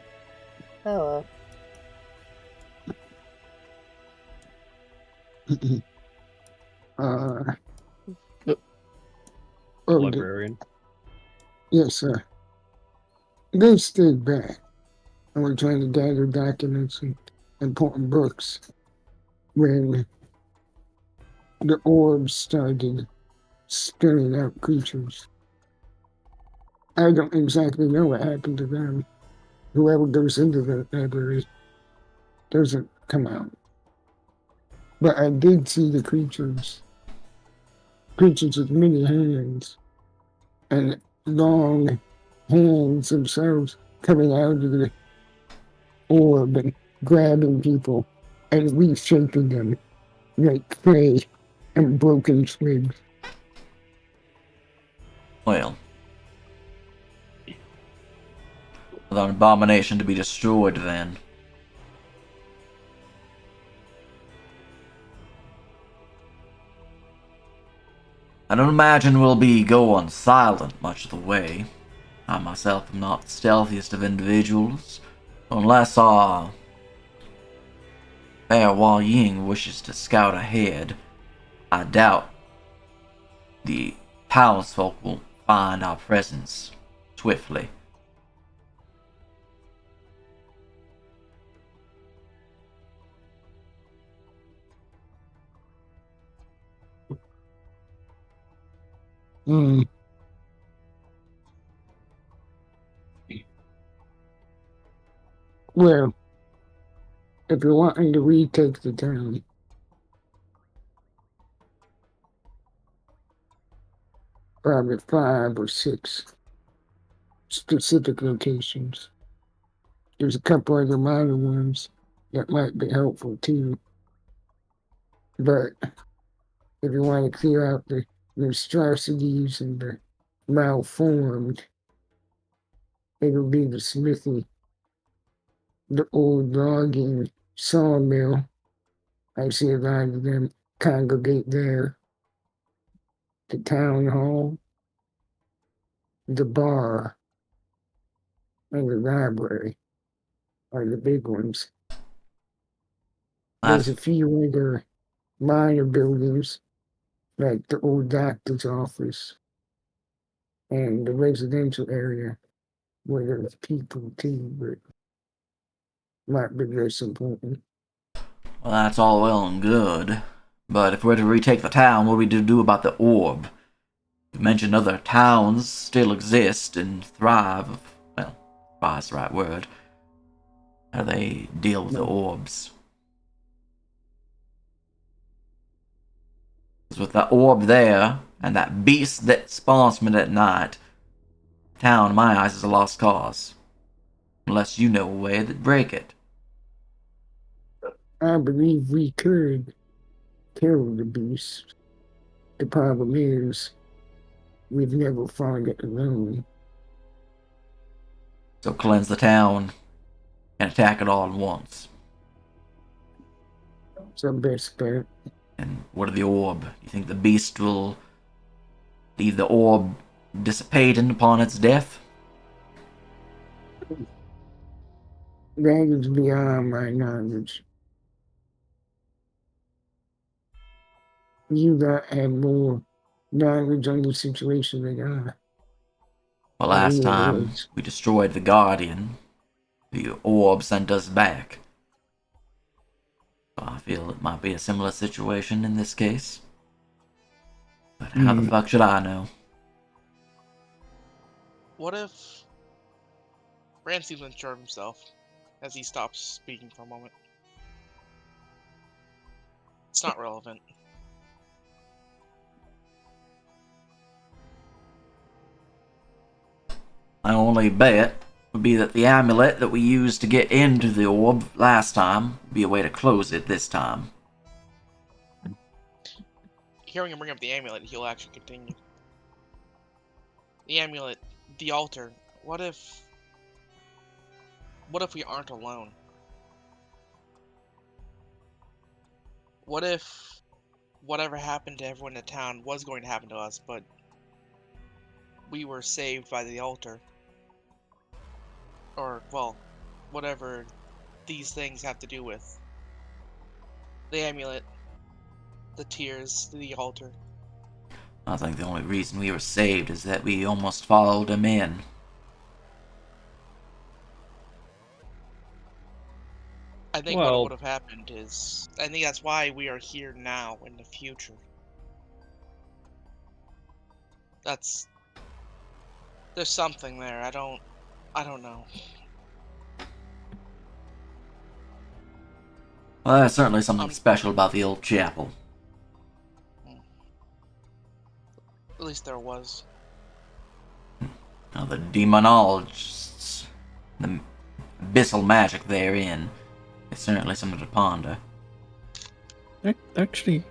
Hello. Librarian. Yes, sir. They stayed back and were trying to gather documents and important books when the orbs started spilling out creatures. I don't exactly know what happened to them. Whoever goes into the library doesn't come out. But I did see the creatures with many hands and long hands themselves coming out of the orb and grabbing people and reshaping them like clay and broken twigs. Well, an abomination to be destroyed then. I don't imagine we'll be going silent much of the way. I myself am not the stealthiest of individuals, unless our fair Hua Ying wishes to scout ahead. I doubt the townsfolk will find our presence swiftly. Mm. Well, if you're wanting to retake the town, probably 5 or 6 specific locations. There's a couple other minor ones that might be helpful too. But if you want to clear out the monstrosities and the malformed, it'll be the smithy, the old logging sawmill. I see a lot of them congregate there. The town hall, the bar and the library are the big ones. There's That's a few other minor buildings, like the old doctor's office and the residential area where there's people too, but might be less important. well, that's all well and good. But if we're to retake the town, what do we do about the orb? You mentioned other towns still exist and thrive. Well, thrive's the right word. How do they deal with the orbs? 'Cause with that orb there, and that beast that spawns from it at night, town, in my eyes, is a lost cause. Unless you know a way that break it. I believe we could kill the beast. The problem is, we've never found it alone. So cleanse the town and attack it all at once. It's our best bet. And what of the orb? Do you think the beast will leave the orb dissipating upon its death? That is beyond my knowledge. You got have more knowledge on the situation than I. Well, last Any time words? we destroyed the Guardian, the orb sent us back. So I feel it might be a similar situation in this case. But how the fuck should I know? What if Rand seems unsure of himself as he stops speaking for a moment? It's not relevant. My only bet would be that the amulet that we used to get into the orb last time would be a way to close it this time. Hearing him bring up the amulet, he'll actually continue. The amulet, the altar. What if we aren't alone? What if whatever happened to everyone in the town was going to happen to us, but we were saved by the altar? Or, well, whatever these things have to do with. The amulet, the tears, the altar. I think the only reason we were saved is that we almost followed him in. I think Well- what would have happened is, I think that's why we are here now in the future. There's something there. I don't know. Well, there's certainly something special about the old chapel. At least there was. Now, the demonologists, the abyssal magic therein, is certainly something to ponder. Actually,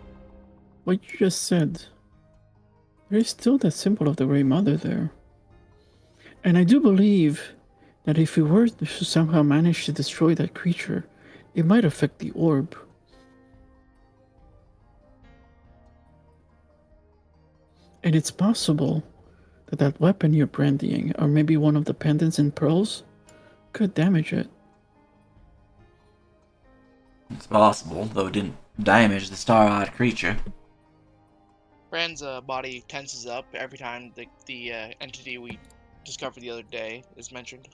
what you just said, there is still that symbol of the Grey Mother there. And I do believe that if we were to somehow manage to destroy that creature, it might affect the orb. And it's possible that that weapon you're brandying, or maybe one of the pendants and pearls, could damage it. It's possible, though it didn't damage the star-eyed creature. Rand's body tenses up every time the entity we discovered the other day is mentioned.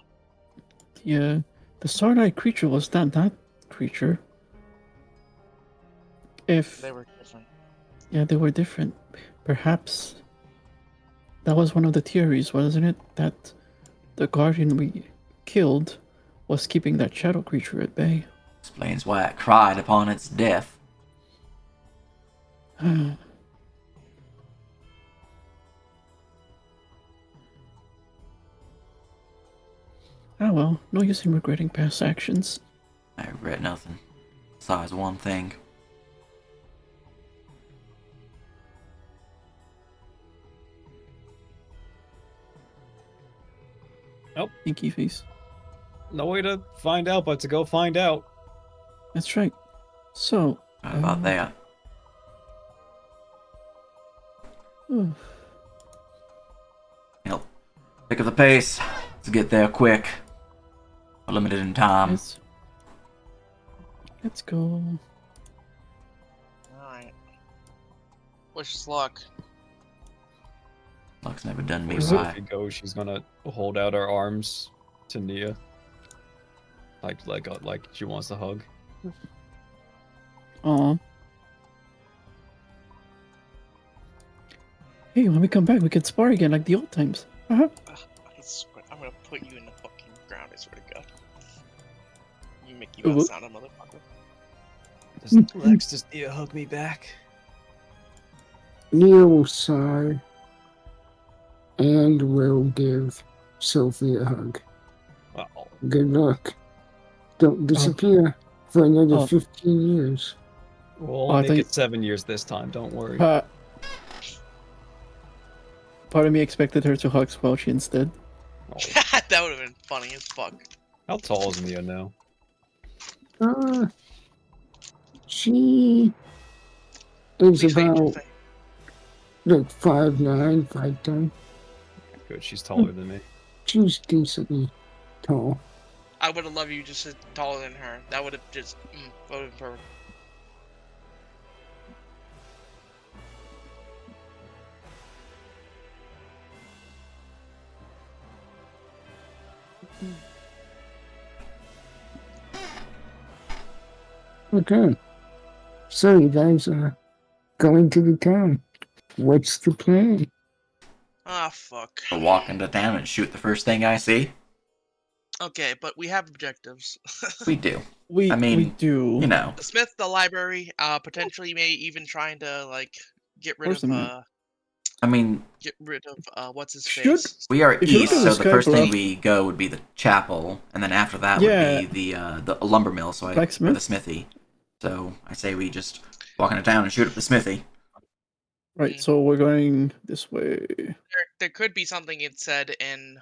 The star-eyed creature was that creature. If They were different. yeah, they were different. Perhaps that was one of the theories, wasn't it? That the guardian we killed was keeping that shadow creature at bay. Explains why it cried upon its death. Ah well, no use in regretting past actions. I regret nothing. Besides one thing. Inky face. No way to find out but to go find out. That's right. So, How about that? oof. Well, Pick up the pace. Let's get there quick. We're limited in time. Let's go. Alright. Wish us luck. Luck's never done me If right. we go, she's gonna hold out her arms to Nia. Like she wants to hug. Aw. Hey, when we come back, we can spar again like the old times. Uh-huh. I swear, I'm gonna put you in the fucking ground, I swear to God. You make you Ooh. mouth sound a motherfucker. Lex, does Nia hug me back? Neil will sigh and will give Sophie a hug. Uh-oh. Good luck. Don't disappear for another Oh. 15 years. We'll I make think- it 7 years this time, don't worry. Part of me expected her to hug Squelchy instead. Oh, That would have been funny as fuck. how tall is Nia now? She is Please wait until about like 5'9", 5'10". Good, she's taller than me. She's decently tall. I would have loved you just as taller than her. That would have just would have been perfect. Okay. So you guys are going to the town. What's the plan? Ah, fuck. I'll walk into town and shoot the first thing I see. Okay, but we have objectives. We do. We I mean, do. You know. The Smith, the library, potentially may even trying to like get rid Where's the of map? I mean, what's his Should- face. we are If you look east, at so the the first thing Skype we go would be the chapel, and then after that Yeah. would be the lumber mill, or the Blacksmith? smithy. So I say we just walk into town and shoot up the smithy. Right, so we're going this way. There could be something it said in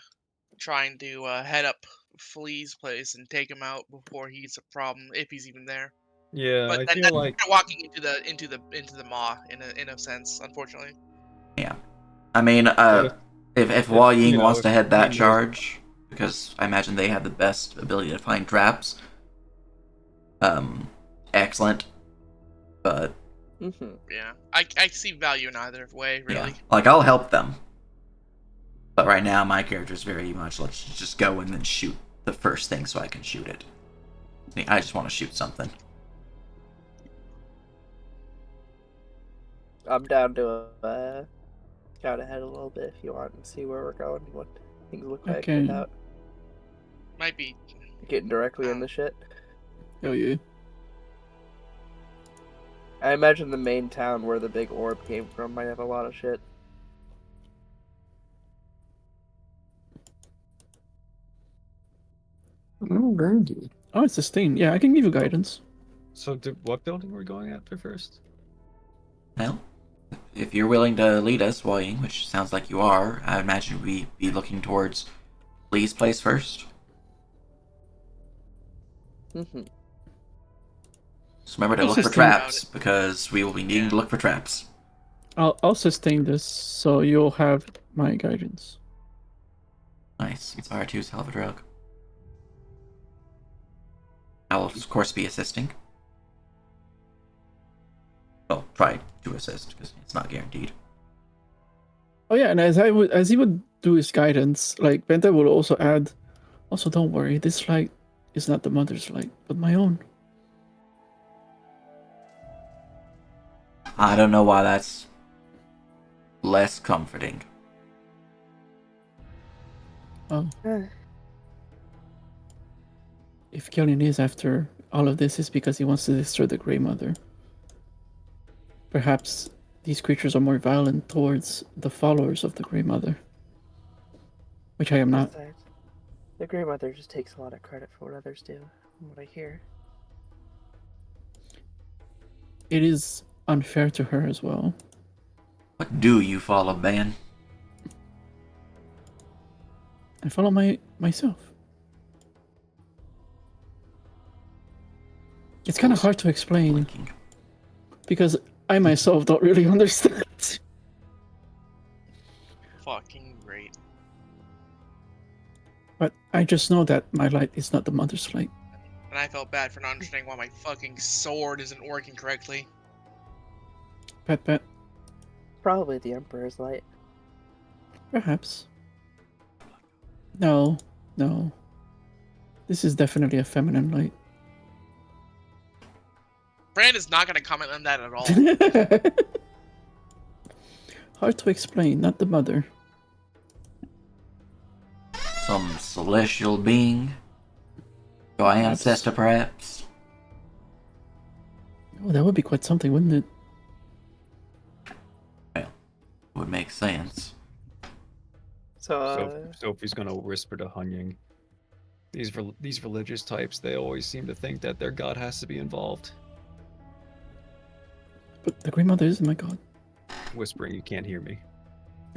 trying to head up Flea's place and take him out before he's a problem, if he's even there. Yeah, But I then feel that's like walking into the maw in a sense, unfortunately. I mean, But if Hua Ying you know, wants to if head that he knows- charge, because I imagine they have the best ability to find traps. Excellent. But Mm-hmm. Yeah, I see value in either way, really. yeah, like I'll help them. But right now, my character is very much let's just go and then shoot the first thing so I can shoot it. I just want to shoot something. I'm down to scout ahead a little bit if you want and see where we're going and what things look like Okay. without Might be. getting directly in the shit. Oh yeah. I imagine the main town where the big orb came from might have a lot of shit. Alrighty. Oh, it's a stain. Yeah, I can give you guidance. So, what building are we going after first? Well, if you're willing to lead us, Hua Ying, which sounds like you are, I imagine we'd be looking towards Lee's place first. Mm-hmm. So remember to I'll look for sustain- traps, because we will be needing to look for traps. I'll sustain this, so you'll have my guidance. Nice. Inspire 2 is hell of a drug. I will, of course, be assisting. Well, try to assist, because it's not guaranteed. Oh yeah, and as he would do his guidance, like Benta would also add. Also, don't worry, this light is not the mother's light, but my own. I don't know why that's less comforting. Oh. If Killian is after all of this, is because he wants to destroy the Grey Mother. Perhaps these creatures are more violent towards the followers of the Grey Mother. Which I am not. Besides, the Grey Mother just takes a lot of credit for what others do, from what I hear. It is unfair to her as well. What do you follow, Ben? I follow myself. It's kind of hard to explain Blinking. because I myself don't really understand. Fucking great. But I just know that my light is not the mother's light. And I felt bad for not understanding why my fucking sword isn't working correctly. Pet. Probably the Emperor's light. Perhaps. No. This is definitely a feminine light. Brand is not going to comment on that at all. Hard to explain, not the mother. Some celestial being? Your ancestor, perhaps? Oh, that would be quite something, wouldn't it? Would make sense. So, Sophie's gonna whisper to Hunying. These religious types, they always seem to think that their god has to be involved. But the Green Mother isn't my god. Whispering, you can't hear me.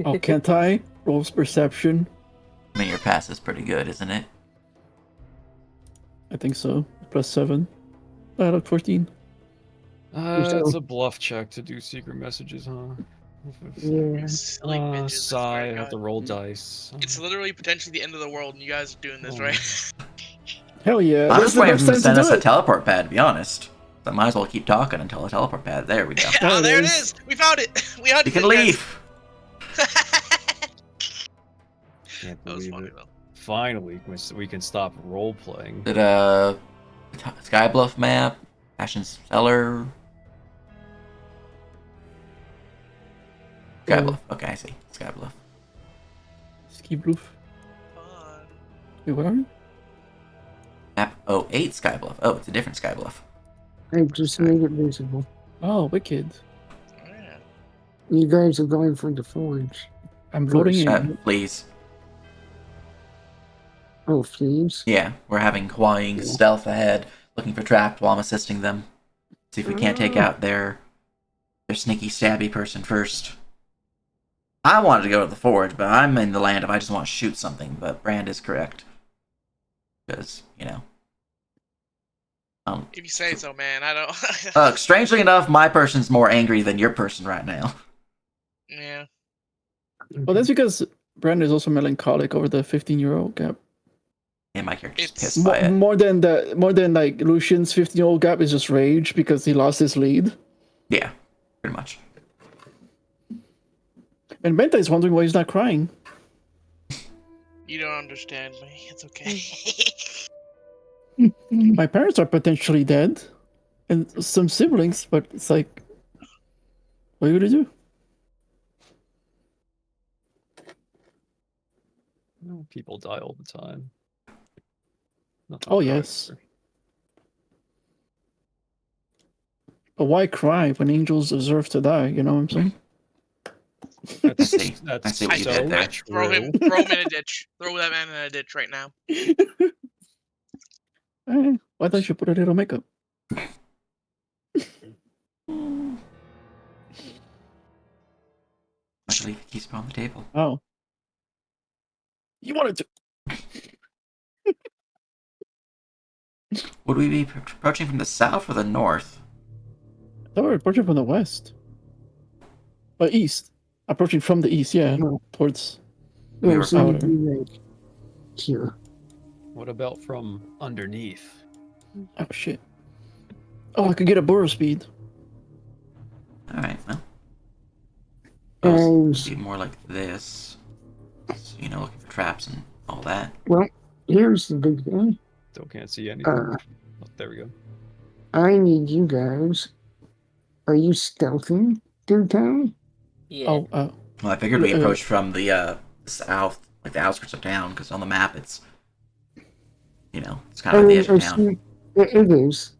Oh, can't I? Rolls perception. I mean, your pass is pretty good, isn't it? I think so. +7. Out of 14. It's a bluff check to do secret messages, huh? Yeah. Silly bitches, I swear Sigh, to I have to God. roll dice. It's literally potentially the end of the world, and you guys are doing this, right? Hell yeah. I'm that's just the waiting best for them to time send us do a it. teleport pad, to be honest. I might as well keep talking until a teleport pad. There we go. Oh, there it is. is! We found it! We hunted You can it, guys. leave! Can't That was believe funny, it. though. Finally, we can stop role playing. Did Skybluff map? Ashen Cellar? Skybluff. Okay, I see. Skybluff. Ski Bloof. Fun. Wait, what are we? Map 08 Skybluff. Oh, it's a different Skybluff. I just made it visible. Oh, wicked. Yeah. You guys are going for the forge. I'm voting in. Please. Oh, thieves. Yeah, we're having Hua-Ying stealth ahead, looking for traps while I'm assisting them. See if we can't take out their sneaky stabby person first. I wanted to go to the forge, but I'm in the land if I just want to shoot something, but Brand is correct. Because, you know. If you say so, man. I don't. Strangely enough, my person's more angry than your person right now. Yeah. Well, that's because Brandon is also melancholic over the 15-year gap. And my character's It's pissed by it. More than like Lucian's 15-year gap is just rage because he lost his lead. Yeah, pretty much. And Benta is wondering why he's not crying. You don't understand me. It's okay. My parents are potentially dead, and some siblings, but it's like, what are you gonna do? Well, people die all the time. Nothing Oh, to cry yes. over. But why cry when angels deserve to die? You know what I'm saying? I see. That's I see what you so did there. Throw true. him in a ditch. Throw that man in a ditch right now. Why don't you put a little makeup? Actually, keys on the table. Oh. You wanted to. Would we be approaching from the south or the north? I thought we were approaching from the west. East. Approaching from the east, yeah. No. Towards. We No, were so fine. you'd be like here. What about from underneath? Oh, shit. Oh, I could get a burrow speed. Alright, well. And Be more like this. So, you know, looking for traps and all that. well, here's the big thing. Still can't see anything. Uh, Oh, there we go. I need you guys. Are you stealthing through town? yeah. Oh, Well, I figured we approached from the south, like the outskirts of town, because on the map it's, you know, it's kind of at the edge of town. It is.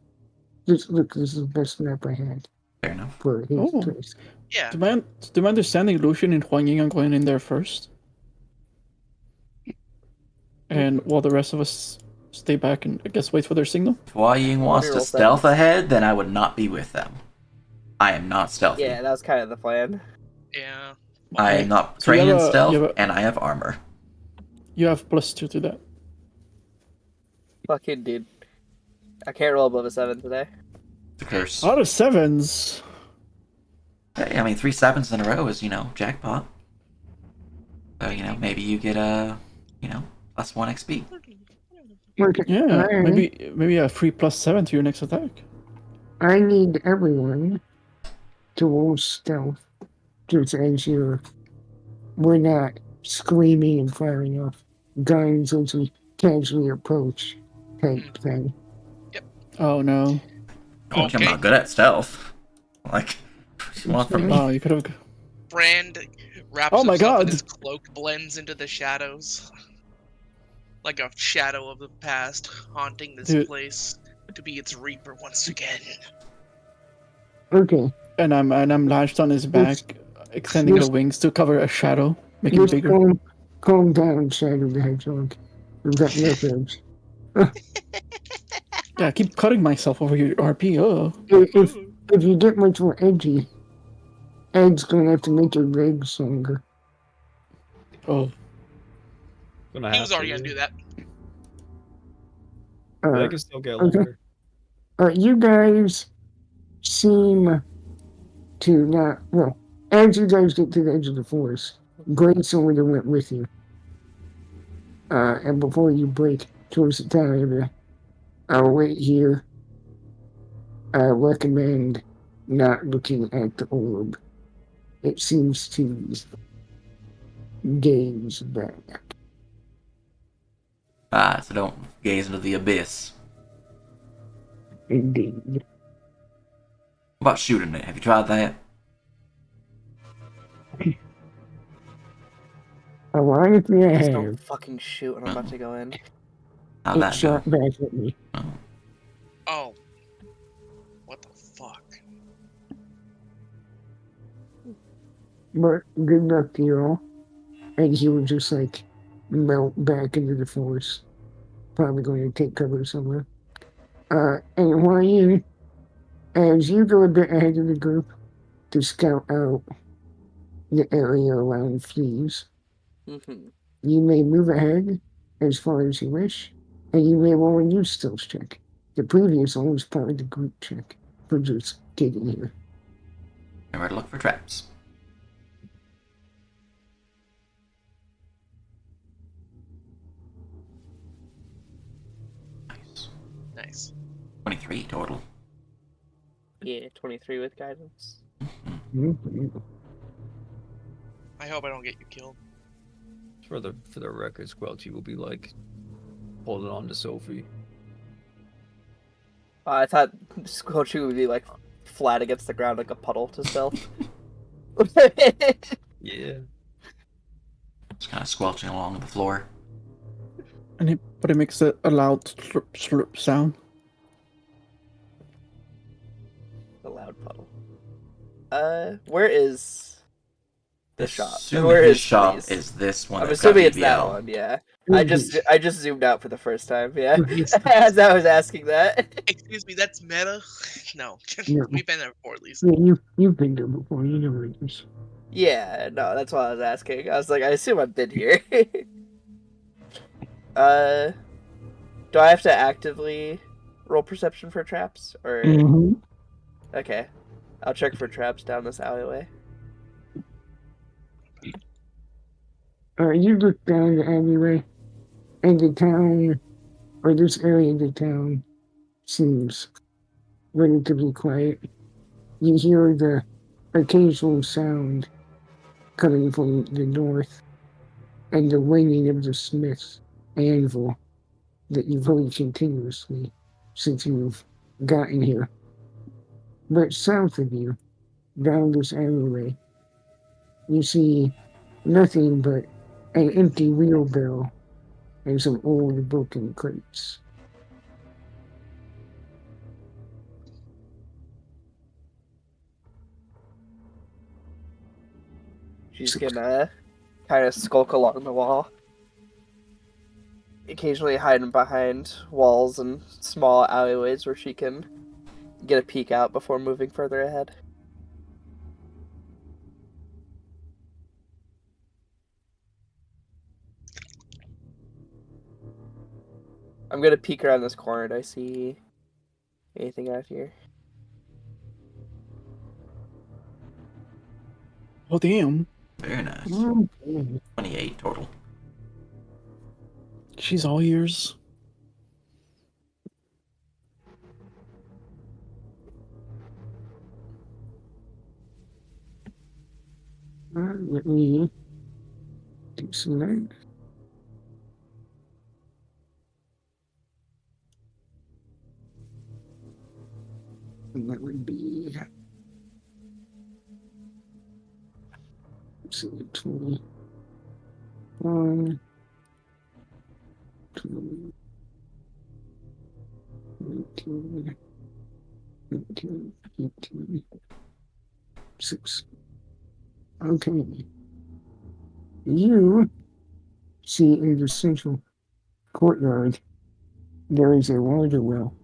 Just look, this is the best map I had Fair enough. for his Oh. place. Yeah. to my understanding, Lucian and Huang are going in there first. And while the rest of us stay back and I guess wait for their signal. If Hua-Ying wants to Roll stealth seconds. ahead, then I would not be with them. I am not stealthy. Yeah, that was kind of the plan. Yeah. I am not So you trained in have a- stealth, you have a- and I have armor. You have +2 to that. Fucking dude. I can't roll above a 7 today. It's a curse. Out of 7s. Hey, I mean, 3 sevens in a row is, you know, jackpot. So, you know, maybe you get a, you know, +1 XP. Okay, Yeah, maybe a free +7 to your next attack. I need everyone to roll stealth, just as we're not screaming and firing off guns as we casually approach type thing. Oh no. Told you I'm Okay. not good at stealth. Like, what do you want from me? Oh, you could have. Brand wraps Oh my himself in God. his cloak, blends into the shadows. Like a shadow of the past, haunting this Dude. place to be its reaper once again. Okay, And I'm lashed on his back, extending the Yes. wings to cover a shadow, make him just bigger. calm down, Shadow the Hedgehog. We've got leopards. Yeah, I keep cutting myself over your RP. Oh. If you get much more edgy, Ed's gonna have to make your legs longer. Oh. Gonna He have was already to, gonna do that. They Uh, can still get okay. longer. You guys seem to not. Well, as you guys get to the edge of the forest, Grace already went with you. And before you break towards the town area, I'll wait here. I recommend not looking at the orb. It seems to gaze back. So don't gaze into the abyss. Indeed. What about shooting it? Have you tried that? Ironically, I Please have. don't fucking shoot when I'm about to go in. How'd It that go? shot back at me. Oh. What the fuck? But good luck to you all. And he would just like melt back into the forest. Probably going to take cover somewhere. And Ryan, as you go a bit ahead of the group to scout out the area around fleas, Mm-hmm. you may move ahead as far as you wish, and you may roll a new stealth check. The previous one was part of the group check for just getting here. Remember to look for traps. Nice. Nice. 23 total. Yeah, 23 with guidance. Mm-hmm. I hope I don't get you killed. For the record, Squelchy will be like holding on to Sophie. I thought Squelchy would be like flat against the ground like a puddle to stealth. Yeah. Just kind of squelching along the floor. But it makes a loud slurp slurp sound. A loud puddle. Where is the shop? Assuming Where his is shop Fleece? is this one. I'm that's got assuming it's that BBL. one, yeah. I just zoomed out for the first time, yeah. As I was asking that. Excuse me, that's meta? No. No. We've been there before, at least. Yeah, you've been there before. You know where it is. Yeah, no, that's why I was asking. I was like, I assume I've been here. Do I have to actively roll perception for traps? Or Mm-hmm. okay. I'll check for traps down this alleyway. You look down the alleyway, and the town, or this area of the town, seems relatively quiet. You hear the occasional sound coming from the north, and the ringing of the smith's anvil that you've heard continuously since you've gotten here. But south of you, down this alleyway, you see nothing but an empty wheelbarrow and some old broken crates. She's gonna kind of skulk along the wall, occasionally hiding behind walls and small alleyways where she can get a peek out before moving further ahead. I'm gonna peek around this corner. Do I see anything out here? Oh damn. Very nice. Okay. 28 total. She's all ears. Let me do some that. And that would be, let's see, 21, 20, 19, 19, 18, 6. Okay. You see in the central courtyard, there is a water well,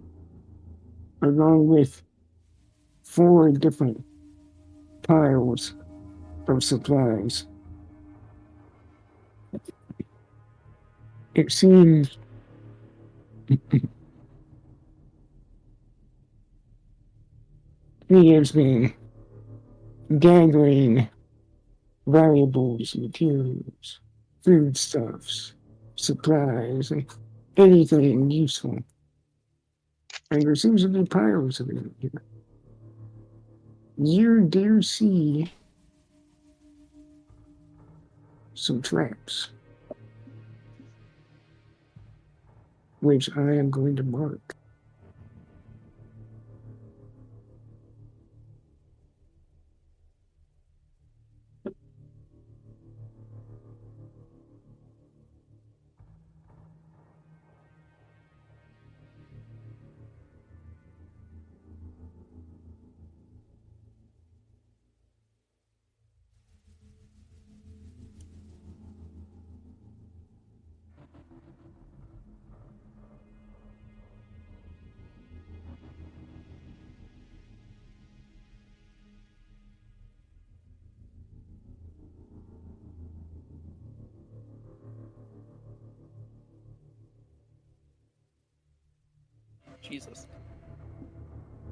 along with 4 different piles of supplies. It seems he has been gathering valuables, materials, foodstuffs, supplies, anything useful. And there seems to be piles of it here. You do see some traps, which I am going to mark. Jesus.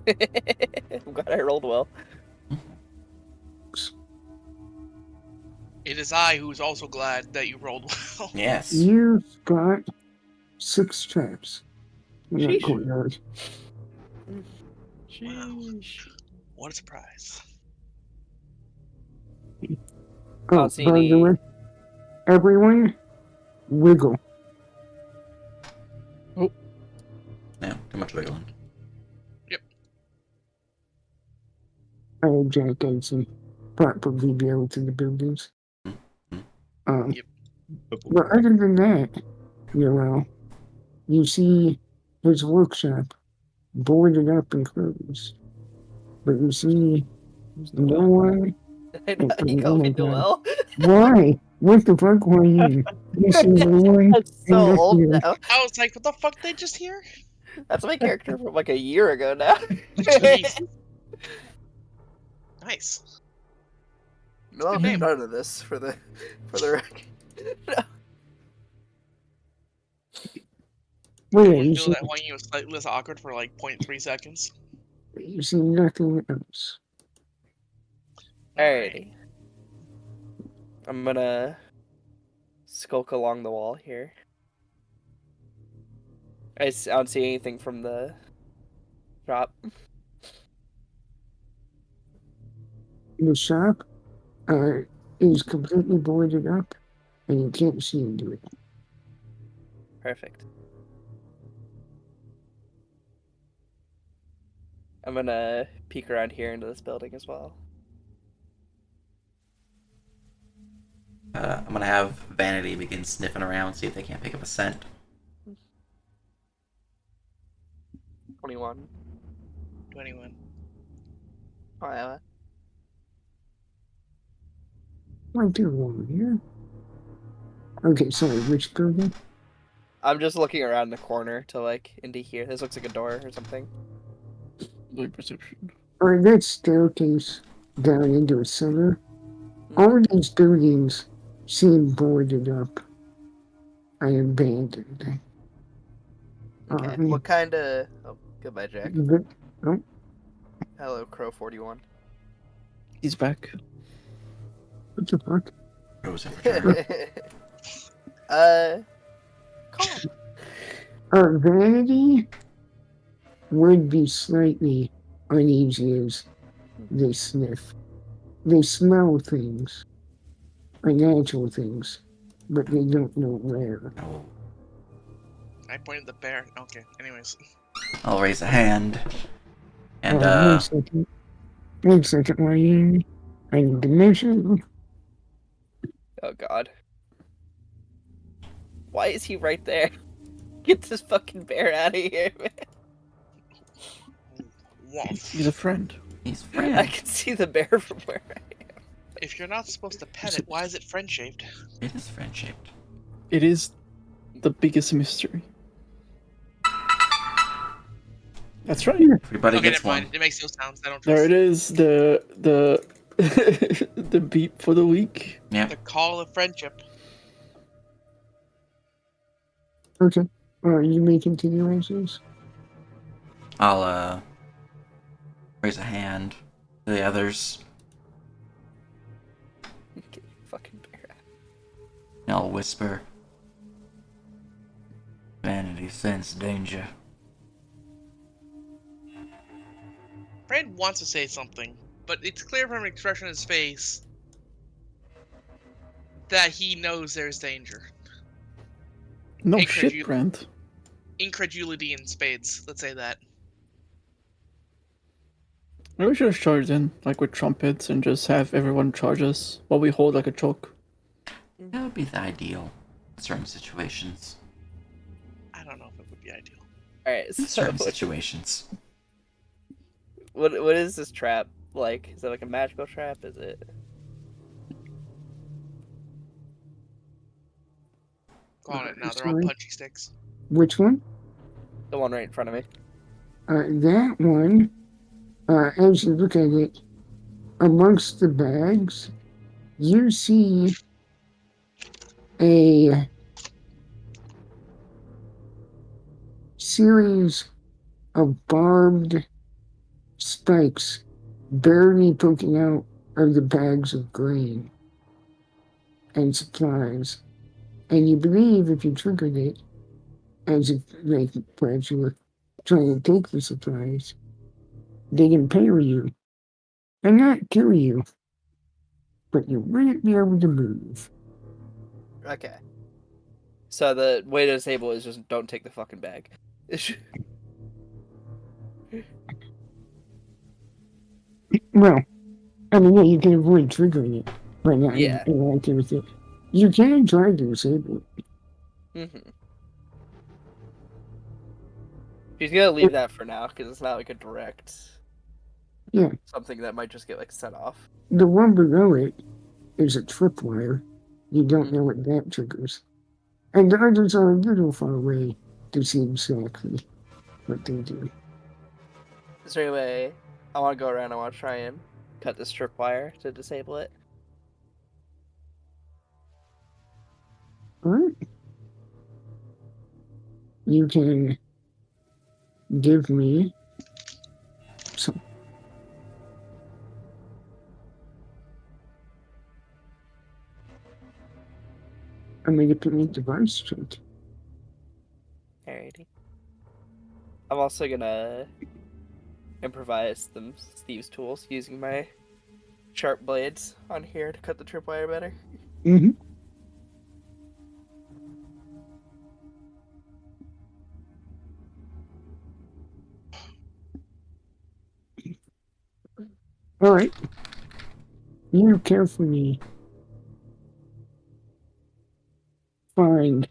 I'm glad I rolled well. It is I who's also glad that you rolled well. Yes. You got 6 traps in that Sheesh. courtyard. Sheesh. What a surprise. Oh, Can't see by the any- way, everyone, wiggle. No, too much wiggling. I object as a properly built in the buildings. Yep. But other than that, you see his workshop boarded up and closed. But you see no one. You Oh called my me God. Noel. Why? What the fuck were you? You see no one. That's so in old here. now. I was like, what the fuck they just hear? That's my character from like a year ago now. Jeez. Nice. No, good name. none of this for the record. Wait, Anyone you feel see, that when you was slightly less awkward for like 0.3 seconds? you see nothing else. Alrighty. I'm gonna skulk along the wall here. I don't see anything from the shop. The shop is completely boarded up, and you can't see into it. Perfect. I'm gonna peek around here into this building as well. I'm gonna have Vanity begin sniffing around, see if they can't pick up a scent. 21. 21. Oh, yeah. Might do one here. Okay, sorry, which building? I'm just looking around the corner to like into here. This looks like a door or something. Like perception. Or that staircase down into a cellar. All these buildings seem boarded up and abandoned. Okay. What kind of? Oh, goodbye, Jack. Oh, Hello, Crow 41. He's back. what the fuck? Rose in return. calm. Vanity would be slightly uneasy as they sniff. They smell things, unnatural things, but they don't know where. Oh. I pointed the bear. Okay. Anyways, I'll raise a hand. And, 1 second. 1 second, Ryan. I need to measure. Oh god. Why is he right there? Get this fucking bear out of here, man. Wolf. He's a friend. he's I friend. can see the bear from where I am. If you're not supposed to pet it, why is it friend shaped? It is friend shaped. It is the biggest mystery. That's right. Everybody Okay, gets never one. mind. It makes no sounds. I don't trust There it is. The the beep for the week. Yep. The call of friendship. Okay. Are you making continuations? I'll raise a hand to the others. Get your fucking bear out. And I'll whisper. Vanity sense danger. Friend wants to say something, but it's clear from an expression on his face that he knows there's danger. No Hey, shit, Craig, Brent. Incredulity in spades. Let's say that. Maybe we should have charged in, like with trumpets, and just have everyone charge us while we hold like a choke. That would be the ideal in certain situations. I don't know if it would be ideal. Alright, In so certain situations. what is this trap like? Is it like a magical trap? Is it? Go on it now. They're all Sorry. punchy sticks. Which one? The one right in front of me. That one, as you look at it, amongst the bags, you see a series of barbed spikes barely poking out of the bags of grain and supplies. And you believe if you triggered it, as if like perhaps you were trying to take the supplies, they impale you and not kill you, but you wouldn't be able to move. Okay. So the way to disable is just don't take the fucking bag. Well, I mean, yeah, you can avoid triggering it by not Yeah. interacting with it. You can try to disable it. Mm-hmm. She's gonna leave that for now because it's not like a direct. Yeah. Something that might just get like set off. The one below it is a tripwire. You don't know what that triggers. And the others are a little far away to see exactly what they do. Is there any way I want to go around? I want to try and cut this tripwire to disable it. Alright. You can give me some. A manipulate device check. Alrighty. I'm also gonna improvise some Steve's tools using my sharp blades on here to cut the tripwire better. Mm-hmm. All right. You carefully find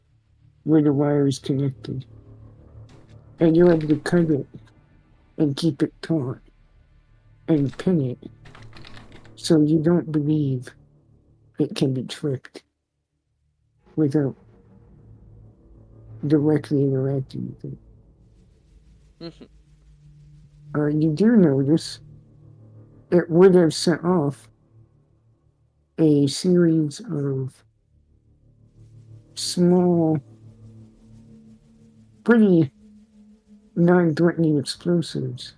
where the wire is connected, and you're able to cut it and keep it taut and pin it so you don't believe it can be tricked without directly interacting with it. You do notice it would have set off a series of small, pretty non-threatening explosives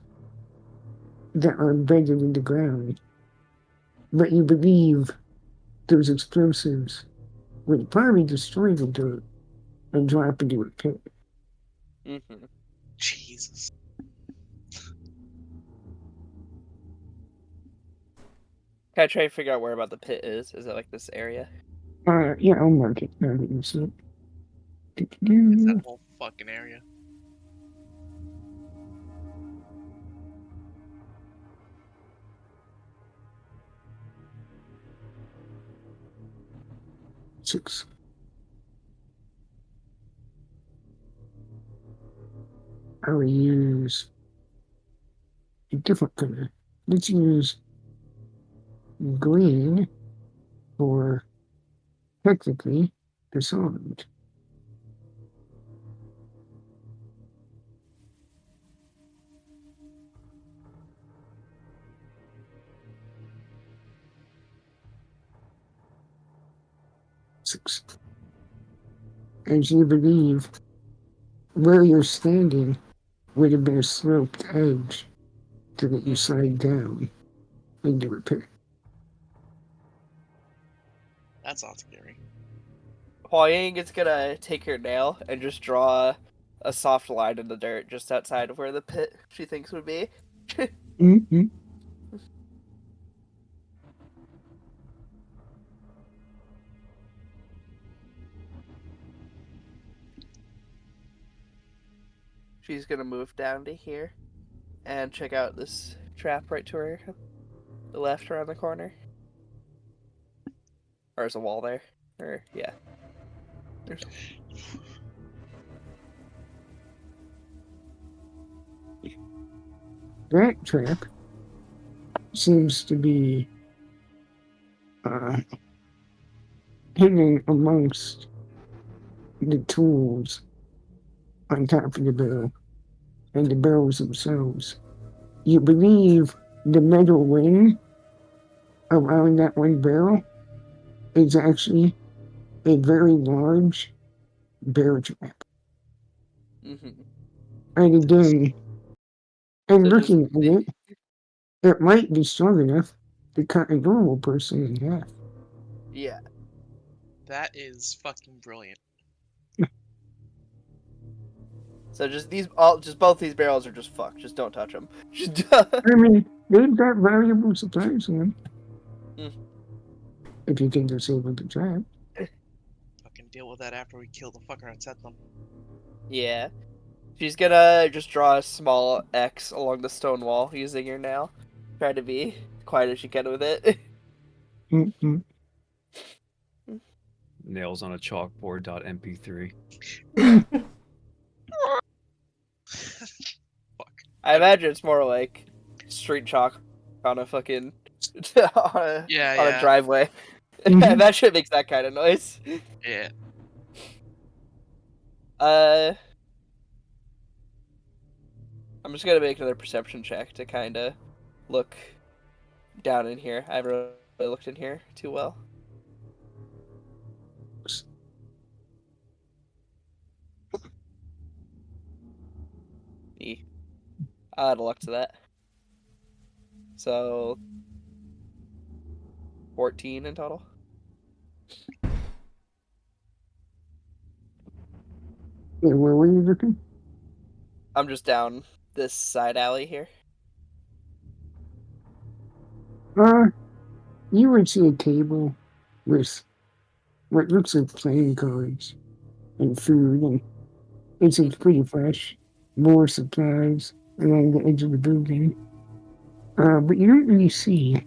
that are embedded in the ground. But you believe those explosives would probably destroy the dirt and drop into a pit. Mm-hmm. Jesus. Can I try to figure out where about the pit is? Is it like this area? Yeah, I'll mark it. Now that you see it. It's that whole fucking area. Six. I will use a different color. Let's use green for technically disarmed. Six. As you believe, where you're standing would have been a sloped edge to let you slide down into a pit. That's not scary. Huaying is gonna take her nail and just draw a soft line in the dirt just outside of where the pit she thinks would be. Mm-hmm. She's gonna move down to here and check out this trap right to her the left around the corner. Or is a wall there? Or yeah. There's That trap seems to be hidden amongst the tools on top of the barrel and the barrels themselves. You believe the metal ring around that one barrel is actually a very large bear trap. mm-hmm. And again, and So looking at it might be strong enough to cut a normal person in half. Yeah. That is fucking brilliant. So just both these barrels are just fucked. Just don't touch them. I mean, they've got valuable supplies in them. Mm. If you think they're safe with the trap. Fucking deal with that after we kill the fucker and set them. Yeah. She's gonna just draw a small X along the stone wall using her nail. Try to be quiet as she can with it. Mm-hmm. Nails on a chalkboard. .mp3. Fuck. I imagine it's more like street chalk on a fucking on a driveway. Mhm. That shit makes that kind of noise. Yeah. I'm just gonna make another perception check to kind of look down in here. I haven't really looked in here too well. I'll add a luck to that. So 14 in total. Yeah, where were you looking? I'm just down this side alley here. You would see a table with what looks like playing cards and food, and it seems pretty fresh. More supplies along the edge of the building. But you don't really see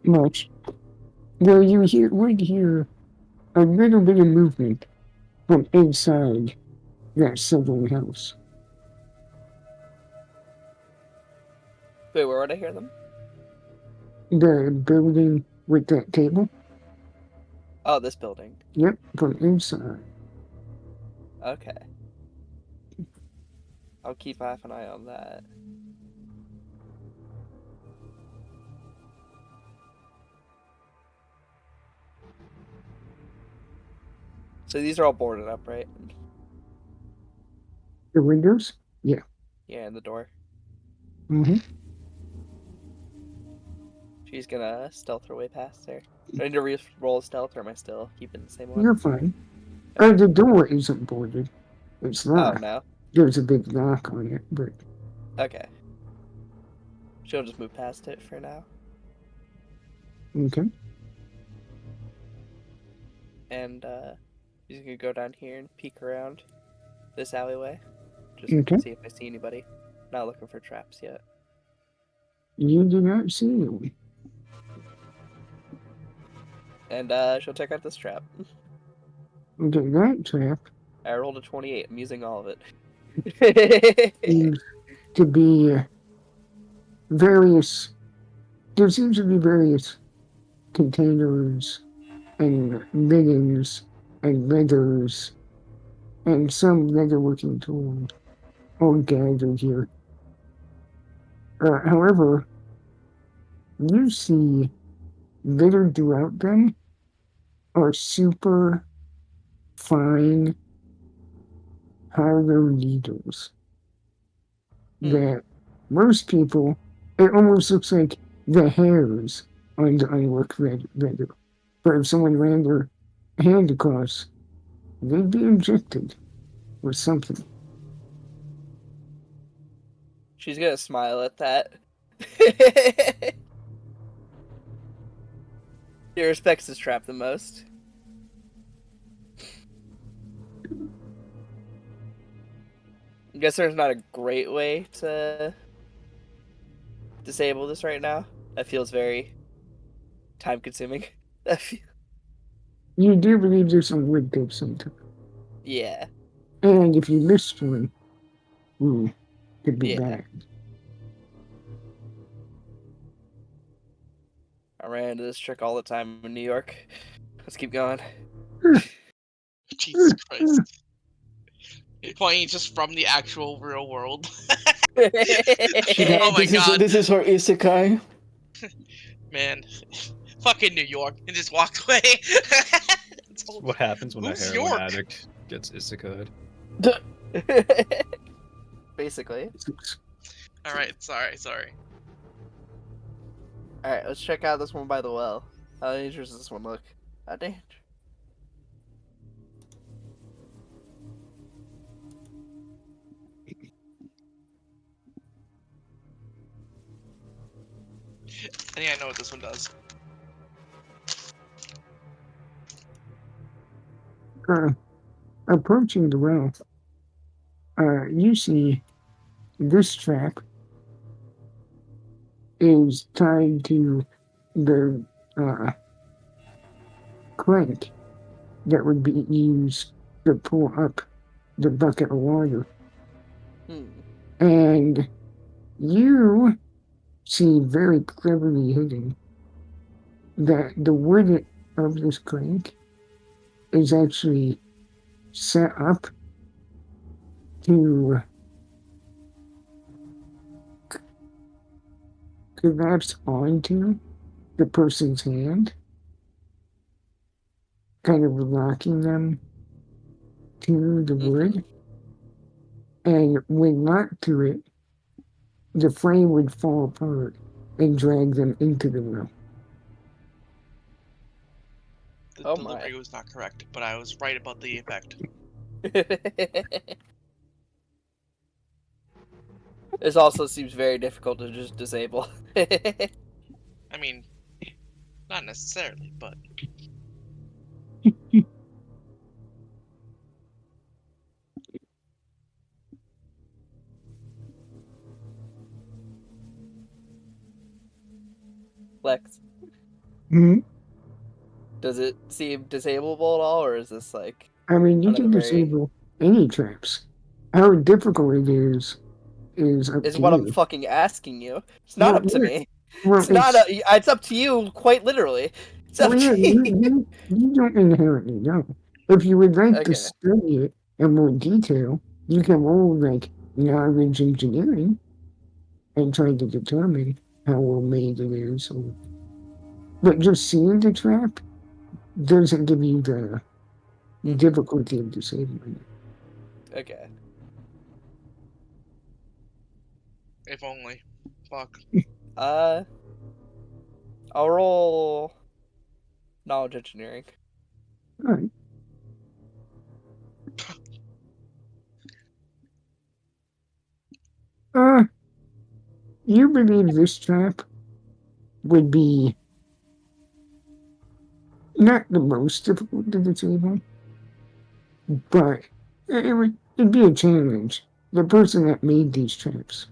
much. Though you would hear a little bit of movement from inside that southern house. Wait, where would I hear them? The building with that table? Oh, this building. Yep, from inside. Okay. I'll keep half an eye on that. So these are all boarded up, right? The windows? Yeah. Yeah, and the door. Mm-hmm. She's gonna stealth her way past there. I need to re-roll stealth, or am I still keeping the same one? You're fine. The door isn't boarded. It's Oh, locked. no. There's a big lock on it, but Okay. She'll just move past it for now. okay. And, she's gonna go down here and peek around this alleyway. Just Okay. see if I see anybody. Not looking for traps yet. You do not see anyone. And, she'll check out this trap. Okay, that trap I rolled a 28. I'm using all of it. seems to be various. There seems to be various containers and linens and leathers and some leatherworking tools all gathered here. However, you see littered throughout them are super fine harder needles that most people, it almost looks like the hairs on the unworked leather. But if someone ran their hand across, they'd be injected with something. She's gonna smile at that. She respects this trap the most. I guess there's not a great way to disable this right now. That feels very time consuming. You do believe there's some wood there sometime. Yeah. And if you missed one, could be Yeah. bad. I ran into this trick all the time in New York. Let's keep going. Jesus Christ. Funny, it's just from the actual real world. Oh my god. This is her isekai. Man. Fucking New York. And just walked away. What happens when a Who's heroin York? addict gets isekai'd? Basically. Alright, sorry. Alright, let's check out this one by the well. How dangerous does this one look? How dangerous? I think I know what this one does. Approaching the well, you see this trap is tied to the crank that would be used to pull up the bucket of water. And you see very cleverly hidden that the wood of this crank is actually set up to collapse onto the person's hand, kind of locking them to the wood. And when locked to it, the frame would fall apart and drag them into the well. The Oh delivery my. was not correct, but I was right about the effect. This also seems very difficult to just disable. I mean, not necessarily, but Lex, Hmm? does it seem disableable at all, or is this like I mean, you kind of can a very... disable any traps. How difficult it is up Is to what I'm you. fucking asking you. It's not Well, up to yeah. me. Well, It's not. It's up to you, quite literally. It's up well, yeah, to you. you don't inherently know. If you would like to Okay. study it in more detail, you can roll like knowledge engineering and try to determine how well made it is. But just seeing the trap doesn't give you the difficulty of disabling it. Okay. if only. Fuck. I'll roll Knowledge engineering. All right. You believe this trap would be not the most difficult to disable, but it'd be a challenge. The person that made these traps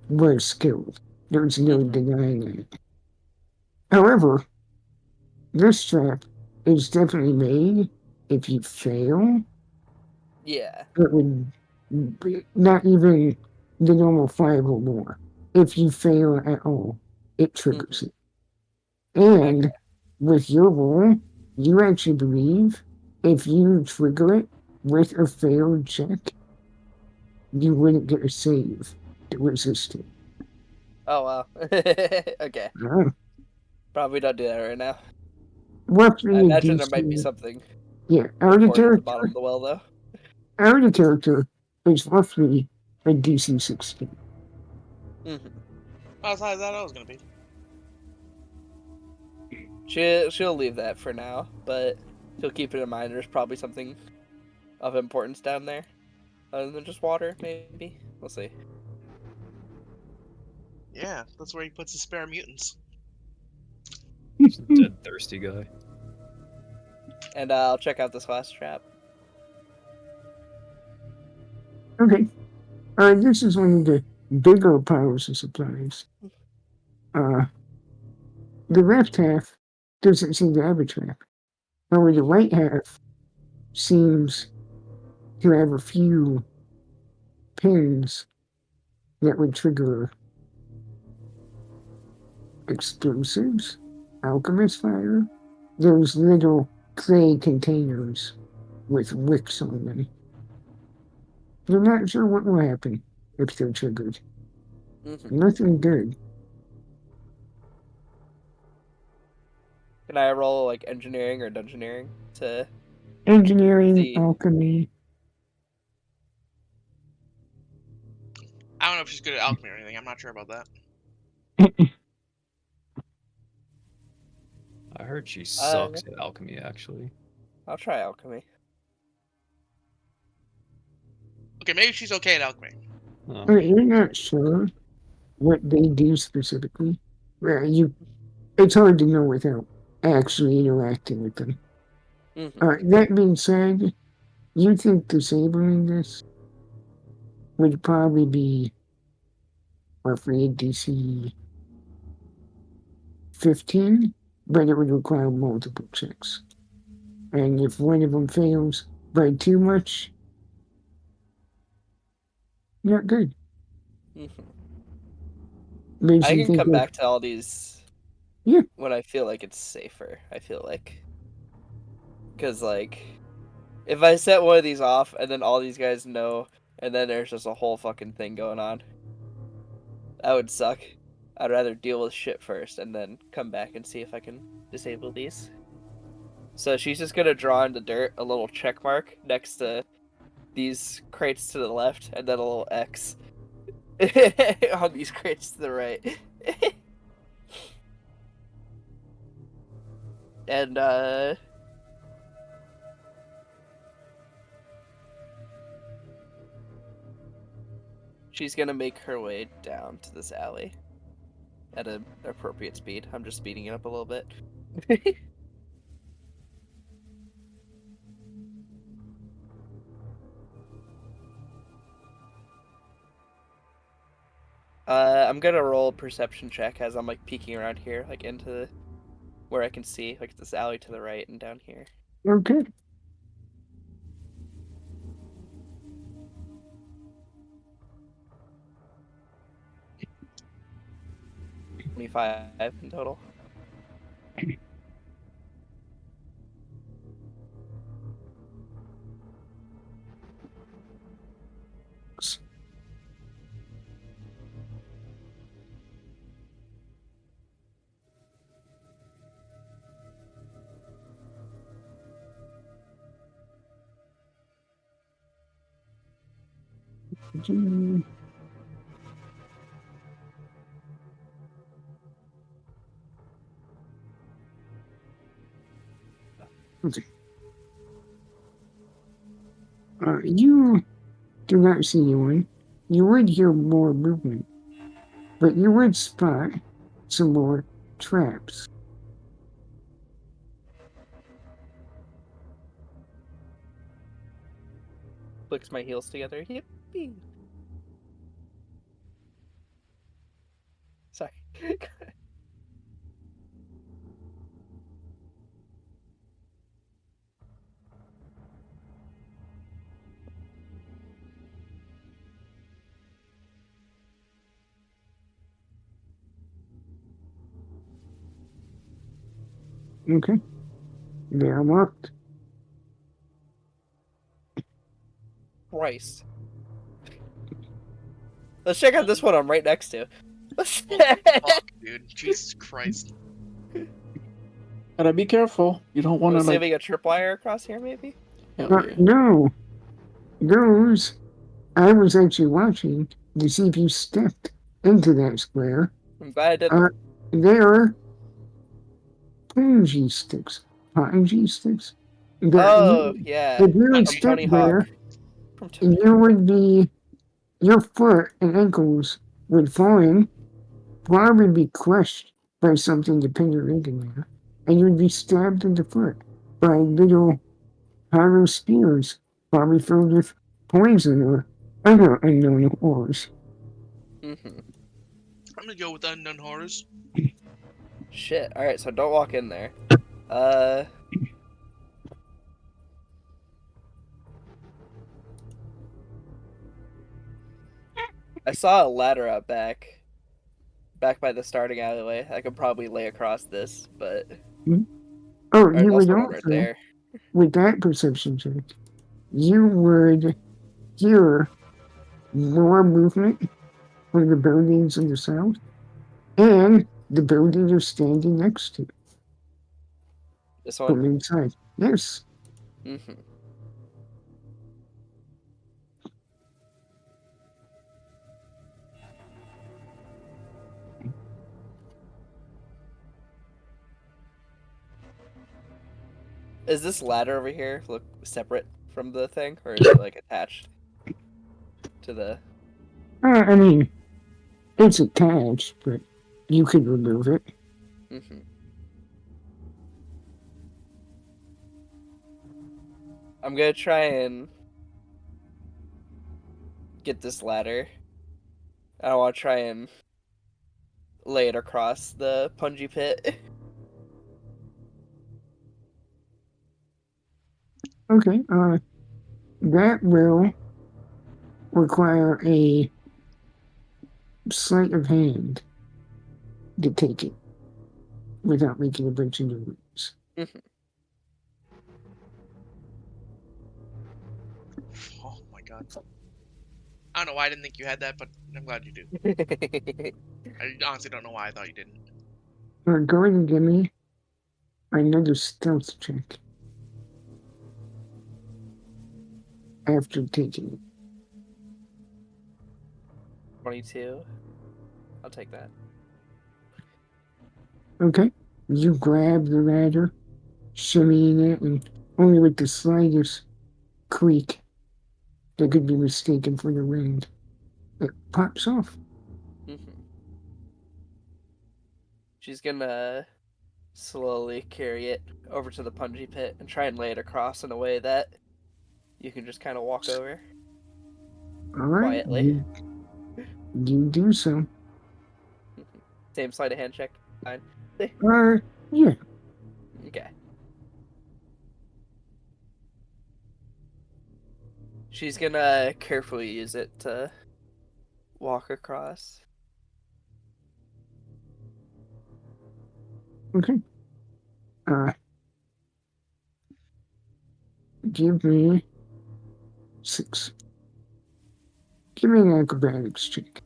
was skilled. There's no denying that. However, this trap is definitely made. If you fail, Yeah. it would be not even the normal 5 or more. If you fail at all, it triggers it. And Okay. with your roll, you actually believe if you trigger it with a failed check, you wouldn't get a save to resist it. Oh wow. Okay. Uh, Probably don't do that right now. roughly I a imagine there might be DC. something Yeah, important at the bottom of the well, though. our character is roughly a DC 16. Mm-hmm. How high as that I was gonna be. She'll leave that for now, but she'll keep it in mind. There's probably something of importance down there, other than just water. Maybe we'll see. Yeah, that's where he puts his spare mutants. He's a dead thirsty guy. And I'll check out this last trap. Okay. This is one of the bigger piles of supplies. The left half doesn't seem to have a trap. However, the right half seems to have a few pins that would trigger explosives, alchemist fire, those little clay containers with wicks on them. You're not sure what will happen if they're triggered. Mm-hmm. Nothing good. Can I roll like engineering or dungeoneering to Engineering, see? alchemy. I don't know if she's good at alchemy or anything. I'm not sure about that. I heard she sucks at alchemy, actually. I'll try alchemy. Okay, maybe she's okay at alchemy. Oh. You're not sure what they do specifically. It's hard to know without actually interacting with them. Mm-hmm. That being said, you think disabling this would probably be roughly a DC 15, but it would require multiple checks. And if one of them fails by too much, not good. Mm-hmm. Makes I you can think come that, back to all these Yeah. when I feel like it's safer. I feel like, because like, if I set one of these off and then all these guys know, and then there's just a whole fucking thing going on, that would suck. I'd rather deal with shit first and then come back and see if I can disable these. So she's just gonna draw in the dirt a little check mark next to these crates to the left, and then a little X on these crates to the right. And she's gonna make her way down to this alley at an appropriate speed. I'm just speeding it up a little bit. I'm gonna roll a perception check as I'm like peeking around here, like into where I can see like this alley to the right and down here. okay. 25 in total. Okay. You do not see anyone. You would hear more movement, but you would spot some more traps. Clicks my heels together. Yippee. Sorry. Okay. They are marked. Christ. Let's check out this one I'm right next to. Fuck, dude. Jesus Christ. Gotta be careful. You don't want Was to like. saving a tripwire across here, maybe? Hell yeah. No. Those, I was actually watching to see if you stepped into that square. I'm glad I didn't. They are punji sticks. Punji sticks? Oh, yeah. If you would From step Tony there, Hawk. From Tony you would be, your foot and ankles would fall in, probably be crushed by something to pin your leg in there, and you would be stabbed in the foot by little hollow spears, probably filled with poison or other unknown horrors. Mm-hmm. I'm gonna go with unknown horrors. Shit. Alright, so don't walk in there. I saw a ladder out back by the starting alleyway. I could probably lay across this, but Oh, there's you would also one right also, there. with that perception check, you would hear more movement from the buildings in the south and the building you're standing next to This from one. inside. Yes. Mm-hmm. Is this ladder over here look separate from the thing, or is it like attached to the? I mean, it's attached, but you could remove it. Mm-hmm. I'm gonna try and get this ladder. I want to try and lay it across the punji pit. Okay, that will require a sleight of hand to take it without making a bunch of noise. Mm-hmm. Oh my god. I don't know why I didn't think you had that, but I'm glad you do. I honestly don't know why I thought you didn't. Go ahead and give me another stealth check after taking it. 22. I'll take that. Okay, you grab the ladder, shimmying it, and only with the slightest creak that could be mistaken for the wind, it pops off. Mm-hmm. She's gonna slowly carry it over to the punji pit and try and lay it across in a way that you can just kind of walk over All right, quietly. you do so. Same sleight of hand check. Fine. Yeah. Okay. She's gonna carefully use it to walk across. Okay. Give me 6. Give me an acrobatics check.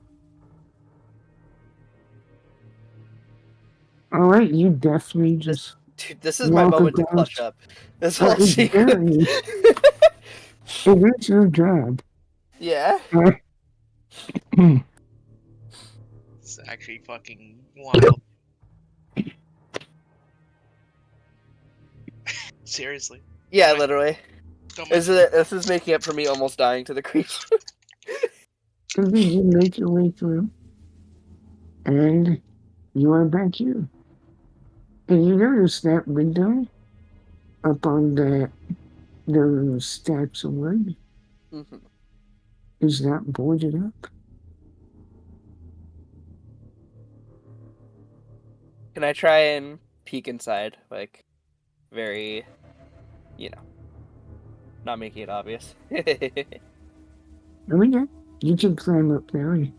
All right, you definitely just Dude, this is my walk moment to across. clutch up. This whole It's sequence. it is your job. Yeah. It's actually fucking wild. Seriously. Yeah, Right. literally. Don't This mention is making up for me almost dying to the creature. And then you make your way through, and you are back here. And you notice that window up on those stacks of wood Mhm. is not boarded up. Can I try and peek inside? Like, very, not making it obvious. Oh yeah, you can climb up there and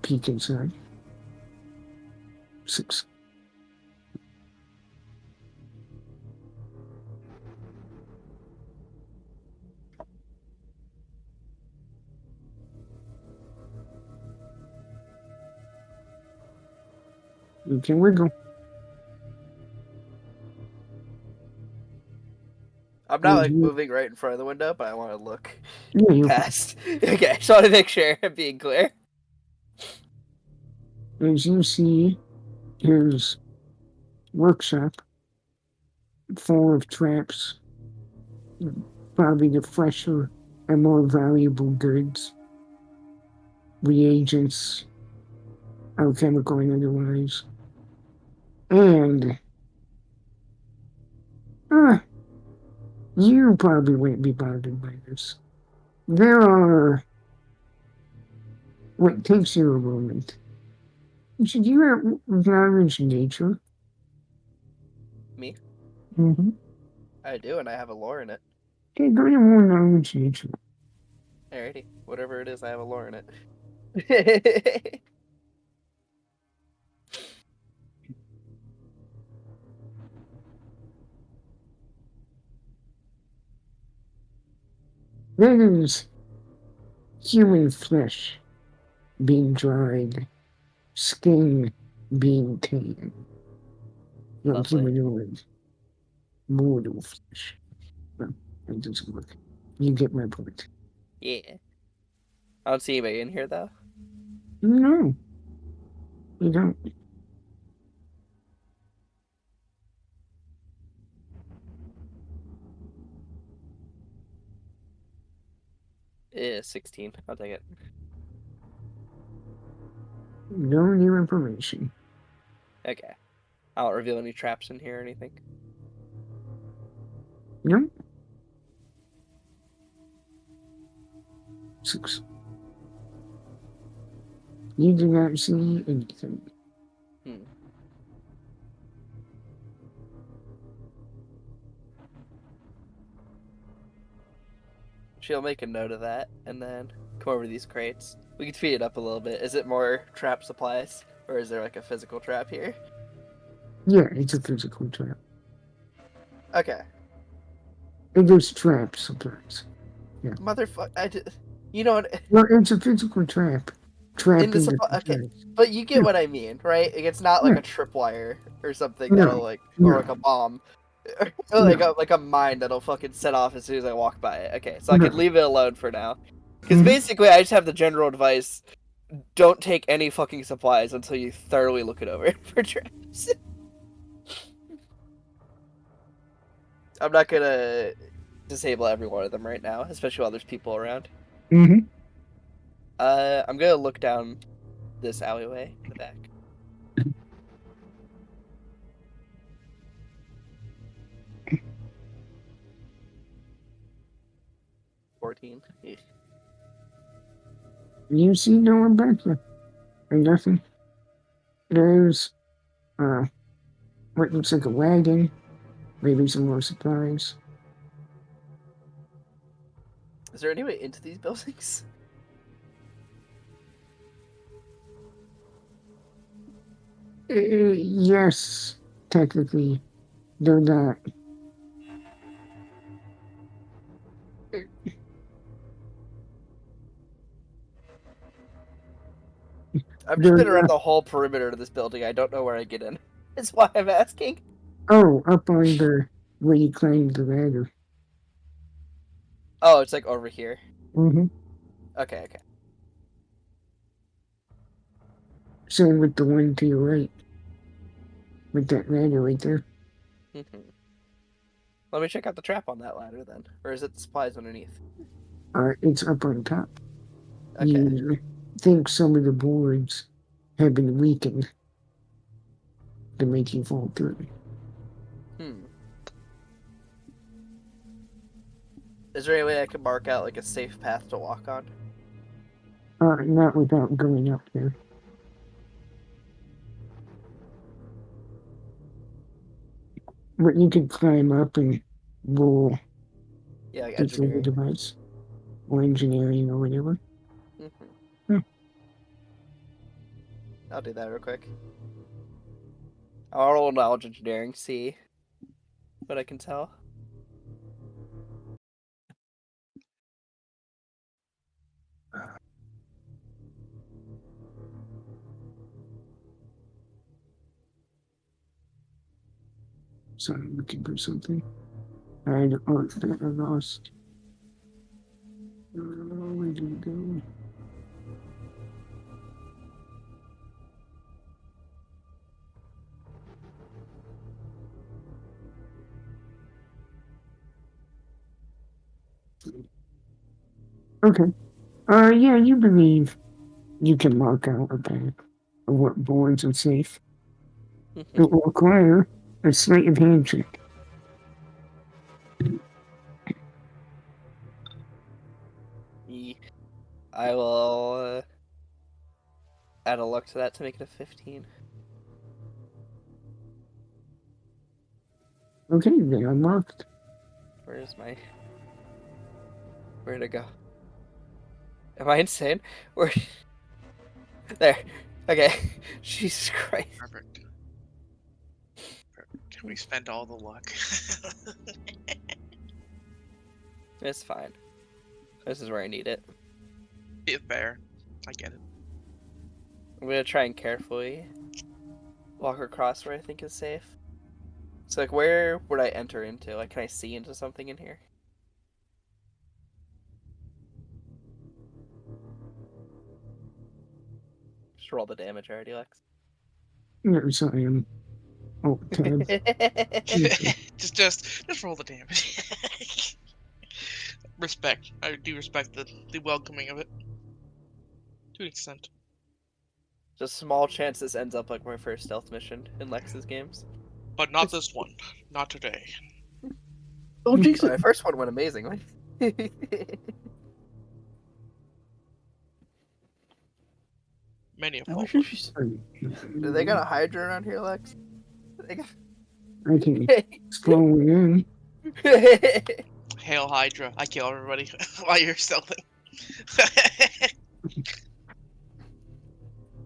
peek inside. 6. You can wiggle. I'm not like Mhm. moving right in front of the window, but I want to look Yeah, you past. Okay, just want to make sure I'm being clear. as you see his workshop full of traps, probably the fresher and more valuable goods, reagents, alchemical and otherwise. And you probably wouldn't be bothered by this. There are what takes you a moment. Should you have knowledge nature? Me? Mm-hmm. I do, and I have a lore in it. Okay, go to more knowledge nature. Alrighty, whatever it is, I have a lore in it. That is human flesh being dried, skin being tanned. Not Lovely. humanoid, mortal flesh. Well, that doesn't work. You get my point. Yeah. I don't see anybody in here though. No, you don't. 16. I'll take it. No new information. Okay. I won't reveal any traps in here or anything. No. 6. You do not see anything. She'll make a note of that and then come over to these crates. We can speed it up a little bit. Is it more trap supplies? Or is there like a physical trap here? Yeah, it's a physical trap. Okay. It is traps sometimes. Yeah. Motherfucker. You know what? Well, it's a physical trap. Trapping In the supply. Okay. But you get what I mean, right? It's not like a tripwire or something No, that'll like, no. or like a bomb. Or like a mine that'll fucking set off as soon as I walk by it. Okay, so I No. could leave it alone for now. Because Mhm. basically, I just have the general advice: don't take any fucking supplies until you thoroughly look it over for traps. I'm not gonna disable every one of them right now, especially while there's people around. Mm-hmm. I'm gonna look down this alleyway in the back. 14. Eesh. You see no one back there. And nothing. There's what looks like a wagon, maybe some more supplies. Is there any way into these buildings? Yes, technically, they're not. I've just They're been around not. the whole perimeter of this building. I don't know where I get in. That's why I'm asking. Oh, up on the where you climbed the ladder. Oh, it's like over here. Mm-hmm. Okay. Same with the one to your right. With that ladder right there. Mm-hmm. Let me check out the trap on that ladder then. Or is it the supplies underneath? It's up on top. Okay. You think some of the boards have been weakened to make you fall through. Is there any way I could mark out like a safe path to walk on? Not without going up there. But you could climb up and roll Yeah, like control the engineering. device. Or engineering or whatever. I'll do that real quick. I'll roll knowledge engineering, see what I can tell. Sorry, I'm looking for something. I lost. Where did it go? Okay. Yeah, you believe you can mark out a path of what boards are safe. It will require a sleight of hand check. I will add a luck to that to make it a 15. Okay, they are marked. Where'd it go? Am I insane? Where? There. Okay. Jesus Christ. Perfect. Can we spend all the luck? It's fine. This is where I need it. Yeah, fair. I get it. I'm gonna try and carefully walk across where I think is safe. So, like, where would I enter into? Like, can I see into something in here? Just roll the damage already, Lex. No, sorry, I'm. Oh, tab. just roll the damage. Respect. I do respect the welcoming of it. To an extent. Just small chance this ends up like my first stealth mission in Lex's games. But not this one. Not today. Oh, jinx My it. first one went amazingly. Many a I fault. wish she's. Do they got a Hydra around here, Lex? They got... I can scroll in. Hail Hydra. I kill everybody while you're stealthing.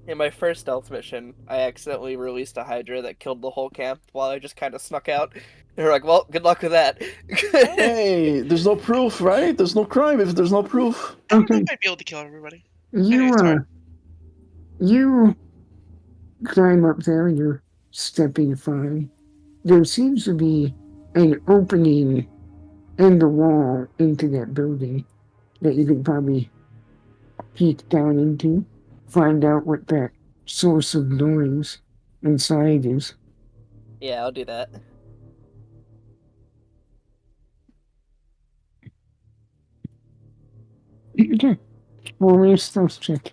In my first stealth mission, I accidentally released a Hydra that killed the whole camp while I just kind of snuck out. They were like, well, good luck with that. Hey, there's no proof, right? There's no crime if there's no proof. I don't know Okay. if I'd be able to kill everybody. You, Anyway, sorry. you climb up there, you're stepping fine. There seems to be an opening in the wall into that building that you could probably peek down into, find out what that source of noise inside is. Yeah, I'll do that. Okay. Roll me a stealth check.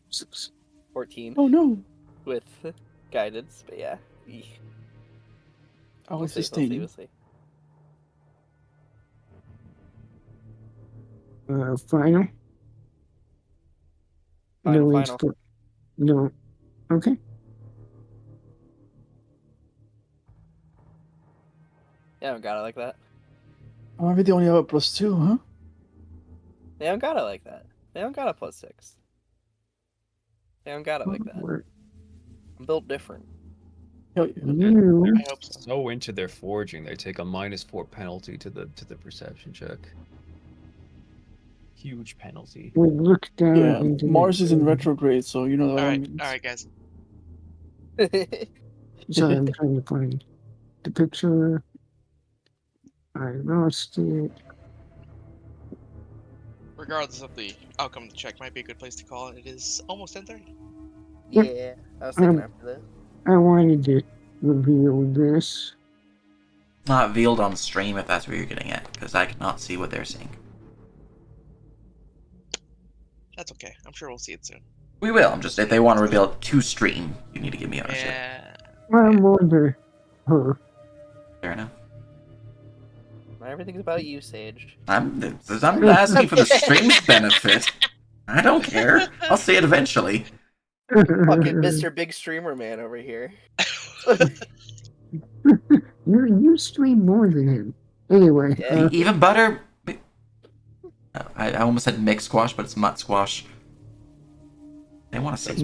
6. 14 Oh no. with guidance, but yeah. I We'll was see, sustaining. we'll see. Final? Final, No final. expert. No. Okay. They don't got it like that. Oh, maybe they only have a +2, huh? They don't got it like that. They don't got a +6. They don't got it like that. Where- I'm built different. Hell yeah. You I hope so. So into their forging, they take a -4 penalty to the perception check. Huge penalty. would look down Yeah, into Mars that is in building. retrograde, so you know what that means. Alright, guys. Sorry, I'm trying to find the picture. I lost it. Regardless of the outcome of the check, might be a good place to call it. It is almost 10:30. Yeah, I was thinking after that. I wanted to reveal this. Not revealed on stream if that's what you're getting at, because I cannot see what they're seeing. That's okay. I'm sure we'll see it soon. We will. I'm just if they want to reveal it to stream, you need to give me ownership. Yeah. I'm more to her. Fair enough. Everything's about you, Sage. I'm asking for the stream's benefit. I don't care. I'll see it eventually. Fucking Mr. Big Streamer Man over here. You stream more than him. Anyway, Yeah. Even better. I almost said mixed squash, but it's mutt squash. They want to see.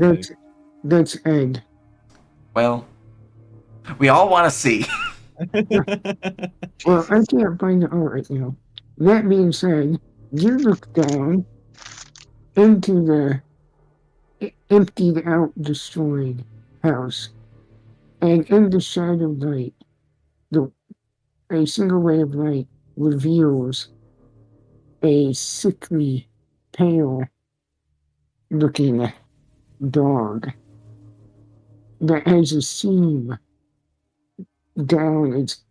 that's Ed. Well, we all want to see. Well, I can't find the art right now. That being said, you look down into the emptied out, destroyed house, and in the shadow light, a single ray of light reveals a sickly, pale-looking dog that has a seam down its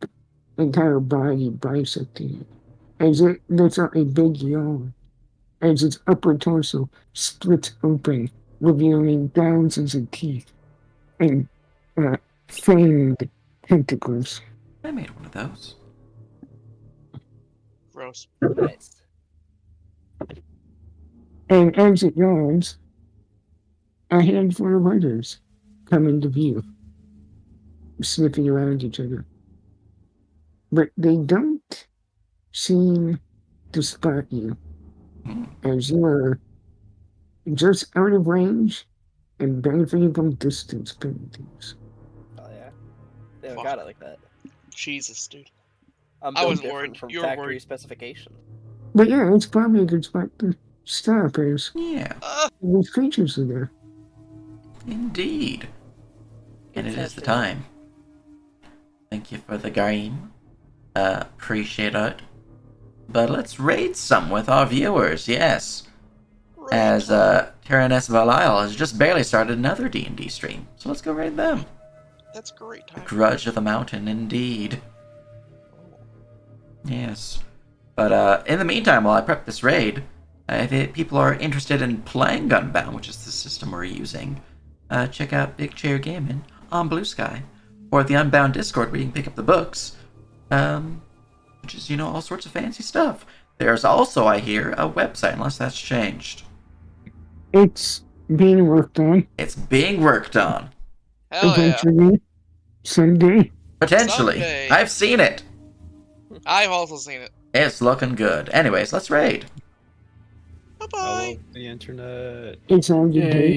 entire body, bisecting it, as it lets out a big yawn, as its upper torso splits open, revealing thousands of teeth and fanged tentacles. I made one of those. Gross. Nice. And as it yawns, a handful of others come into view, sniffing around each other. But they don't seem to spot you, as you are just out of range and benefiting from distance penalties. Oh yeah. They haven't Fuck. got it like that. Jesus, dude. I'm I built wasn't different worried. from You were factory worried. specifications. But yeah, it's probably a good spot to stop, as Yeah, these creatures are there. indeed. And it is the Fantastic. time. Thank you for the game. Appreciate it. But let's raid some with our viewers, yes. As Tyrannus Valile has just barely started another D&D stream. So let's go raid them. That's great The time. Grudge of the Mountain, indeed. Yes. But in the meantime, while I prep this raid, if people are interested in playing Gunbound, which is the system we're using, check out Big Chair Gaming on Blue Sky, or the Unbound Discord where you can pick up the books, which is, all sorts of fancy stuff. There's also, I hear, a website, unless that's changed. It's being worked on It's being worked on. Hell yeah. eventually, someday. Potentially. Someday. I've seen it. I've also seen it. It's looking good. Anyways, let's raid. Bye-bye. I love the internet. It's on the day. Yay.